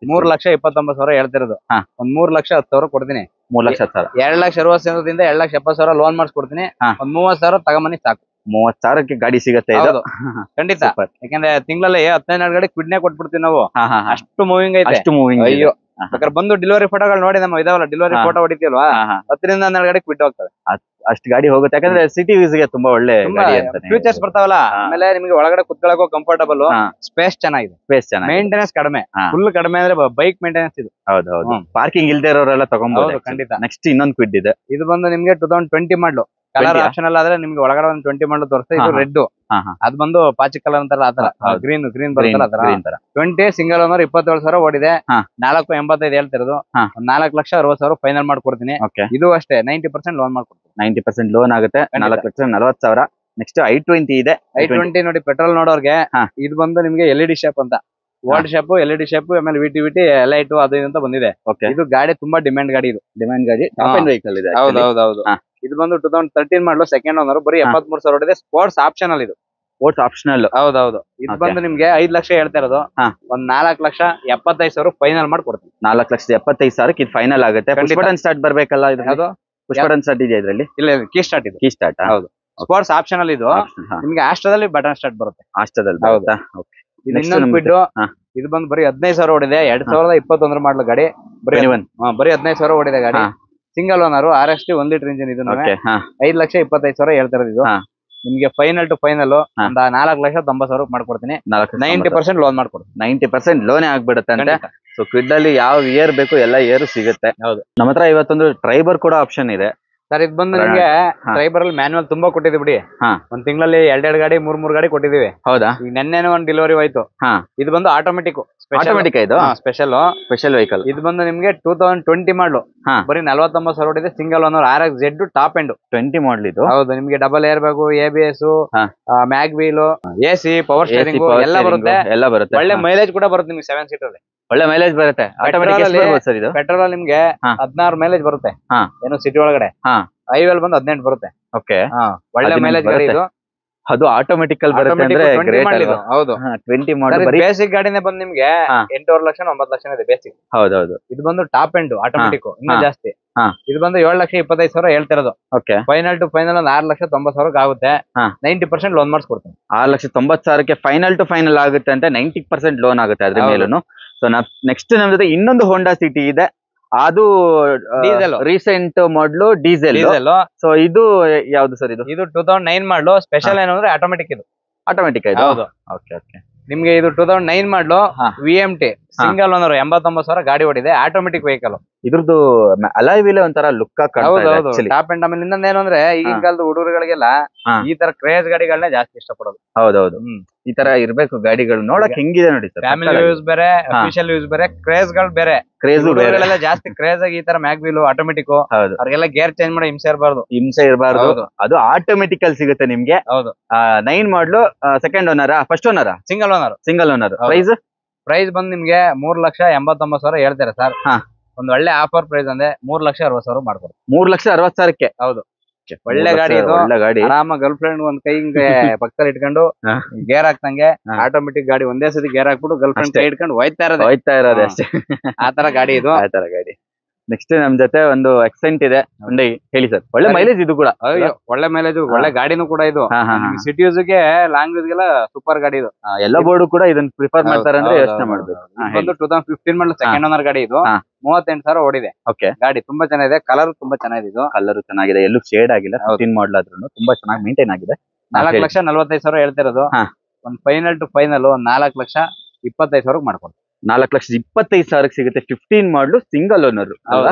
3,29,000 ಹೇಳ್ತಿರೋದು. ಒಂದ್ 3,10,000 ಕೊಡ್ತೀನಿ. 3,10,000. 2,60,000ದಿಂದ 2,70,000 ಲೋನ್ ಮಾಡಿಸ್ಕೊಡ್ತೀನಿ. ಒಂದ್ 30,000 ತಗೊಂಬನ್ನಿ ಸಾಕು. 30,000ಕ್ಕೆ ಗಾಡಿ ಸಿಗತ್ತೆ ಇದು? ಖಂಡಿತ. ಯಾಕಂದ್ರೆ ತಿಂಗಳಲ್ಲಿ 15 ಗಾಡಿ ಕ್ವಿಡ್ನೇ ಕೊಟ್ಬಿಡ್ತೀವಿ ನಾವು. ಅಷ್ಟು ಮೂವಿಂಗ್ ಐತೆ. ಅಯ್ಯೋ, ಬೇಕಾದ್ರೆ ಬಂದು ಡೆಲಿವರಿ ಫೋಟೋಗಳು ನೋಡಿ, ನಮ್ಮ ಇದಾವಲ್ಲ ಡೆಲಿವರಿ ಫೋಟೋ ಹೊಡಿತೀವಲ್ವಾ, 10-12 ಗಾಡಿ ಕ್ವಿಡ್ ಹೋಗ್ತವೆ. ಅಷ್ಟು ಗಾಡಿ ಹೋಗುತ್ತೆ, ಯಾಕಂದ್ರೆ ಸಿಟಿ ಯೂಸ್ ಗೆ ತುಂಬಾ ಒಳ್ಳೆ ಫ್ಯೂಚರ್ಸ್ ಬರ್ತಾವಲ್ಲ. ಆಮೇಲೆ ನಿಮ್ಗೆ ಒಳಗಡೆ ಕುತ್ಕೊಳ್ಳೋಕೆ ಕಂಫರ್ಟಬಲ್, ಸ್ಪೇಸ್ ಚೆನ್ನಾಗಿದೆ, ಮೇಂಟೆನೆನ್ಸ್ ಕಡಿಮೆ, ಫುಲ್ ಕಡಿಮೆ ಅಂದ್ರೆ ಬೈಕ್ ಮೇಂಟೆನೆನ್ಸ್ ಇದು. ಹೌದು. ಪಾರ್ಕಿಂಗ್ ಇಲ್ದೇ ಇರೋರೆಲ್ಲ ತಗೊಂಡ್ಬೋದು ಖಂಡಿತ. ನೆಕ್ಸ್ಟ್ ಇನ್ನೊಂದು ಕ್ವಿಡ್ ಇದೆ. ಇದು ಬಂದು ನಿಮ್ಗೆ 2020 ಮಾಡಲು ಕಲರ್ 20 ಆಪ್ಷನಲ್ ಆದ್ರೆ ನಿಮ್ಗೆ ಒಳಗಡೆ ಒಂದು 20 ಮಾಡಲ್ ತೋರಿಸ್ತಾ ಇದು ರೆಡ್ ಅದ್ ಬಂದು ಪಾಚಿ ಕಲರ್ ಅಂತಾರಲ್ಲ ಆತರ ಗ್ರೀನ್ ಬರುತ್ತಲ್ಲ ಆತರ 20 ಸಿಂಗಲ್ ಓನರ್ 27,000 ಓಡಿದೆ 485 ಹೇಳ್ತಿರೋದು 4,60,000 ಫೈನಲ್ ಮಾಡ್ಕೊಡ್ತೀನಿ ಇದು ಅಷ್ಟೇ 90% ಲೋನ್ ಮಾಡ್ಕೊಡ್ತೀನಿ 90% ಲೋನ್ ಆಗುತ್ತೆ 4,40,000 ನೆಕ್ಸ್ಟ್ i20 ಇದೆ i20 ನೋಡಿ ಪೆಟ್ರೋಲ್ ನೋಡೋರ್ಗೆ ಇದು ಬಂದು ನಿಮ್ಗೆ LED ಶೇಪ್ ಅಂತ ಓಲ್ಡ್ ಶೇಪ್ LED ಶೇಪ್ ಆಮೇಲೆ ವಿಟಿ ಲೈಟ್ ಅದು ಇದು ಅಂತ ಬಂದಿದೆ ಇದು ಗಾಡಿ ತುಂಬಾ ಡಿಮ್ಯಾಂಡ್ ಗಾಡಿ ಇದು ಟಾಪ್ ಎಂಡ್ ವೆಹಿಕಲ್ ಇದೆ ಹೌದು ಇದು ಬಂದು 2013 ಮಾಡಲು ಸೆಕೆಂಡ್ ಓನರ್ ಬರೀ 73,000 ಓಡಿದೆ ಸ್ಪೋರ್ಟ್ಸ್ ಆಪ್ಷನಲ್ ಇದು ಸ್ಪೋರ್ಟ್ಸ್ ಆಪ್ಷನಲ್ ಹೌದು ಇದು ಬಂದು ನಿಮ್ಗೆ 5 ಲಕ್ಷ ಹೇಳ್ತಾ ಇರೋದು ಒಂದ್ 4,75,000 ಫೈನಲ್ ಮಾಡ್ಕೊಡ್ತೀನಿ 4,75,000 ಇದು ಫೈನಲ್ ಆಗುತ್ತೆ ಪುಷ್ ಬಟನ್ ಸ್ಟಾರ್ಟ್ ಬರ್ಬೇಕಲ್ಲ ಇದು ಪುಷ್ ಬಟನ್ ಸ್ಟಾರ್ಟ್ ಇದೆ ಇದರಲ್ಲಿ ಇಲ್ಲ ಕೀ ಸ್ಟಾರ್ಟ್ ಇದು ಕೀ ಸ್ಟಾರ್ಟ್ ಹೌದು ಸ್ಪೋರ್ಟ್ಸ್ ಆಪ್ಷನಲ್ ಇದು ನಿಮ್ಗೆ ಆಸ್ಟ್ರದಲ್ಲಿ ಬಟನ್ ಸ್ಟಾರ್ಟ್ ಬರುತ್ತೆ ಆಸ್ಟ್ರದಲ್ಲಿ ಹೌದಾ ಇದು ಇನ್ನೊಂದು ಬಿಟ್ಟು ಇದು ಬಂದು ಬರೀ 15,000 ಓಡಿದೆ 2021 ಮಾಡಲು ಗಾಡಿ ಬರೀ 15,000 ಓಡಿದೆ ಗಾಡಿ single owner RST 1 litre engine ಇದು 5,25,000 ಹೇಳ್ತಿರೋದು ಇದು ನಿಮ್ಗೆ ಫೈನಲ್ ಟು ಫೈನಲ್ ಒಂದ್ 4,90,000 ಮಾಡ್ಕೊಡ್ತೀನಿ 90% ಲೋನ್ ಮಾಡ್ಕೊಡ್ತೀನಿ 90% ಲೋನೇ ಆಗ್ಬಿಡುತ್ತೆ ಅಂತ ಸೊ ಕ್ವಿಡ್ ಅಲ್ಲಿ ಯಾವ ಇಯರ್ ಬೇಕು ಎಲ್ಲ ಇಯರ್ ಸಿಗುತ್ತೆ ಹೌದು ನಮ್ಮ ಹತ್ರ ಇವತ್ತೊಂದು ಟ್ರೈಬರ್ ಕೂಡ ಆಪ್ಷನ್ ಇದೆ ಸರ್ ಇದು ಬಂದು ನಿಮ್ಗೆ ಡ್ರೈವರ್ ಅಲ್ಲಿ ಮ್ಯಾನ್ಯುವಲ್ ತುಂಬಾ ಕೊಟ್ಟಿದ್ವಿ ಬಿಡಿ ಒಂದ್ ತಿಂಗಳಲ್ಲಿ 2 ಗಾಡಿ 3 ಗಾಡಿ ಕೊಟ್ಟಿದೀವಿ ಹೌದಾ ಈಗ ನೆನ್ನೆನೇ ಒಂದ್ ಡೆಲಿವರಿ ಹೋಯ್ತು ಇದು ಬಂದು ಆಟೋಮೆಟಿಕ್ ಇದು ಸ್ಪೆಷಲ್ ವೆಹಿಕಲ್ ಇದು ಬಂದು ನಿಮ್ಗೆ 2020 ಮಾಡಲು ಬರೀ 49,000 ಓಡಿದೆ single owner RX-Z top end 20 ಮಾಡಲ್ ಇದು ಹೌದು ನಿಮ್ಗೆ double air bag ABS mag wheel AC power steering ಎಲ್ಲ ಬರುತ್ತೆ ಒಳ್ಳೆ ಮೈಲೇಜ್ ಕೂಡ ಬರುತ್ತೆ ನಿಮ್ಗೆ 7 ಸೀಟರ್ ಒಳ್ಳೆ ಮೈಲೇಜ್ ಬರುತ್ತೆ ಪೆಟ್ರೋಲ್ ಅಲ್ಲಿ ನಿಮ್ಗೆ 16 ಮೈಲೇಜ್ ಬರುತ್ತೆ ಏನು ಸಿಟಿ ಒಳಗಡೆ ಹೈವೇ ಬಂದು 18 ಬರುತ್ತೆ ಒಳ್ಳೆ ಮೈಲೇಜ್ ಗಾಡಿ ಇದು ಅದು ಆಟೋಮೆಟಿಕ್ ಅಲ್ಲಿ ಬರುತ್ತೆ ಅಂದ್ರೆ ಹೌದು 20 ಮಾಡಲ್ ಬೇಸಿಕ್ ಗಾಡಿನೇ ಬಂದು ನಿಮ್ಗೆ 8.5 ಲಕ್ಷ 9 ಲಕ್ಷ ಇದೆ ಬೇಸಿಕ್ ಹೌದೌದು ಇದು ಬಂದು ಟಾಪ್ ಎಂಡ್ ಆಟೋಮೆಟಿಕ್ ಇನ್ನೂ ಜಾಸ್ತಿ ಇದು ಬಂದು 7,25,000 ಹೇಳ್ತಿರೋದು ಫೈನಲ್ ಟು ಫೈನಲ್ ಒಂದು 6,90,000 ಆಗುತ್ತೆ 90% ಲೋನ್ ಮಾಡಿಸ್ಕೊಡ್ತೀನಿ 6,90,000 ಫೈನಲ್ ಟು ಫೈನಲ್ ಆಗುತ್ತೆ ಅಂತ 90% ಲೋನ್ ಆಗುತ್ತೆ ಅದ್ರ ಮೇಲೂ ಸೊ ನೆಕ್ಸ್ಟ್ ನಮ್ ಜೊತೆ ಇನ್ನೊಂದು ಹೋಂಡಾ ಸಿಟಿ ಇದೆ ಅದು ರೀಸೆಂಟ್ ಮಾಡಲು ಡೀಸೆಲ್ ಸೊ ಇದು ಯಾವ್ದು ಸರ್ ಇದು 2009 ಮಾಡಲು ಸ್ಪೆಷಲ್ ಏನು ಅಂದ್ರೆ ಆಟೋಮೆಟಿಕ್ ಇದು ಆಟೋಮೆಟಿಕ್ ಹೌದು ನಿಮ್ಗೆ ಇದು 2009 ಮಾಡಲು VMT ಸಿಂಗಲ್ ಓನರ್ 89,000 ಗಾಡಿ ಓಡಿದೆ ಆಟೋಮೆಟಿಕ್ ವೆಹಿಕಲ್ ಇದ್ರದ್ದು ಅಲಾಯ್ ವೀಲ್ ಒಂಥರ ಲುಕ್ ಟಾಪ್ ಅಂಡ್ ಆಮೇಲೆ ಇನ್ನೊಂದು ಏನು ಅಂದ್ರೆ ಈಗಿನ ಕಾಲದ ಹುಡುಗರುಗಳಿಗೆಲ್ಲ ಈ ತರ ಕ್ರೇಜ್ ಗಾಡಿಗಳನ್ನ ಜಾಸ್ತಿ ಇಷ್ಟಪಡೋದು ಹೌದೌದು ಈ ತರ ಇರ್ಬೇಕು ಗಾಡಿಗಳು ನೋಡಕ್ ಹೆಂಗಿದೆ ನೋಡಿ ಸರ್ ಫ್ಯಾಮಿಲಿ ಯೂಸ್ ಬೇರೆ ಅಫಿಷಿಯಲ್ ಯೂಸ್ ಬೇರೆ ಕ್ರೇಜ್ ಗಳು ಬೇರೆ ಕ್ರೇಜ್ ಜಾಸ್ತಿ ಕ್ರೇಜ್ ಆಗಿ ಈ ತರ ಮ್ಯಾಗ್ ವೀಲ್ ಆಟೋಮೆಟಿಕ್ ಅವ್ರಿಗೆಲ್ಲ ಗೇರ್ ಚೇಂಜ್ ಮಾಡೋ ಹಿಂಸೆ ಇರಬಾರ್ದು ಅದು ಆಟೋಮೆಟಿಕ್ ಅಲ್ಲಿ ಸಿಗುತ್ತೆ ನಿಮ್ಗೆ ಹೌದು 9 ಮಾಡಲು second owner first owner single owner price ಬಂದು ನಿಮ್ಗೆ 3,89,000 ಹೇಳ್ತಾರೆ ಸರ್ ಒಂದ್ ಒಳ್ಳೆ ಆಫರ್ ಪ್ರೈಸ್ ಅಂದ್ರೆ 3,60,000 ಮಾಡ್ಕೊಡ್ತಾರೆ 3,60,000 ಹೌದು ಒಳ್ಳೆ ಗಾಡಿ ಇದು ಆರಾಮ ಗರ್ಲ್ ಫ್ರೆಂಡ್ ಒಂದ್ ಕೈ ಹಿಂಗೆ ಪಕ್ಕದಲ್ಲಿ ಇಟ್ಕೊಂಡು ಗೇರ್ ಹಾಕ್ತಂಗೆ ಆಟೋಮೆಟಿಕ್ ಗಾಡಿ ಒಂದೇ ಸತಿ ಗೇರ್ ಹಾಕ್ಬಿಟ್ಟು ಗರ್ಲ್ ಫ್ರೆಂಡ್ ಕೈ ಇಟ್ಕೊಂಡು ಹೋಯ್ತಾ ಇರೋದು ಅಷ್ಟೇ ಆತರ ಗಾಡಿ ಇದು ಆತರ ಗಾಡಿ ನೆಕ್ಸ್ಟ್ ನಮ್ ಜೊತೆ ಒಂದು ಎಕ್ಸೆಂಟ್ ಇದೆ ಹೇಳಿ ಸರ್ ಒಳ್ಳೆ ಮೈಲೇಜ್ ಇದು ಕೂಡ ಒಳ್ಳೆ ಮೈಲೇಜ್ ಒಳ್ಳೆ ಗಾಡಿನೂ ಕೂಡ ಇದು ಸಿಟಿ ಯೂಸ್ಗೆ ಲಾಂಗ್ ಯೂಸ್ಗೆಲ್ಲ ಸೂಪರ್ ಗಾಡಿ ಇದು ಎಲ್ಲ ಬೋರ್ಡ್ ಕೂಡ ಇದನ್ನ ಪ್ರಿಫರ್ ಮಾಡ್ತಾರೆ ಅಂದ್ರೆ ಯೋಚನೆ ಮಾಡ್ಬೇಕು 2015 ಮಾಡಲು ಸೆಕೆಂಡ್ ಓನರ್ ಗಾಡಿ ಇದು 38,000 ಓಡಿದೆ ಗಾಡಿ ತುಂಬಾ ಚೆನ್ನಾಗಿದೆ ಕಲರ್ ತುಂಬಾ ಚೆನ್ನಾಗಿದೆ ಇದು ಕಲರ್ ಚೆನ್ನಾಗಿದೆ ಎಲ್ಲೂ ಶೇಡ್ ಆಗಿಲ್ಲ 15 ಮಾಡಲ್ ಆದ್ರೂ ತುಂಬಾ ಚೆನ್ನಾಗಿ ಮೇಂಟೈನ್ ಆಗಿದೆ 4,45,000 ಹೇಳ್ತಿರೋದು ಒಂದ್ ಫೈನಲ್ ಟು ಫೈನಲ್ 4,25,000 ಮಾಡ್ಕೊಡ್ತೀವಿ 4,25,000 ಸಿಗುತ್ತೆ 15 ಮಾಡಲು ಸಿಂಗಲ್ ಓನರ್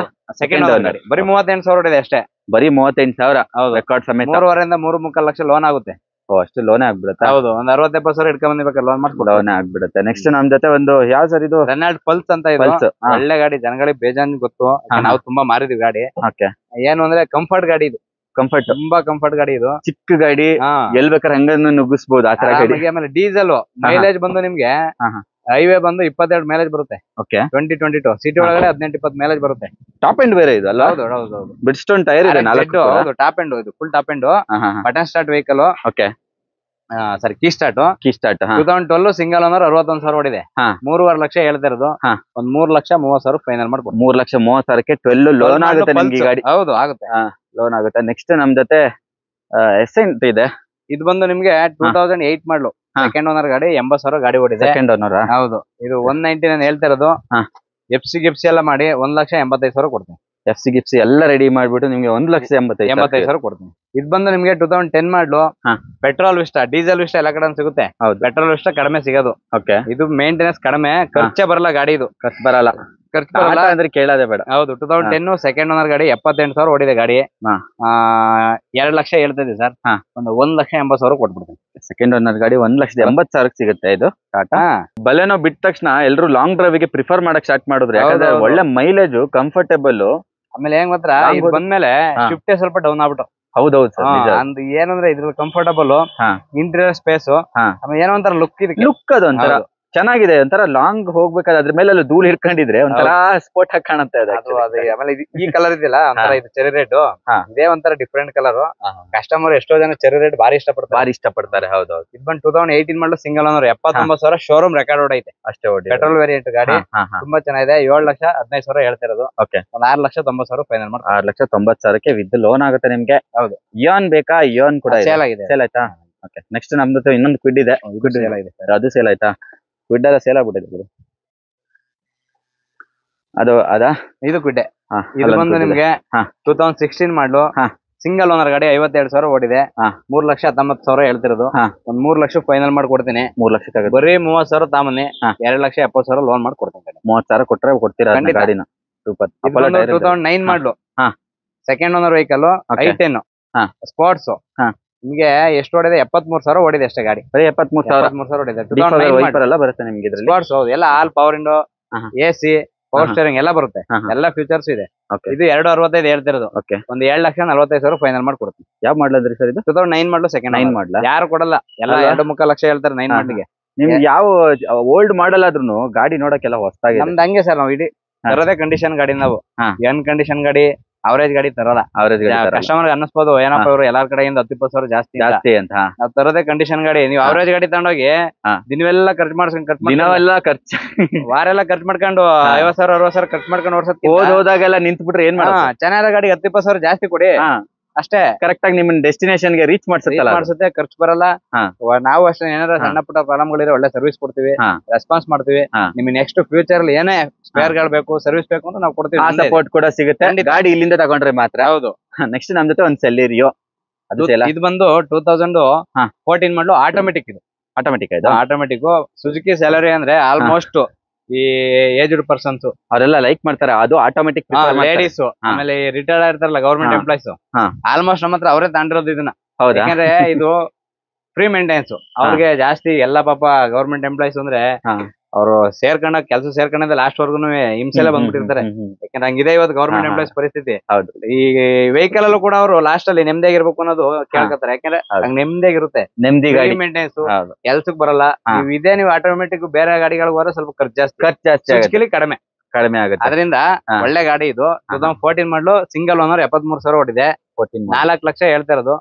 ಸೆಕೆಂಡ್ ಓನರ್ ಬರೀ 38,000 ಓಡಿದೆ ಅಷ್ಟೇ ಬರೀ 38,000 ರೆಕಾರ್ಡ್ ಸಮೇತ 3.5 ರಿಂದ 3.25 ಲಕ್ಷ ಲೋನ್ ಆಗುತ್ತೆ ಅಷ್ಟು ಲೋನ್ ಆಗ್ಬಿಡುತ್ತೆ ಹೌದು ಒಂದ್ 60-70,000 ಇಟ್ಕೊಂಡ್ ಬಂದಿರ್ಬೇಕು ಲೋನ್ ಮಾಡ್ಕೊಂಡು ಲೋನ್ ಆಗ್ಬಿಡುತ್ತೆ ನೆಕ್ಸ್ಟ್ ನಮ್ ಜೊತೆ ಒಂದು ಯಾವ ಸರ್ ಇದು ರೆನಾಲ್ಡ್ ಪಲ್ಸ್ ಅಂತ ಇದು ಒಳ್ಳೆ ಗಾಡಿ ಜನಗಳಿಗೆ ಬೇಜಾನ್ ಗೊತ್ತು ನಾವು ತುಂಬಾ ಮಾರಿದ್ವಿ ಗಾಡಿ ಏನು ಅಂದ್ರೆ ಕಂಫರ್ಟ್ ಗಾಡಿ ಇದು ತುಂಬಾ ಕಂಫರ್ಟ್ ಗಾಡಿ ಇದು ಚಿಕ್ಕ ಗಾಡಿ ಎಲ್ ಬೇಕಾದ್ರೆ ಹಂಗನ್ನು ನುಗ್ಗಿಸಬಹುದು ಆ ತರ ಗಾಡಿ ಆಮೇಲೆ ಡೀಸೆಲ್ ಮೈಲೇಜ್ ಬಂದು ನಿಮ್ಗೆ ಹೈವೇ ಬಂದು 22 ಮೈಲೇಜ್ ಬರುತ್ತೆ 2022 ಸಿಟಿ ಒಳಗಡೆ 18-20 ಮೈಲೇಜ್ ಬರುತ್ತೆ ಟಾಪ್ ಎಂಡ್ ಬೇರೆ ಇದು ಅಲ್ಲ ಹೌದು ಬ್ರಿಡ್ಸ್ಟೋನ್ ಟೈರ್ ಇದೆ ಹೌದು ಟಾಪ್ ಎಂಡ್ ಇದು full top end button start vehicle ಸರಿ ಕೀ ಸ್ಟಾರ್ಟ್ 2012 ಸಿಂಗಲ್ ಓನರ್ 61,000 ಓಡಿದೆ 3.5 ಲಕ್ಷ ಹೇಳ್ತಿರೋದು ಒಂದ್ 3,30,000 ಫೈನಲ್ ಮಾಡ್ಬೋದು 3,30,000 12 ಲೋನ್ ಆಗುತ್ತೆ ನಿಮ್ಗೆ ಗಾಡಿ ಹೌದು ಆಗುತ್ತೆ ಲೋನ್ ಆಗುತ್ತೆ ನೆಕ್ಸ್ಟ್ ನಮ್ ಜೊತೆ ಎಸೆಂಟ್ ಇದೆ ಇದು ಬಂದು ನಿಮ್ಗೆ 2008 ಮಾಡಲು ಸೆಕೆಂಡ್ ಓನರ್ ಗಾಡಿ 80,000 ಗಾಡಿ ಓಡಿದೆ ಸೆಕೆಂಡ್ ಓನರ್ ಹೌದು ಇದು 190 ನಾನು ಹೇಳ್ತಿರೋದು ಎಫ್ಸಿ ಎಲ್ಲ ಮಾಡಿ 1,85,000 ಕೊಡ್ತೀನಿ ಎಫ್ಸಿ ಗಿಫ್ಸಿ ಎಲ್ಲ ರೆಡಿ ಮಾಡ್ಬಿಟ್ಟು ನಿಮ್ಗೆ 1,85,000 ಕೊಡ್ತೀನಿ ಇದು ಬಂದು ನಿಮ್ಗೆ 2010 ಮಾಡಲು ಪೆಟ್ರೋಲ್ ವಿಸ್ಟಾ ಡೀಸೆಲ್ ವಿಸ್ಟಾ ಎಲ್ಲ ಕಡೆ ಸಿಗುತ್ತೆ ಪೆಟ್ರೋಲ್ ವಿಸ್ಟಾ ಕಡಿಮೆ ಸಿಗೋದು ಇದು ಮೇಂಟೆನೆನ್ಸ್ ಕಡಿಮೆ ಖರ್ಚೆ ಬರಲ್ಲ ಗಾಡಿ ಇದು ಖರ್ಚು ಬರಲ್ಲ ಖರ್ಚು ಬರಲ್ಲ ಅಂದ್ರೆ ಕೇಳೋದೇ ಬೇಡ. ಹೌದು 2010 ಸೆಕೆಂಡ್ ಓನರ್ ಗಾಡಿ 78,000 ಓಡಿದೆ ಗಾಡಿ. ಹಾ. 2 ಲಕ್ಷ ಹೇಳ್ತಿದ್ದೆ ಸರ್. ಹಾ. ಒಂದು 1,80,000 ಕೊಟ್ಬಿಡ್ತೀನಿ. ಸೆಕೆಂಡ್ ಓನರ್ ಗಾಡಿ 1,80,000 ಸಿಗುತ್ತೆ ಇದು ಟಾಟಾ. ಬಲೆನೋ ಬಿಟ್ಟ ತಕ್ಷಣ ಎಲ್ರು ಲಾಂಗ್ ಡ್ರೈವ್ ಗೆ ಪ್ರಿಫರ್ ಮಾಡಕ್ ಸ್ಟಾರ್ಟ್ ಮಾಡಿದ್ರು, ಯಾಕಂದ್ರೆ ಒಳ್ಳೆ ಮೈಲೇಜ್, ಕಂಫರ್ಟೇಬಲ್. ಆಮೇಲೆ ಹೆಂಗ್ ಮಾತ್ರ ಇದು ಬಂದ್ಮೇಲೆ ಶಿಫ್ಟ್ ಸ್ವಲ್ಪ ಡೌನ್ ಆಗ್ಬಿಟ್ಟು. ಹೌದೌದು ಸರ್. ಅಂದ್ ಏನಂದ್ರೆ ಇದ್ರಲ್ಲಿ ಕಂಫರ್ಟಬಲ್, ಇಂಟೀರಿಯರ್ ಸ್ಪೇಸ್, ಆಮೇಲೆ ಏನೋ ಒಂಥರ ಲುಕ್ ಅದು ಒಂಥರ ಚೆನ್ನಾಗಿದೆ. ಒಂಥರ ಲಾಂಗ್ ಹೋಗ್ಬೇಕಾದ್ರೆ ಅದ್ರ ಮೇಲೆ ಧೂಳು ಹಿಡ್ಕೊಂಡಿದ್ರೆ ಒಂಥರ ಸ್ಪೋರ್ಟ್ ಆಗಿ ಕಾಣುತ್ತೆ ಅದು. ಆಮೇಲೆ ಈ ಕಲರ್ ಇದೆಯಲ್ಲ ಒಂಥರ ಇದು ಚೆರಿ ರೆಡ್, ಇದೇ ಒಂಥರ ಡಿಫ್ರೆಂಟ್ ಕಲರ್. ಕಸ್ಟಮರ್ ಎಷ್ಟೋ ಜನ ಚೆರಿ ರೆಡ್ ಭಾರಿ ಇಷ್ಟಪಡ್ತಾರೆ. ಹೌದೌದು. ಇದು ಬಂದು 2018 ಮಾಡಲು ಸಿಂಗಲ್ ಓನರ್ 79,000 ಶೋರೂಮ್ ರೆಕಾರ್ಡ್ ಓಡೈತೆ ಅಷ್ಟೇ. ಪೆಟ್ರೋಲ್ ವೇರಿಯಂಟ್ ಗಾಡಿ ತುಂಬಾ ಚೆನ್ನಾಗಿದೆ. 7,15,000 ಹೇಳ್ತಿರೋದು. ಒಂದ್ 6,90,000 ಫೈನಲ್ ಮಾಡಿ. 6,90,000 ವಿತ್ ಲೋನ್ ಆಗುತ್ತೆ ನಿಮ್ಗೆ. ಹೌದು. ಇಯಾನ್ ಬೇಕಾ? ಇಯಾನ್ ಕೂಡ ಸೇಲ್ ಆಗಿದೆ. ಸೇಲ್ ಆಯ್ತಾ? ಓಕೆ. ನೆಕ್ಸ್ಟ್ ನಮ್ದು ಇನ್ನೊಂದು ಕ್ವಿಡ್ ಇದೆ. ಸೇಲ್ ಆಗಿದೆ. ಅದು ಸೇಲ್ ಆಯ್ತಾ? ಕ್ವಿಡ್ ಎಲ್ಲ ಸೇಲ್ ಆಗ್ಬಿಟ್ಟಿದೆ. ಅದು ಅದಾ? ಇದು ಕ್ವಿಡ್. ಇದು ಬಂದು ನಿಮ್ಗೆ 2016 ಮಾಡಲು ಸಿಂಗಲ್ ಓನರ್ ಗಾಡಿ 52,000 ಓಡಿದೆ. 3,19,000 ಹೇಳ್ತಿರೋದು. ಒಂದ್ 3 ಲಕ್ಷ ಫೈನಲ್ ಮಾಡಿ ಕೊಡ್ತೀನಿ. 3 ಲಕ್ಷ ಬರೀ 30,000 ತಾಮನಿ. 2,70,000 ಲೋನ್ ಮಾಡಿ ಕೊಡ್ತೀನಿ. 30,000 ಕೊಟ್ರೆ ಕೊಡ್ತೀರಾ ಗಾಡಿನ? 2009 ಮಾಡಲು second owner vehicle, i10 sports. ನಿಮ್ಗೆ ಎಷ್ಟು ಓಡಿದೆ? 73,000 ಓಡಿದೆ ಅಷ್ಟೇ ಗಾಡಿ. ಬರೀ 73,000 ಓಡಿದೆ. 2009 ಬರುತ್ತೆ ನಿಮ್ಗೆ ಸ್ಪೋರ್ಟ್ಸ್. ಹೌದು, ಎಲ್ಲ all power window, AC, power steering ಎಲ್ಲ ಬರುತ್ತೆ. ಎಲ್ಲ ಫೀಚರ್ಸ್ ಇದೆ. ಇದು 265 ಹೇಳ್ತಿರೋದು. ಒಂದು 7,45,000 ಫೈನಲ್ ಮಾಡಿ ಕೊಡ್ತೀನಿ. ಯಾವ ಮಾಡಲ್ ಅಂದ್ರಿ ಸರ್ ಇದು? 2009 ಮಾಡಲು ಸೆಕೆಂಡ್. 9 ಮಾಡಲ ಯಾರು ಕೊಡಲ್ಲ, ಎಲ್ಲ 2.5 ಲಕ್ಷ ಹೇಳ್ತಾರೆ 9 ಮಾಡಲಿಗೆ. ನಿಮ್ಗೆ ಯಾವ ಓಲ್ಡ್ ಮಾಡಲ್ ಆದ್ರೂ ಗಾಡಿ ನೋಡಕ್ಕೆಲ್ಲ ಹೊಸದಾಗಿದೆ. ನಮ್ದು ಹಂಗೆ ಸರ್, ನಾವು ಇಡೀ ತರದೇ ಕಂಡೀಷನ್ ಗಾಡಿ. ನಾವು ಎನ್ ಕಂಡೀಷನ್ ಗಾಡಿ, ಅವರೇಜ್ ಗಾಡಿ ತರಲ್ಲ. ಕಸ್ಟಮರ್ ಅನ್ನಿಸ್ಬೋದು ಏನಪ್ಪ ಇವರು ಎಲ್ಲಾರ ಕಡೆಯಿಂದ 10-20,000 ಜಾಸ್ತಿ ಅಂತ. ನಾವ್ ತರದೇ ಕಂಡೀಷನ್ ಗಾಡಿ. ನೀವು ಅವರೇಜ್ ಗಾಡಿ ತಗೊಂಡೋಗಿ ದಿನವೆಲ್ಲ ಖರ್ಚು ಖರ್ಚು ವಾರೆಲ್ಲ ಖರ್ಚು ಮಾಡ್ಕೊಂಡು 50,000 60,000 ಖರ್ಚು ಮಾಡ್ಕೊಂಡು ಹೋದಾಗೆಲ್ಲ ನಿಂತ್ ಬಿಟ್ರೆ ಏನ್ ಮಾಡೋದು? ಚೆನ್ನಾದ ಗಾಡಿ 10-20,000 ಜಾಸ್ತಿ ಕೊಡಿ ಅಷ್ಟೇ. ಕರೆಕ್ಟ್ ಆಗಿ ನಿಮ್ ಡೆಸ್ಟಿನೇಷನ್ ಗೆ ರೀಚ್ ಮಾಡ್ಸುತ್ತೆ, ಖರ್ಚು ಬರಲ್ಲ. ನಾವು ಅಷ್ಟೇ ಏನಾರ ಸಣ್ಣ ಪುಟ್ಟ ಪ್ರಾಬ್ಲಮ್ಗಳಿದ್ರೆ ಒಳ್ಳೆ ಸರ್ವಿಸ್ ಕೊಡ್ತೀವಿ, ರೆಸ್ಪಾನ್ಸ್ ಮಾಡ್ತೀವಿ. ನಿಮ್ಗೆ ನೆಕ್ಸ್ಟ್ ಫ್ಯೂಚರ್ ಅಲ್ಲಿ ಏನೇ ಸ್ಪೇರ್ ಗಳು ಬೇಕು, ಸರ್ವಿಸ್ ಬೇಕು ಅಂತ ನಾವು ಕೊಡ್ತೀವಿ. ಸಪೋರ್ಟ್ ಕೂಡ ಸಿಗುತ್ತೆ ಗಾಡಿ ಇಲ್ಲಿಂದ ತಗೊಂಡ್ರೆ ಮಾತ್ರ. ಹೌದು. ನೆಕ್ಸ್ಟ್ ನಮ್ ಜೊತೆ ಒಂದು ಸೆಲೆರಿಯೋ. ಇದು ಬಂದು 2014 ಮಾಡಲು ಆಟೋಮೆಟಿಕ್. ಇದು ಆಟೋಮೆಟಿಕ್ ಸುಜುಕಿ ಸೆಲೆರಿಯೋ ಅಂದ್ರೆ ಆಲ್ಮೋಸ್ಟ್ ಈ ಏಜ್ಡ್ ಪರ್ಸನ್ಸ್ ಅವರೆಲ್ಲ ಲೈಕ್ ಮಾಡ್ತಾರೆ. ಅದು ಆಟೋಮೆಟಿಕ್ ಲೇಡೀಸ್, ಆಮೇಲೆ ರಿಟೈರ್ಡ್ ಆಗಿರ್ತಾರಲ್ಲ ಗವರ್ಮೆಂಟ್ ಎಂಪ್ಲಾಯ್ಸ್, ಆಲ್ಮೋಸ್ಟ್ ನಮ್ಮ ಹತ್ರ ಅವರೇ ತಾಂಡಿರೋದು ಇದನ್ನ. ಯಾಕಂದ್ರೆ ಇದು ಫ್ರೀ ಮೇಂಟೆನೆನ್ಸ್ ಅವ್ರಿಗೆ ಜಾಸ್ತಿ. ಎಲ್ಲ ಪಾಪ ಗವರ್ಮೆಂಟ್ ಎಂಪ್ಲಾಯ್ಸ್ ಅಂದ್ರೆ ಅವರು ಕೆಲಸ ಸೇರ್ಕೊಂಡ ಲಾಸ್ಟ್ ವರ್ಗು ಹಿಂಸೆಲ್ಲ ಬಂದ್ಬಿಟ್ಟಿರ್ತಾರೆ. ಯಾಕಂದ್ರೆ ಹಂಗಿದೆ ಇವತ್ತು ಗವರ್ಮೆಂಟ್ ಎಂಪ್ಲಾಯ್ಸ್ ಪರಿಸ್ಥಿತಿ. ಹೌದು. ಈ ವೆಹಿಕಲ್ ಅಲ್ಲೂ ಕೂಡ ಅವರು ಲಾಸ್ಟ್ ಅಲ್ಲಿ ನೆಮ್ಮದಿಯಾಗಿರ್ಬೇಕು ಅನ್ನೋದು ಕೇಳ್ಕೊತಾರೆ. ಯಾಕಂದ್ರೆ ಹಂಗ ನೆಮ್ಮದಿಯಾಗಿರುತ್ತೆ, ನೆಮ್ಮದಿ ಗಾಡಿ ಮೇಂಟೆನೆನ್ಸ್, ಕೆಲ್ಸಕ್ ಬರಲ್ಲ. ಇದೇ ನೀವು ಆಟೋಮೆಟಿಕ್ ಬೇರೆ ಗಾಡಿಗಳಿಗೆ ಹೋದ್ರೆ ಸ್ವಲ್ಪ ಖರ್ಚು ಜಾಸ್ತಿ, ಕಡಿಮೆ ಆಗುತ್ತೆ. ಅದರಿಂದ ಒಳ್ಳೆ ಗಾಡಿ ಇದು. 2014 ಮಾಡಲು ಸಿಂಗಲ್ ಓನರ್ 73,000 ಓಡಿದೆ. 4 ಲಕ್ಷ ಹೇಳ್ತಾ ಇರೋದು.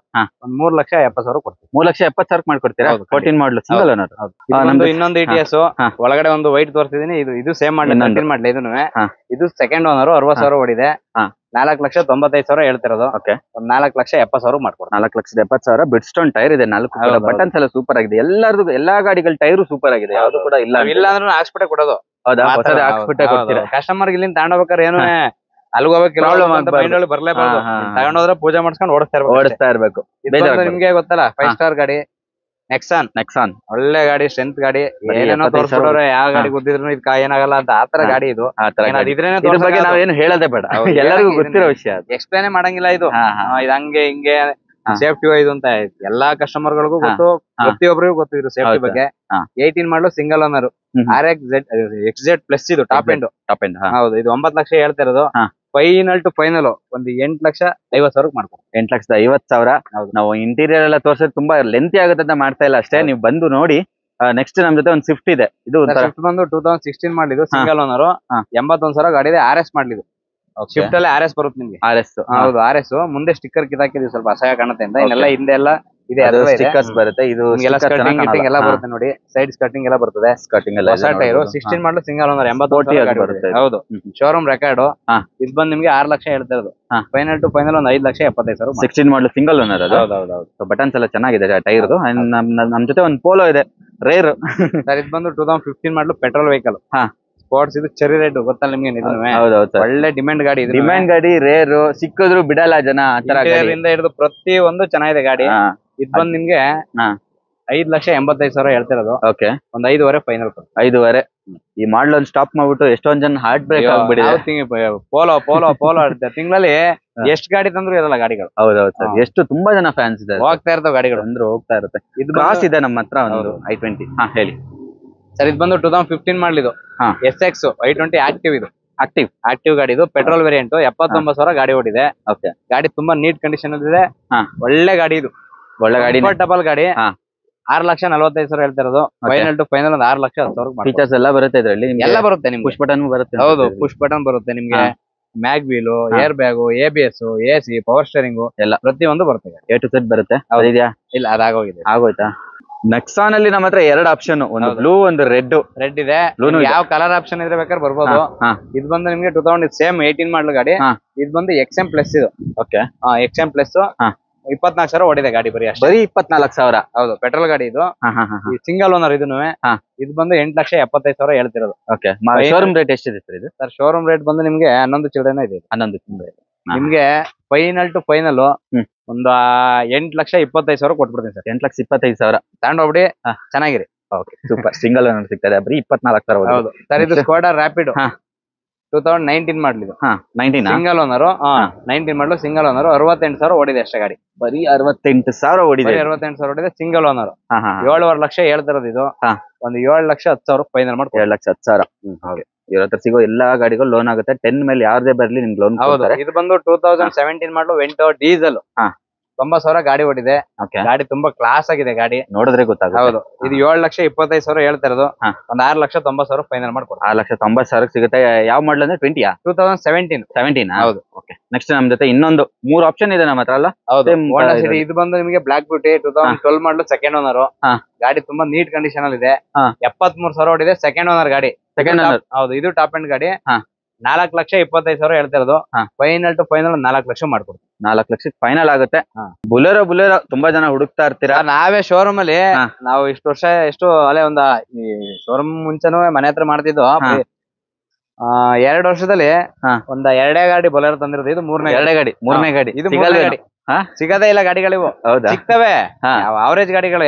ಒಂದ್ 3,70,000 ಕೊಡ್ತೀವಿ. 3,70,000 ಮಾಡ್ಕೊಡ್ತೀರಾ? 14 ಮಾಡಲು ಸಿಂಗಲ್ ಓನರ್. ಇನ್ನೊಂದು ETS ಒಳಗಡೆ ಒಂದು ವೈಟ್ ತೋರಿಸಿದೀನಿ. ಇದು ಸೇಮ್ ಮಾಡಲಿ ಮಾಡ್ಲಿ. ಇದು ಸೆಕೆಂಡ್ ಓನರ್ 60,000 ಓಡಿದೆ. 4,95,000 ಹೇಳ್ತಿರೋದು. ಒಂದ್ 4,70,000 ಮಾಡ್ಕೊಡ್ತೀವಿ. 4,70,000 ಬಿಡ್ಸ್ಟೋನ್ ಟೈರ್ ಇದೆ. 4 ಬಟನ್ಸ್ ಎಲ್ಲ ಸೂಪರ್ ಆಗಿದೆ. ಎಲ್ಲಾ ಗಾಡಿಗಳ ಟೈರು ಸೂಪರ್ ಆಗಿದೆ. ಯಾವ್ದು ಕೂಡ ಇಲ್ಲ ಅಂದ್ರೆ ಹಾಕ್ಸ್ಬಿಟ್ಟೆ ಕೊಡೋದು. ಹೌದಾ? ಕಸ್ಟಮರ್ ಇಲ್ಲಿಂದ ತಗೊಂಡೋಗ್ಬೇಕಾದ್ರೆ ಏನು ಅಲ್ಗೋಬೇಕು ಬರ್ಲೇಬಾರ್ದು. ತಗೊಂಡೋದ್ರೆ ಪೂಜೆ ಮಾಡ್ಸ್ಕೊಂಡು ಓಡಿಸ್ತಾ ಇರ್ಬೇಕು. ನಿಮ್ಗೆ ಗೊತ್ತಲ್ಲ 5 ಸ್ಟಾರ್ ಗಾಡಿ ನೆಕ್ಸಾನ್ ಒಳ್ಳೆ ಗಾಡಿ, ಸ್ಟ್ರೆಂತ್ ಗಾಡಿ. ಏನೇನೋ ತೋರಿಸ್ಬಿಡೋರೆ ಯಾವ ಗಾಡಿ ಗೊತ್ತಿದ್ರು ಇದಕ್ಕೆ ಏನಾಗಲ್ಲ ಅಂತ. ಆತರ ಗಾಡಿ ಇದು. ಇದ್ರ ಬಗ್ಗೆ ನಾವೇನು ಹೇಳೋದೇ ಬೇಡ, ಎಲ್ಲರಿಗೂ ಗೊತ್ತಿರೋ ವಿಷಯ. ಎಕ್ಸ್ಪ್ಲೇನ್ ಮಾಡಂಗಿಲ್ಲ. ಇದು ಹಂಗೆ ಹಿಂಗೆ ಸೇಫ್ಟಿ ವೈಸ್ ಅಂತ ಎಲ್ಲಾ ಕಸ್ಟಮರ್ ಗಳಿಗೂ ಗೊತ್ತು, ಪ್ರತಿಯೊಬ್ಬರಿಗೂ ಗೊತ್ತಿದ್ರು ಸೇಫ್ಟಿ ಬಗ್ಗೆ. 18 ಮಾಡಲು ಸಿಂಗಲ್ ಓನರ್ XZ ಪ್ಲಸ್. ಇದು ಟಾಪ್ ಎಂಡ್. ಹೌದು. ಇದು 9 ಲಕ್ಷ ಹೇಳ್ತಾ ಇರೋದು. ಫೈನಲ್ ಟು ಫೈನಲ್ ಒಂದು 8,50,000 ಮಾಡ್ಕೊಂಡು. 8,50,000. ನಾವು ಇಂಟೀರಿಯರ್ ಎಲ್ಲ ತೋರ್ಸೋದು ತುಂಬಾ ಲೆಂತಿ ಆಗುತ್ತೆ ಅಂತ ಮಾಡ್ತಾ ಇಲ್ಲ ಅಷ್ಟೇ. ನೀವು ಬಂದು ನೋಡಿ. ನೆಕ್ಸ್ಟ್ ನಮ್ ಜೊತೆ ಒಂದು ಸ್ವಿಫ್ಟ್ ಇದೆ. ಇದು ಬಂದು 2016 ಮಾಡ್ಲಿದ್ದು ಸಿಂಗಲ್ ಓನರ್. 81,000 ಗಾಡಿ ಇದೆ. RS ಮಾಡ್ಲಿದ್ದು. ಶಿಫ್ಟ್ ಅಲ್ಲಿ RS ಬರುತ್ತೆ ನಿಮ್ಗೆ. ಹೌದು, RS ಮುಂದೆ ಸ್ಟಿಕ್ಕರ್ ಕಿತ್ತಾಕಿದ್ವಿ, ಸ್ವಲ್ಪ ಅಸಹ್ಯ ಕಾಣುತ್ತೆ ಅಂತ. ಇನ್ನೆಲ್ಲ ಹಿಂದೆ ಎಲ್ಲ ಇದೆ, ಸ್ಟಿಕ್ಕರ್ಸ್ ಬರುತ್ತೆ. ಇದು ಸ್ಕರ್ಟಿಂಗ್ ಎಲ್ಲ ಬರುತ್ತೆ ನೋಡಿ. ಸೈಡ್ ಸ್ಕರ್ಟಿಂಗ್ ಎಲ್ಲ ಬರ್ತದೆ. ಹೊಸ ಟೈರು. 16 ಮಾಡಲು ಸಿಂಗಲ್ ಓನರ್ 80,000 ಬರುತ್ತೆ. ಹೌದು, ಶೋರೂಮ್ ರೆಕಾರ್ಡ್. ಇದು ಬಂದು ನಿಮ್ಗೆ 6 ಲಕ್ಷ ಹೇಳ್ತಾ ಇರೋದು. ಫೈನಲ್ ಟು ಫೈನಲ್ ಒಂದು 5,75,000. 16 ಮಾಡಲು ಸಿಂಗಲ್ ಓನರ್ ಅದು. ಹೌದೌದು. ಬಟನ್ಸ್ ಎಲ್ಲ ಚೆನ್ನಾಗಿದೆ ಟೈರ್. ನಮ್ ಜೊತೆ ಒಂದು ಪೋಲೋ ಇದೆ, ರೇರ್. ಸರ್ ಇದು ಬಂದು 2015 ಮಾಡಲು ಪೆಟ್ರೋಲ್ ವೆಹಿಕಲ್. ಸ್ಪೋರ್ಟ್ಸ್. ಇದು ಚೆರಿ ರೆಡ್ ಗೊತ್ತಲ್ಲ ನಿಮ್ಗೆ? ಒಳ್ಳೆ ಡಿಮ್ಯಾಂಡ್ ಗಾಡಿ. ಡಿಮ್ಯಾಂಡ್ ಗಾಡಿ, ರೇರ್. ಸಿಕ್ಕಿದ್ರು ಬಿಡಲ್ಲ ಜನ. ಹಿಡಿದು ಪ್ರತಿ ಒಂದು ಚೆನ್ನಾಗಿದೆ ಗಾಡಿ. ಇದು ಬಂದು ನಿಮ್ಗೆ 5,85,000 ಹೇಳ್ತಿರೋದು. ಓಕೆ, ಒಂದ್ 5.5 ಫೈನಲ್. 5.5. ಈ ಮಾಡ್ಲ್ ಒಂದು ಸ್ಟಾಪ್ ಮಾಡ್ಬಿಟ್ಟು ಎಷ್ಟೊಂದ್ ಜನ ಹಾರ್ಟ್ ಬ್ರೇಕ್ ಆಗ್ಬಿಟ್ಟಿದೆ. ಪೋಲೋ ಪೋಲೋ ಪೋಲೋ ಆಡುತ್ತೆ. ತಿಂಗಳಲ್ಲಿ ಎಷ್ಟ್ ಗಾಡಿ ತಂದ್ರು ಇರಲ್ಲ ಗಾಡಿಗಳು. ಹೌದೌದು ಸರ್, ಎಷ್ಟು ತುಂಬಾ ಜನ ಫ್ಯಾನ್ಸ್ ಇದ್ದಾರೆ, ಹೋಗ್ತಾ ಇರ್ತಾವ ಗಾಡಿಗಳು, ಅಂದ್ರೆ ಹೋಗ್ತಾ ಇರುತ್ತೆ. ಇದು ಕ್ರಾಸ್ ಇದೆ ನಮ್ಮ ಹತ್ರ ಒಂದು i20. ಹಾ ಹೇಳಿ ಸರ್. ಇದು ಬಂದು 2015 ಮಾಡ್ಲಿದು. ಹಾ, SX i20 ಆಕ್ಟಿವ್. ಇದು ಆಕ್ಟಿವ್ ಗಾಡಿ. ಇದು ಪೆಟ್ರೋಲ್ ವೇರಿಯಂಟ್. 79,000 ಗಾಡಿ ಓಡಿದೆ. ಓಕೆ, ಗಾಡಿ ತುಂಬಾ ನೀಟ್ ಕಂಡೀಷನ್ ಇದೆ. ಹಾ, ಒಳ್ಳೆ ಗಾಡಿ. ಇದು ಒಳ್ಳೆ ಗಾಡಿ, ಡಬಲ್ ಗಾಡಿ. ಹಾ, 6,45,000 ಹೇಳ್ತಿರೋದು. ಫೈನಲ್ ಟು ಫೈನಲ್ ಒಂದು 6,10,000. ಫೀಚರ್ಸ್ ಎಲ್ಲ ಬರುತ್ತೆ ಇದರಲ್ಲಿ, ಎಲ್ಲ ಬರುತ್ತೆ ನಿಮ್ಗೆ. ಪುಷ್ ಬಟನ್ ಬರುತ್ತೆ. ಹೌದು, ಪುಷ್ ಬಟನ್ ಬರುತ್ತೆ ನಿಮ್ಗೆ. Mag wheel, air bag, ABS, AC, power steering ಎಲ್ಲ ಪ್ರತಿಯೊಂದು ಬರುತ್ತೆ. A to Z ಬರುತ್ತೆ. ಇದೆಯಾ? ಇಲ್ಲ, ಅದಾಗೋಗಿದೆ. ಆಗೋಯ್ತಾ? ನೆಕ್ಸಾನ್ ಅಲ್ಲಿ ನಮ್ಮ ಹತ್ರ 2 ಆಪ್ಷನ್, ಒಂದು ಬ್ಲೂ, ಒಂದು ರೆಡ್ ಇದೆ. ಯಾವ ಕಲರ್ ಆಪ್ಷನ್ ಇದ್ರೆ ಬೇಕಾದ್ರೆ ಬರ್ಬೋದು. ಇದು ಬಂದು ನಿಮ್ಗೆ 2000 ಸೇಮ್ 18 ಮಾಡಲ್ ಗಾಡಿ. ಇದು ಬಂದು XM ಪ್ಲಸ್. ಇದು ಓಕೆ, XM ಪ್ಲಸ್. 24,000 ಓಡಿದೆ ಗಾಡಿ. ಬರೀ 24,000. ಹೌದು, ಪೆಟ್ರೋಲ್ ಗಾಡಿ. ಇದು ಸಿಂಗಲ್ ಓನರ್. ಇದನ್ನು ಇದು ಬಂದು 8,75,000 ಹೇಳ್ತಿರೋದು. ಓಕೆ, ಶೋರೂಮ್ ರೇಟ್ ಎಷ್ಟಿದೆ ಸರ್ ಇದು? ಸರ್, ಶೋರೂಮ್ ರೇಟ್ ಬಂದು ನಿಮ್ಗೆ 11 ಚಿಲ್ಡ್ರನ್ ಇದೆ. 11 ಚಿಲ್ಡ್ರನ್. ನಿಮ್ಗೆ ಫೈನಲ್ ಟು ಫೈನಲ್ ಒಂದು 8,25,000 ಕೊಟ್ಬಿಡ್ತೀನಿ ಸರ್. 8,25,000 ತಗೊಂಡೋಗ್ಬಿಡಿ, ಚೆನ್ನಾಗಿರಿ. Okay, super. ಸಿಂಗಲ್ ಓನರ್ ಸಿಗ್ತದೆ, ಬರೀ 24,000. ಹೌದು ಸರ್. ಇದು ಸ್ಕೋಡಾ ರ್ಯಾಪಿಡ್ 2019 ಮಾಡ್ಲಿದ್ದು. 19 ಸಿಂಗಲ್ ಓನರ್. 19 ಮಾಡ್ಲು ಸಿಂಗಲ್ ಓನರ್. 68,000 ಓಡಿದೆ ಅಷ್ಟೇ ಗಾಡಿ. ಬರೀ 68,000 ಓಡಿದೆ. 68,000 ಓಡಿದೆ, ಸಿಂಗಲ್ ಓನರ್. 7.5 ಲಕ್ಷ ಹೇಳ್ತಿರೋದು. ಇದು ಒಂದು 7,10,000 ಫೈನಲ್ ಮಾಡಿ. 7,10,000. ಹೌದು, ಇವ್ರ ಹತ್ರ ಸಿಗೋ ಎಲ್ಲಾ ಗಾಡಿಗಳು ಲೋನ್ ಆಗುತ್ತೆ. 10 ಮೇಲೆ ಯಾರದೇ ಬರ್ಲಿ ನಿಮ್ಗೆ ಲೋನ್ ಕೊಡ್ತಾರೆ. ಇದು ಬಂದು 2017 ಮಾಡ್ಲು ವೆಂಟೋ ಡೀಸೆಲ್. 90,000 ಗಾಡಿ ಓಡಿದೆ. ಗಾಡಿ ತುಂಬಾ ಕ್ಲಾಸ್ ಆಗಿದೆ. ಗಾಡಿ ನೋಡಿದ್ರೆ ಗೊತ್ತಾಗುತ್ತೆ. ಹೌದು, ಇದು 7,25,000 ಹೇಳ್ತಿರೋದು. ಒಂದು 6,90,000 ಫೈನಲ್ ಮಾಡ್ಕೊಡ್ತಾರೆ. 6,90,000 ಸಿಗುತ್ತೆ. ಯಾವ ಮಾಡಲ್ ಅಂದ್ರೆ 20 2017. ಹೌದು. ಓಕೆ, ನೆಕ್ಸ್ಟ್ ನಮ್ ಜೊತೆ ಇನ್ನೊಂದು 3 ಆಪ್ಷನ್ ಇದೆ ನಮ್ಮ ಹತ್ರ ಅಲ್ಲ? ಹೌದು, ಹೋಂಡಾ ಸಿಟಿ. ಇದು ಬಂದು ನಿಮಗೆ ಬ್ಲಾಕ್ ಬ್ಯೂಟಿ 2012 ಮಾಡಲು ಸೆಕೆಂಡ್ ಓನರ್. ಗಾಡಿ ತುಂಬಾ ನೀಟ್ ಕಂಡೀಷನ್ ಅಲ್ಲಿ ಇದೆ. 73,000 ಓಡಿದೆ. ಸೆಕೆಂಡ್ ಓನರ್ ಗಾಡಿ. ಹೌದು, ಇದು ಟಾಪ್ ಎಂಡ್ ಗಾಡಿ. 4,25,000 ಹೇಳ್ತಿರೋದು. ಫೈನಲ್ ಟು ಫೈನಲ್ 4 ಲಕ್ಷ ಮಾಡ್ಕೊಡ್ತೀವಿ. 4 ಲಕ್ಷಕ್ಕೆ ಫೈನಲ್ ಆಗುತ್ತೆ. ಬುಲೆರೋ ತುಂಬಾ ಜನ ಹುಡುಕ್ತಾ ಇರ್ತೀರಾ. ನಾವೇ ಶೋರೂಮ್ ಅಲ್ಲಿ ನಾವು ಇಷ್ಟು ವರ್ಷ ಅಲ್ಲೇ ಒಂದು ಶೋರೂಮ್ ಮುಂಚೆನೂ ಮನೆ ಹತ್ರ ಮಾಡ್ತಿದ್ದು. 2 ವರ್ಷದಲ್ಲಿ ಒಂದ್ 2 ಗಾಡಿ ಬೊಲೆರೋ ತಂದಿರೋದು. ಇದು ಮೂರನೇ ಗಾಡಿ. ಇದು ಗಾಡಿ ಸಿಗದೇ ಇಲ್ಲ ಗಾಡಿಗಳಿವು. ಸಿಗ್ತವೆ, ಅವರೇಜ್ ಗಾಡಿಗಳು.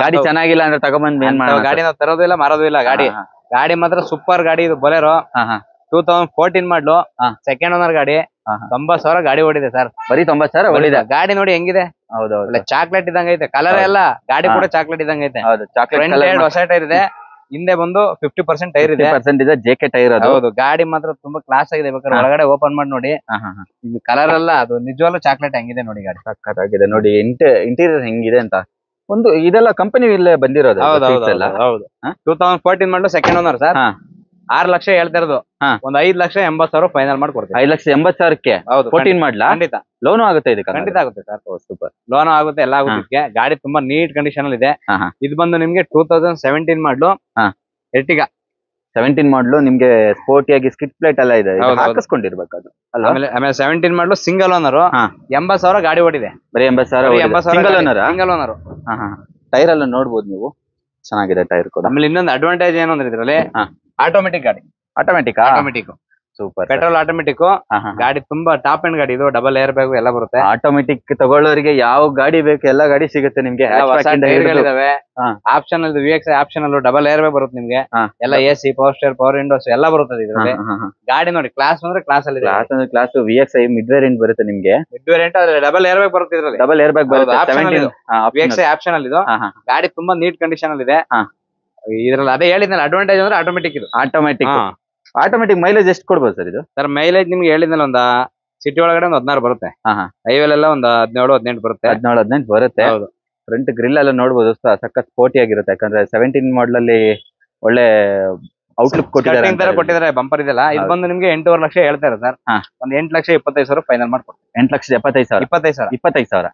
ಗಾಡಿ ಚೆನ್ನಾಗಿಲ್ಲ ಅಂದ್ರೆ ತಗೊಂಡ್ಬಂದ್ ಗಾಡಿ ನಾವು ತರೋದು ಇಲ್ಲ, ಮಾರೋದು ಇಲ್ಲ. ಗಾಡಿ ಮಾತ್ರ ಸೂಪರ್ ಗಾಡಿ. ಇದು ಬೊಲೆರೋ 2014 ಮಾಡ್ಲು ಸೆಕೆಂಡ್ ಓನರ್ ಗಾಡಿ. 90,000 ಗಾಡಿ ಓಡಿದೆ ಸರ್. ಬರೀ 90,000 ಓಡಿದೆ. ಗಾಡಿ ನೋಡಿ ಹೆಂಗಿದೆ. ಹೌದೌದು, ಚಾಕ್ಲೇಟ್ ಇದ್ದಂಗ ಐತೆ. ಕಲರ್ ಎಲ್ಲ ಗಾಡಿ ಕೂಡ ಚಾಕ್ಲೇಟ್ ಇದ್ದಂಗ ಐತೆ. ಹೊಸ ಟೈರ್ ಇದೆ. ಹಿಂದೆ ಬಂದು 50% ಟೈರ್ ಇದೆ. JK tyre. ಹೌದು, ಗಾಡಿ ಮಾತ್ರ ತುಂಬಾ ಕ್ಲಾಸ್ ಆಗಿದೆ. ಬೇಕಾದ್ರೆ ಒಳಗಡೆ ಓಪನ್ ಮಾಡಿ ನೋಡಿ. ಇದು ಕಲರ್ ಎಲ್ಲ ಅದು ನಿಜವಾಗ್ಲೂ ಚಾಕ್ಲೇಟ್ ಹೆಂಗಿದೆ ನೋಡಿ. ಗಾಡಿ ಸಕ್ಕತ್ತಾಗಿದೆ ನೋಡಿ. ಇಂಟೀರಿಯರ್ ಹೆಂಗಿದೆ ಅಂತ. ಒಂದು ಇದೆಲ್ಲ ಕಂಪನಿ ಇಲ್ಲೇ ಬಂದಿರೋದು. ಹೌದು, 2014 ಮಾಡ್ಲು ಸೆಕೆಂಡ್ ಓನರ್ ಸರ್. 6 ಲಕ್ಷ ಹೇಳ್ತಿರೋದು. ಒಂದು 5,80,000 ಫೈನಲ್ ಮಾಡ್ಕೊಡ್ತೀವಿ. 5,80,000ಕ್ಕೆ 14 ಮಾಡ್ಲಾ? ಖಂಡಿತ ಲೋನು ಆಗುತ್ತೆ. ಇದಕ್ಕೆ ಖಂಡಿತ ಆಗುತ್ತೆ ಸರ್. ಸೂಪರ್, ಲೋನು ಆಗುತ್ತೆ, ಎಲ್ಲ ಆಗುತ್ತೆ. ಗಾಡಿ ತುಂಬಾ ನೀಟ್ ಕಂಡೀಷನ್ ಅಲ್ಲಿ ಇದೆ. ಇದು ಬಂದು ನಿಮ್ಗೆ 2017 ಮಾಡ್ಲು ಎರ್ಟಿಗಾ. 17 ಮಾಡ್ಲು ನಿಮ್ಗೆ ಸ್ಪೋರ್ಟಿಯಾಗಿ ಸ್ಕಿಟ್ ಪ್ಲೇಟ್ ಎಲ್ಲ ಇದೆ. ಹಾಕಿಸ್ಕೊಂಡಿರ್ಬೇಕು ಅದು. ಆಮೇಲೆ 17 ಮಾಡ್ಲು ಸಿಂಗಲ್ ಓನರ್. 80,000 ಗಾಡಿ ಓಡಿದೆ. ಬರೀ 80,000 ಸಿಂಗಲ್ ಓನರ್. ಟೈರ್ ಎಲ್ಲ ನೋಡ್ಬೋದು ನೀವು, ಚೆನ್ನಾಗಿದೆ ಟೈರ್ ಕೂಡ. ಆಮೇಲೆ ಇನ್ನೊಂದು ಅಡ್ವಾಂಟೇಜ್ ಏನು ಅಂದ್ರೆ ಇದ್ರಲ್ಲಿ ಆಟೋಮೆಟಿಕ್ ಗಾಡಿ. Automatic super. ಪೆಟ್ರೋಲ್ ಆಟೋಮೆಟಿಕ್ ಗಾಡಿ. ತುಂಬಾ ಟಾಪ್ ಎಂಡ್ ಗಾಡಿ. ಇದು ಡಬಲ್ ಏರ್ ಬ್ಯಾಗ್ ಎಲ್ಲ ಬರುತ್ತೆ. ಆಟೋಮೆಟಿಕ್ ತಗೊಳ್ಳೋರಿಗೆ ಯಾವ ಗಾಡಿ ಬೇಕು ಎಲ್ಲ ಗಾಡಿ ಸಿಗುತ್ತೆ ನಿಮ್ಗೆ. ಆಪ್ಷನ್ ಅಲ್ಲಿ VX ಆಪ್ಷನ್ ಅಲ್ಲೂ ಡಬಲ್ ಏರ್ ಬ್ಯಾಗ್ ಬರುತ್ತೆ ನಿಮ್ಗೆ. ಎಲ್ಲ AC, power stair, power Windows ಎಲ್ಲ ಬರುತ್ತೆ ಇದ್ರಲ್ಲಿ. ಗಾಡಿ ನೋಡಿ ಕ್ಲಾಸ್ ಅಂದ್ರೆ ಕ್ಲಾಸ್ ಅಲ್ಲಿ. ಕ್ಲಾಸ್ VX ಮಿಡ್ ವೇರಿಯಂಟ್ ಬರುತ್ತೆ ನಿಮ್ಗೆ. Mid variant double air bag ಬರುತ್ತೆ ಇದ್ರಲ್ಲಿ. ಡಬಲ್ ಏರ್ ಬ್ಯಾಗ್ ಬರುತ್ತೆ. VX ಆಪ್ಷನ್ ಅಲ್ಲಿ. ಇದು ಗಾಡಿ ತುಂಬಾ ನೀಟ್ ಕಂಡೀಷನ್ ಅಲ್ಲಿ ಇದೆ. ಇದ್ರಲ್ಲಿ ಅದೇ ಹೇಳಿದ್ನಲ್ಲ ಅಡ್ವಾಂಟೇಜ್ ಅಂದ್ರೆ ಆಟೋಮೆಟಿಕ್. ಇದು ಆಟೋಮೆಟಿಕ್ ಮೈಲೇಜ್ ಎಷ್ಟು ಕೊಡ್ಬೋದು ಸರ್ ಇದು? ಸರ್ ಮೈಲೇಜ್ ನಿಮ್ಗೆ ಹೇಳಿದ್ನಲ್ಲ, ಒಂದು ಸಿಟಿ ಒಳಗಡೆ ಒಂದು 16 ಬರುತ್ತೆ. ಹೈವೇಲೆಲ್ಲ ಒಂದು 17-18 ಬರುತ್ತೆ. 17-18 ಬರುತ್ತೆ. ಹೌದು. ಫ್ರಂಟ್ ಗ್ರಿಲ್ ಎಲ್ಲ ನೋಡ್ಬೋದು, ಸಖತ್ ಸ್ಪೋರ್ಟಿ ಆಗಿರುತ್ತೆ. ಯಾಕಂದ್ರೆ 17 ಮಾಡಲ್ ಅಲ್ಲಿ ಒಳ್ಳೆ ಔಟ್ಲುಕ್ ಕೊಟ್ಟಿದ್ದಾರೆ. ಬಂಪರ್ ಇದೆಲ್ಲ. ಇದು ಬಂದು ನಿಮ್ಗೆ 8.5 ಲಕ್ಷ ಹೇಳ್ತಾರೆ ಸರ್. ಒಂದು 8,25,000 ಫೈನಲ್ ಮಾಡ್ಕೊಡ್ತೀವಿ. 8,75,000. 25,000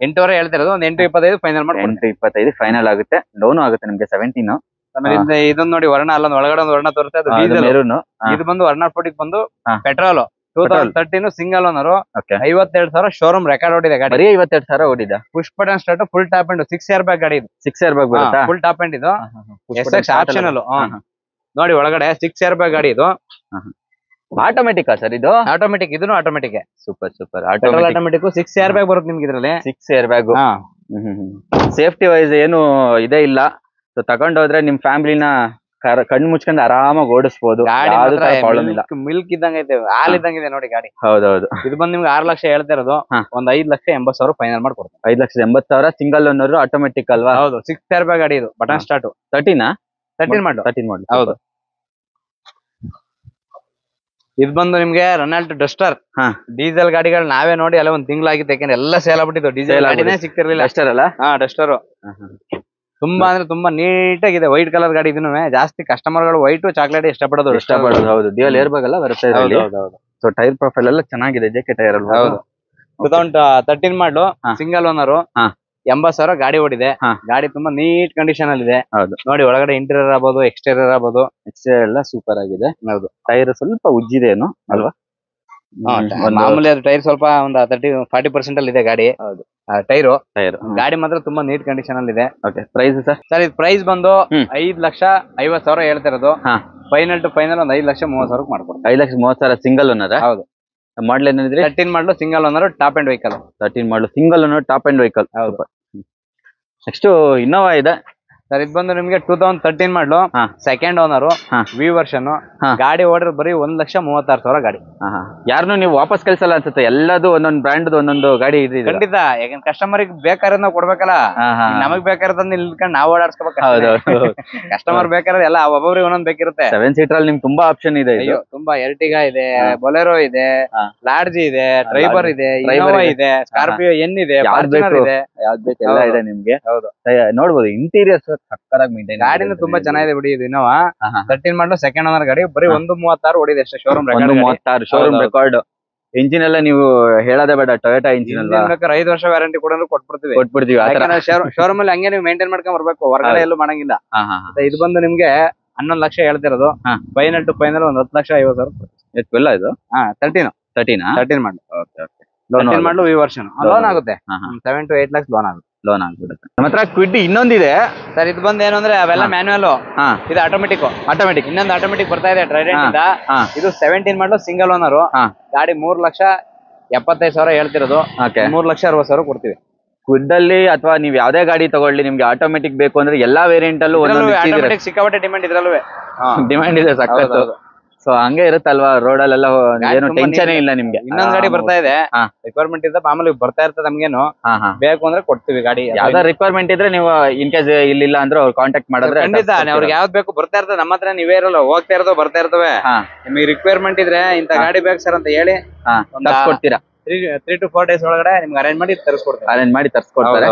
8.5 ಹೇಳ್ತಿರೋದು. ಒಂದು 8,25 ಫೈನಲ್ ಮಾಡಿ. 8,25 ಫೈನಲ್ ಆಗುತ್ತೆ. ಲೋನು ಆಗುತ್ತೆ ನಿಮ್ಗೆ 17. ಆಮೇಲೆ ಇದನ್ನ ನೋಡಿ, ವರ್ಣ ಅಲ್ಲ, ಒಳಗಡೆ ಒಂದು ವರ್ಣ ತೋರುತ್ತೆ. ಅದು ಡೀಸೆಲ್. ಇದು ಬಂದು ವರ್ಣ 40 ಬಂದು petrol. 2013 single owner. 52,000 showroom record ಓಡಿದೆ ಗಾಡಿ. ಬರೀ 52,000 ಓಡಿದೆ. Push button start, full top end, 6 air bag ಗಾಡಿ. ಇದು 6 ಏರ್ ಬ್ಯಾಗ್ ಬರುತ್ತೆ. Full top end. ಇದು SX ಆಪ್ಷನಲ್ ನೋಡಿ. ಒಳಗಡೆ 6 ಏರ್ ಬ್ಯಾಗ್ ಗಾಡಿ. ಇದು ಆಟೋಮೆಟಿಕ್ ಸರ್. ಇದು ಆಟೋಮೆಟಿಕ್. ಇದನ್ನು automatic. Super. Automatic 6 air bag ಬರುತ್ತೆ ನಿಮ್ಗೆ ಇದ್ರಲ್ಲಿ. 6 ಏರ್ ಬ್ಯಾಗ್ ಸೇಫ್ಟಿ ವೈಸ್ ಏನು ಇದೇ ಇಲ್ಲ. ಸೊ ತಗೊಂಡೋದ್ರೆ ನಿಮ್ ಫ್ಯಾಮಿಲಿನ ಕಣ್ಣು ಮುಚ್ಕೊಂಡು ಆರಾಮಾಗಿ ಓಡಿಸ್ಬೋದು, ಯಾವ್ದು ತರ ಪ್ರಾಬ್ಲಮ್ ಇಲ್ಲ. ಮಿಲ್ಕ್ ಇದ್ದಂಗೆ ಐತೆ, ಹಾಲ್ ಇದ್ದಂಗೆ ಇದೆ ನೋಡಿ ಗಾಡಿ. ಹೌದೌದು. ಇದು ಬಂದು ನಿಮ್ಗೆ 6 ಲಕ್ಷ ಹೇಳ್ತಾ ಇರೋದು, ಒಂದ್ 5,80,000 ಫೈನಲ್ ಮಾಡ್ಕೊಡ್ತೀನಿ. 5,80,000 ಸಿಂಗಲ್ ಓನರ್, ಆಟೋಮೆಟಿಕ್ ಅಲ್ವಾ? ಹೌದು, 6 ಟೈರ್ ಬ್ಯಾಗ್ ಗಾಡಿ ಇದು, ಬಟನ್ ಸ್ಟಾರ್ಟ್. 13 ಮಾಡಿ. ಹೌದು. ಇದು ಬಂದು ನಿಮ್ಗೆ ರೆನಾಲ್ಟ್ ಡಸ್ಟರ್ ಡೀಸೆಲ್ ಗಾಡಿಗಳು ನಾವೇ ನೋಡಿ ಅಲ್ಲ ಒಂದ್ ತಿಂಗಳಾಗಿತ್ತು, ಯಾಕಂದ್ರೆ ಎಲ್ಲ ಸೇಲ್ ಆಗ್ಬಿಟ್ಟಿದ್ದು, ಡೀಸೆಲ್ ಗಾಡಿನೇ ಸಿಕ್ತಿರ್ಲಿಲ್ಲ. ಡಸ್ಟರ್ ಅಲ್ಲ? ಡಸ್ಟರ್ ತುಂಬಾ ಅಂದ್ರೆ ತುಂಬಾ ನೀಟ್ ಆಗಿದೆ, ವೈಟ್ ಕಲರ್ ಗಾಡಿ. ಇದನ್ನು ಜಾಸ್ತಿ ಕಸ್ಟಮರ್ ಗಳು ವೈಟ್ ಚಾಕ್ಲೇಟ್ ಇಷ್ಟಪಡೋದು. ಹೌದು, ಡ್ಯೂಯಲ್ ಏರ್ ಬ್ಯಾಗ್ ಎಲ್ಲ ಬರುತ್ತೆ. ಸೊ ಟೈರ್ ಪ್ರೊಫೈಲ್ ಎಲ್ಲ ಚೆನ್ನಾಗಿದೆ, ಜೆಕೆ ಟೈರ್ ಅಲ್ವಾ? ಹೌದು. 2013 ಮಾಡಲು, ಸಿಂಗಲ್ ಓನರ್, 80,000 ಗಾಡಿ ಓಡಿದೆ. ಗಾಡಿ ತುಂಬಾ ನೀಟ್ ಕಂಡೀಷನ್ ಅಲ್ಲಿ ಇದೆ. ಹೌದು ನೋಡಿ, ಒಳಗಡೆ ಇಂಟೀರಿಯರ್ ಆಗ್ಬೋದು, ಎಕ್ಸ್ಟೀರಿಯರ್ ಆಗ್ಬೋದು, ಎಕ್ಸ್ಟೀರಿಯರ್ ಎಲ್ಲ ಸೂಪರ್ ಆಗಿದೆ. ಹೌದು. ಟೈರ್ ಸ್ವಲ್ಪ ಉಜ್ಜಿದೆ ಏನು ಅಲ್ವಾ? ಮಾಮೂಲಿ ಅದು ಟೈರ್ ಸ್ವಲ್ಪ ಒಂದು 40% ಅಲ್ಲಿ ಇದೆ ಗಾಡಿ. ಹೌದು, ಟೈರ್ ಗಾಡಿ ಮಾತ್ರ ತುಂಬಾ ನೀಟ್ ಕಂಡೀಷನ್ ಅಲ್ಲಿ ಇದೆ. Price sir? ಇದು ಪ್ರೈಸ್ ಬಂದು 5,50,000 ಹೇಳ್ತಿರೋದು. ಫೈನಲ್ ಟು ಫೈನಲ್ ಒಂದು 5,30,000 ಮಾಡ್ಕೊಡ್ತೀವಿ. 5,30,000 ಸಿಂಗಲ್ ಓನರ್? ಹೌದು. ಮಾಡಲ್ ಏನಿದ್ರೆ 13 ಮಾಡಲು, single owner, top and vehicle. 13 ಮಾಡಲು, single owner, top and vehicle. ಹೌದು. ನೆಕ್ಸ್ಟ್ ಇನ್ನೋವಾ ಇದೆ ಸರ್. ಇದು ಬಂದು ನಿಮ್ಗೆ 2013 ಮಾಡಲು, ಸೆಕೆಂಡ್ ಓನರ್, ವಿ ವರ್ಷನ್. ಗಾಡಿ ಓಡಿರೋ ಬರೀ 1,36,000 ಗಾಡಿ. ಯಾರನ್ನು ನೀವು ವಾಪಸ್ ಕಳ್ಸಲ್ಲ ಅನ್ಸುತ್ತೆ, ಎಲ್ಲದೂ ಒಂದೊಂದು ಬ್ರ್ಯಾಂಡ್ ಒಂದೊಂದು ಗಾಡಿ ಇದೆ. ಖಂಡಿತ, ಯಾಕಂದ್ರೆ ಕಸ್ಟಮರ್ ಬೇಕಾದ್ರೆ ನಾವು ಕೊಡ್ಬೇಕಲ್ಲ, ನಮಗ್ ಬೇಕಾರದ ನಿಲ್ಕೊಂಡು ನಾವು ಓಡಾಡ್ಸ್ಕೋಬೇಕು. ಕಸ್ಟಮರ್ ಬೇಕಾದ್ರೆ ಎಲ್ಲ ಒಬ್ಬೊಬ್ರಿಗೆ ಒಂದೊಂದು ಬೇಕಿರುತ್ತೆ. 7 ಸೀಟರ್ ಅಲ್ಲಿ ನಿಮ್ಗೆ ತುಂಬಾ ಆಪ್ಷನ್ ಇದೆ. ತುಂಬಾ ಎರ್ಟಿಗಾ ಇದೆ, ಬೊಲೆರೋ ಇದೆ, ಲಾಡ್ಜಿ ಇದೆ, ಡ್ರೈವರ್ ಇದೆ, ಇನೋವಾ ಇದೆ, ಸ್ಕಾರ್ಪಿಯೋ ಎನ್ ಇದೆ, ಫಾರ್ಚುನರ್ ಇದೆ, ಯಾವ್ದು ಬೇಕು ಎಲ್ಲ ಇದೆ ನಿಮ್ಗೆ. ಹೌದು, ನೋಡ್ಬೋದು ಇಂಟೀರಿಯರ್ಸ್ ಸಕ್ಕತ್ತಾಗಿ ಮೇಂಟೈನ್. ಗಾಡಿನ ತುಂಬಾ ಚೆನ್ನಾಗಿದೆ ಬಿಡಿ. ಇದು ಇನೋವಾ 13 ಮಾಡಲು, ಸೆಕೆಂಡ್ ಓನರ್ ಗಾಡಿ, ಬರೀ 1,36 ಓಡಿದೆ ಅಷ್ಟೇ. Showroom record. 1,36 showroom record. Engine ಎಲ್ಲ ನೀವು ಹೇಳೋದೇ ಬೇಡ, ಟೊಯೋಟಾ ಇಂಜಿನ್ ಅಲ್ವಾ? 5 ವರ್ಷ ವ್ಯಾರಂಟಿ ಕೊಟ್ಬಿಡ್ತೀವಿ. ಶೋರೂಮ್ ಅಲ್ಲಿ ಹಂಗೆ ನೀವು ಮೇಂಟೈನ್ ಮಾಡ್ಕೊಂಡ್ ಬರ್ಬೇಕು, ಹೊರಗಡೆ ಎಲ್ಲೂ ಮಾಡಂಗಿಲ್ಲ. ಇದು ಬಂದು ನಿಮ್ಗೆ 11 ಲಕ್ಷ ಹೇಳ್ತಿರೋದು. ಫೈನಲ್ ಟು ಫೈನಲ್ ಒಂದು 10,50,000. ಇದು 13 ಮಾಡಲು. 13 ಮಾಡಲು ವಿ ವರ್ಷನ್. ಲೋನ್ ಆಗುತ್ತೆ, 7 to 8 lakhs ಲೋನ್ ಆಗುತ್ತೆ. ಲೋನ್ ಆಗ್ಬಿಡುತ್ತೆ. ನಮ್ಮ ಹತ್ರ ಕ್ವಿಡ್ ಇನ್ನೊಂದಿದೆ ಸರ್. ಇದು ಬಂದು ಏನು ಅಂದ್ರೆ ಅವೆಲ್ಲ ಮ್ಯಾನ್ಯುವಲ್, ಇದು ಆಟೋಮೆಟಿಕ್. ಇನ್ನೊಂದು ಆಟೋಮೆಟಿಕ್ ಬರ್ತಾ ಇದೆ ಟ್ರೈಡೆಂಟ್ ಇಂದ. ಇದು 17 ಮಾಡಲು, ಸಿಂಗಲ್ ಓನರ್, ಗಾಡಿ 3,75,000 ಹೇಳ್ತಿರೋದು. 3,60,000 ಕೊಡ್ತೀವಿ. ಕ್ವಿಡ್ ಅಲ್ಲಿ ಅಥವಾ ನೀವ್ ಯಾವ್ದೇ ಗಾಡಿ ತಗೊಳ್ಳಿ, ನಿಮ್ಗೆ ಆಟೋಮೆಟಿಕ್ ಬೇಕು ಅಂದ್ರೆ ಎಲ್ಲಾ ವೇರಿಯಂಟ್ ಅಲ್ಲೂ ಸಿಕ್ಕಾಪಟ್ಟೆ ಡಿಮ್ಯಾಂಡ್ ಇದ್ರಲ್ವೇ ಡಿಮ್ಯಾಂಡ್ ಇದೆ, ಸಕ್ಕತ್ತು. ಸೊ ಹಂಗೆ ಇರುತ್ತಲ್ವಾ, ರೋಡ್ ಅಲ್ಲೆಲ್ಲ ಏನು ಟೆನ್ಷನ್ ಇಲ್ಲ ನಿಮ್ಗೆ. ಇನ್ನೊಂದ್ ಗಾಡಿ ಬರ್ತಾ ಇದೆ, ರಿಕ್ವೈರ್ಮೆಂಟ್ ಇದೆ, ಮಾಮೂಲಿ ಬರ್ತಾ ಇರ್ತದೆ. ನಮ್ಗೇನು ಬೇಕು ಅಂದ್ರೆ ಕೊಡ್ತೀವಿ ಗಾಡಿ. ಯಾವ್ದಾರ ರಿಕ್ವೈರ್ಮೆಂಟ್ ಇದ್ರೆ ನೀವು ಇನ್ ಕೇಸ್ ಇಲ್ಲ ಅಂದ್ರೆ ಅವ್ರು ಕಾಂಟ್ಯಾಕ್ಟ್ ಮಾಡಿದ್ರೆ ಖಂಡಿತ ಅವ್ರಿಗೆ ಯಾವ್ದು ಬೇಕು ಬರ್ತಾ ಇರ್ತದೆ. ನಮ್ಮ ಹತ್ರ ನೀವೇ ಇರಲ್ಲ, ಹೋಗ್ತಾ ಇರ್ತವೆ, ಬರ್ತಾ ಇರ್ತವೆ. ನಿಮಗೆ ರಿಕ್ವೈರ್ಮೆಂಟ್ ಇದ್ರೆ ಇಂತ ಗಾಡಿ ಬೇಕು ಸರ್ ಅಂತ ಹೇಳಿ ಕೊಡ್ತೀರಾ. 3 to 4 days ಒಳಗಡೆ ನಿಮ್ಗೆ ಅರೇಂಜ್ ಮಾಡಿ ತರಿಸ್ಕೊಡ್ತಾರೆ.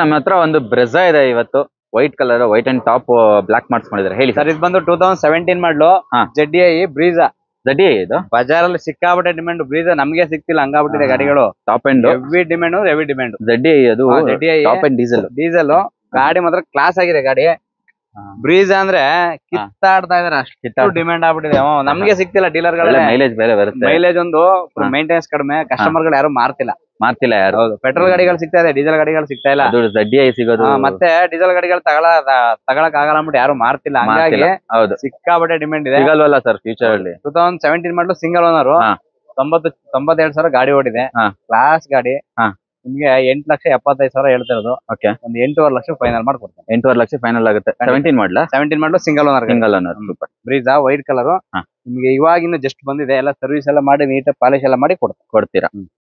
ನಮ್ಮ ಹತ್ರ ಒಂದು ಬ್ರೆಜಾ ಇದೆ ಇವತ್ತು, white colour, white and top black ಮಾಡಿಸ್ಕೊಂಡಿದ್ದಾರೆ. ಹೇಳಿ ಸರ್. ಇದು ಬಂದು 2017 ಮಾಡಲು, ZDI ಬ್ರೀಜಾ. ZDI ಇದು ಬಜಾರ್ ಅಲ್ಲಿ ಸಿಕ್ಕಾಬಿಟ್ಟೆ ಡಿಮ್ಯಾಂಡ್. ಬ್ರೀಜಾ ನಮ್ಗೆ ಸಿಕ್ತಿಲ್ಲ, ಹಂಗಾಗ್ಬಿಟ್ಟಿದೆ ಗಾಡಿಗಳು. Top and heavy demand. ZDI ಅದು ಟಾಪ್ ಅಂಡ್ ಡೀಸೆಲ್ ಗಾಡಿ ಮಾತ್ರ ಕ್ಲಾಸ್ ಆಗಿದೆ ಗಾಡಿ. ಬ್ರೀಜಾ ಅಂದ್ರೆ ಕಿತ್ತಾಡ್ತಾ ಇದಾರೆ, ಅಷ್ಟು ಡಿಮ್ಯಾಂಡ್ ಆಗ್ಬಿಟ್ಟಿದೆ. ನಮ್ಗೆ ಸಿಕ್ತಿಲ್ಲ, ಡೀಲರ್ ಗಳ ಮೈಲೇಜ್ ಬೇರೆ ಬರುತ್ತೆ. ಮೈಲೇಜ್ ಒಂದು, ಮೇಂಟೆನೆನ್ಸ್ ಕಡಿಮೆ, ಕಸ್ಟಮರ್ ಗಳು ಯಾರು ಮಾರ್ತಿಲ್ಲ ಯಾರು. ಹೌದು, ಪೆಟ್ರೋಲ್ ಗಾಡಿಗಳು ಸಿಗ್ತಾ ಇದೆ, ಡೀಸೆಲ್ ಗಾಡಿಗಳು ಸಿಗ್ತಾ ಇಲ್ಲ. ZDI ಸಿಗೋದು. ಮತ್ತೆ ಡೀಸೆಲ್ ಗಾಡಿಗಳು ತಗೊಳಕ್ ಆಗಲ್ಲ ಅಂದ್ಬಿಟ್ಟು ಯಾರು ಮಾರ್ತಿಲ್ಲ. ಹಂಗಾಗಿ ಸಿಕ್ಕಾಬಟ್ಟೆ ಡಿಮ್ಯಾಂಡ್ ಇದೆ. ಸಿಗಲ್ವಲ್ಲ ಸರ್ ಫ್ಯೂಚರ್ ಅಲ್ಲಿ. 2017 ಮಾಡಲು, ಸಿಂಗಲ್ ಓನರ್, 92,000 ಗಾಡಿ ಓಡಿದೆ. ಕ್ಲಾಸ್ ಗಾಡಿ. ನಿಮ್ಗೆ 8,75,000 ಹೇಳ್ತಿರೋದು. ಒಂದು 8.5 ಲಕ್ಷ ಫೈನಲ್ ಮಾಡ್ಕೊಡ್ತೀನಿ. 8.5 ಲಕ್ಷ ಫೈನಲ್ ಆಗುತ್ತೆ. 17 ಮಾಡಲು, single owner. Super. Brezza white colour. ನಿಮ್ಗೆ ಇವಾಗಿನ ಜಸ್ಟ್ ಬಂದಿದೆ, ಎಲ್ಲ ಸರ್ವಿಸ್ ಎಲ್ಲ ಮಾಡಿ ನೀಟ್ ಪಾಲಿಶ್ ಎಲ್ಲ ಮಾಡಿ ಕೊಡ್ತೀರಾ.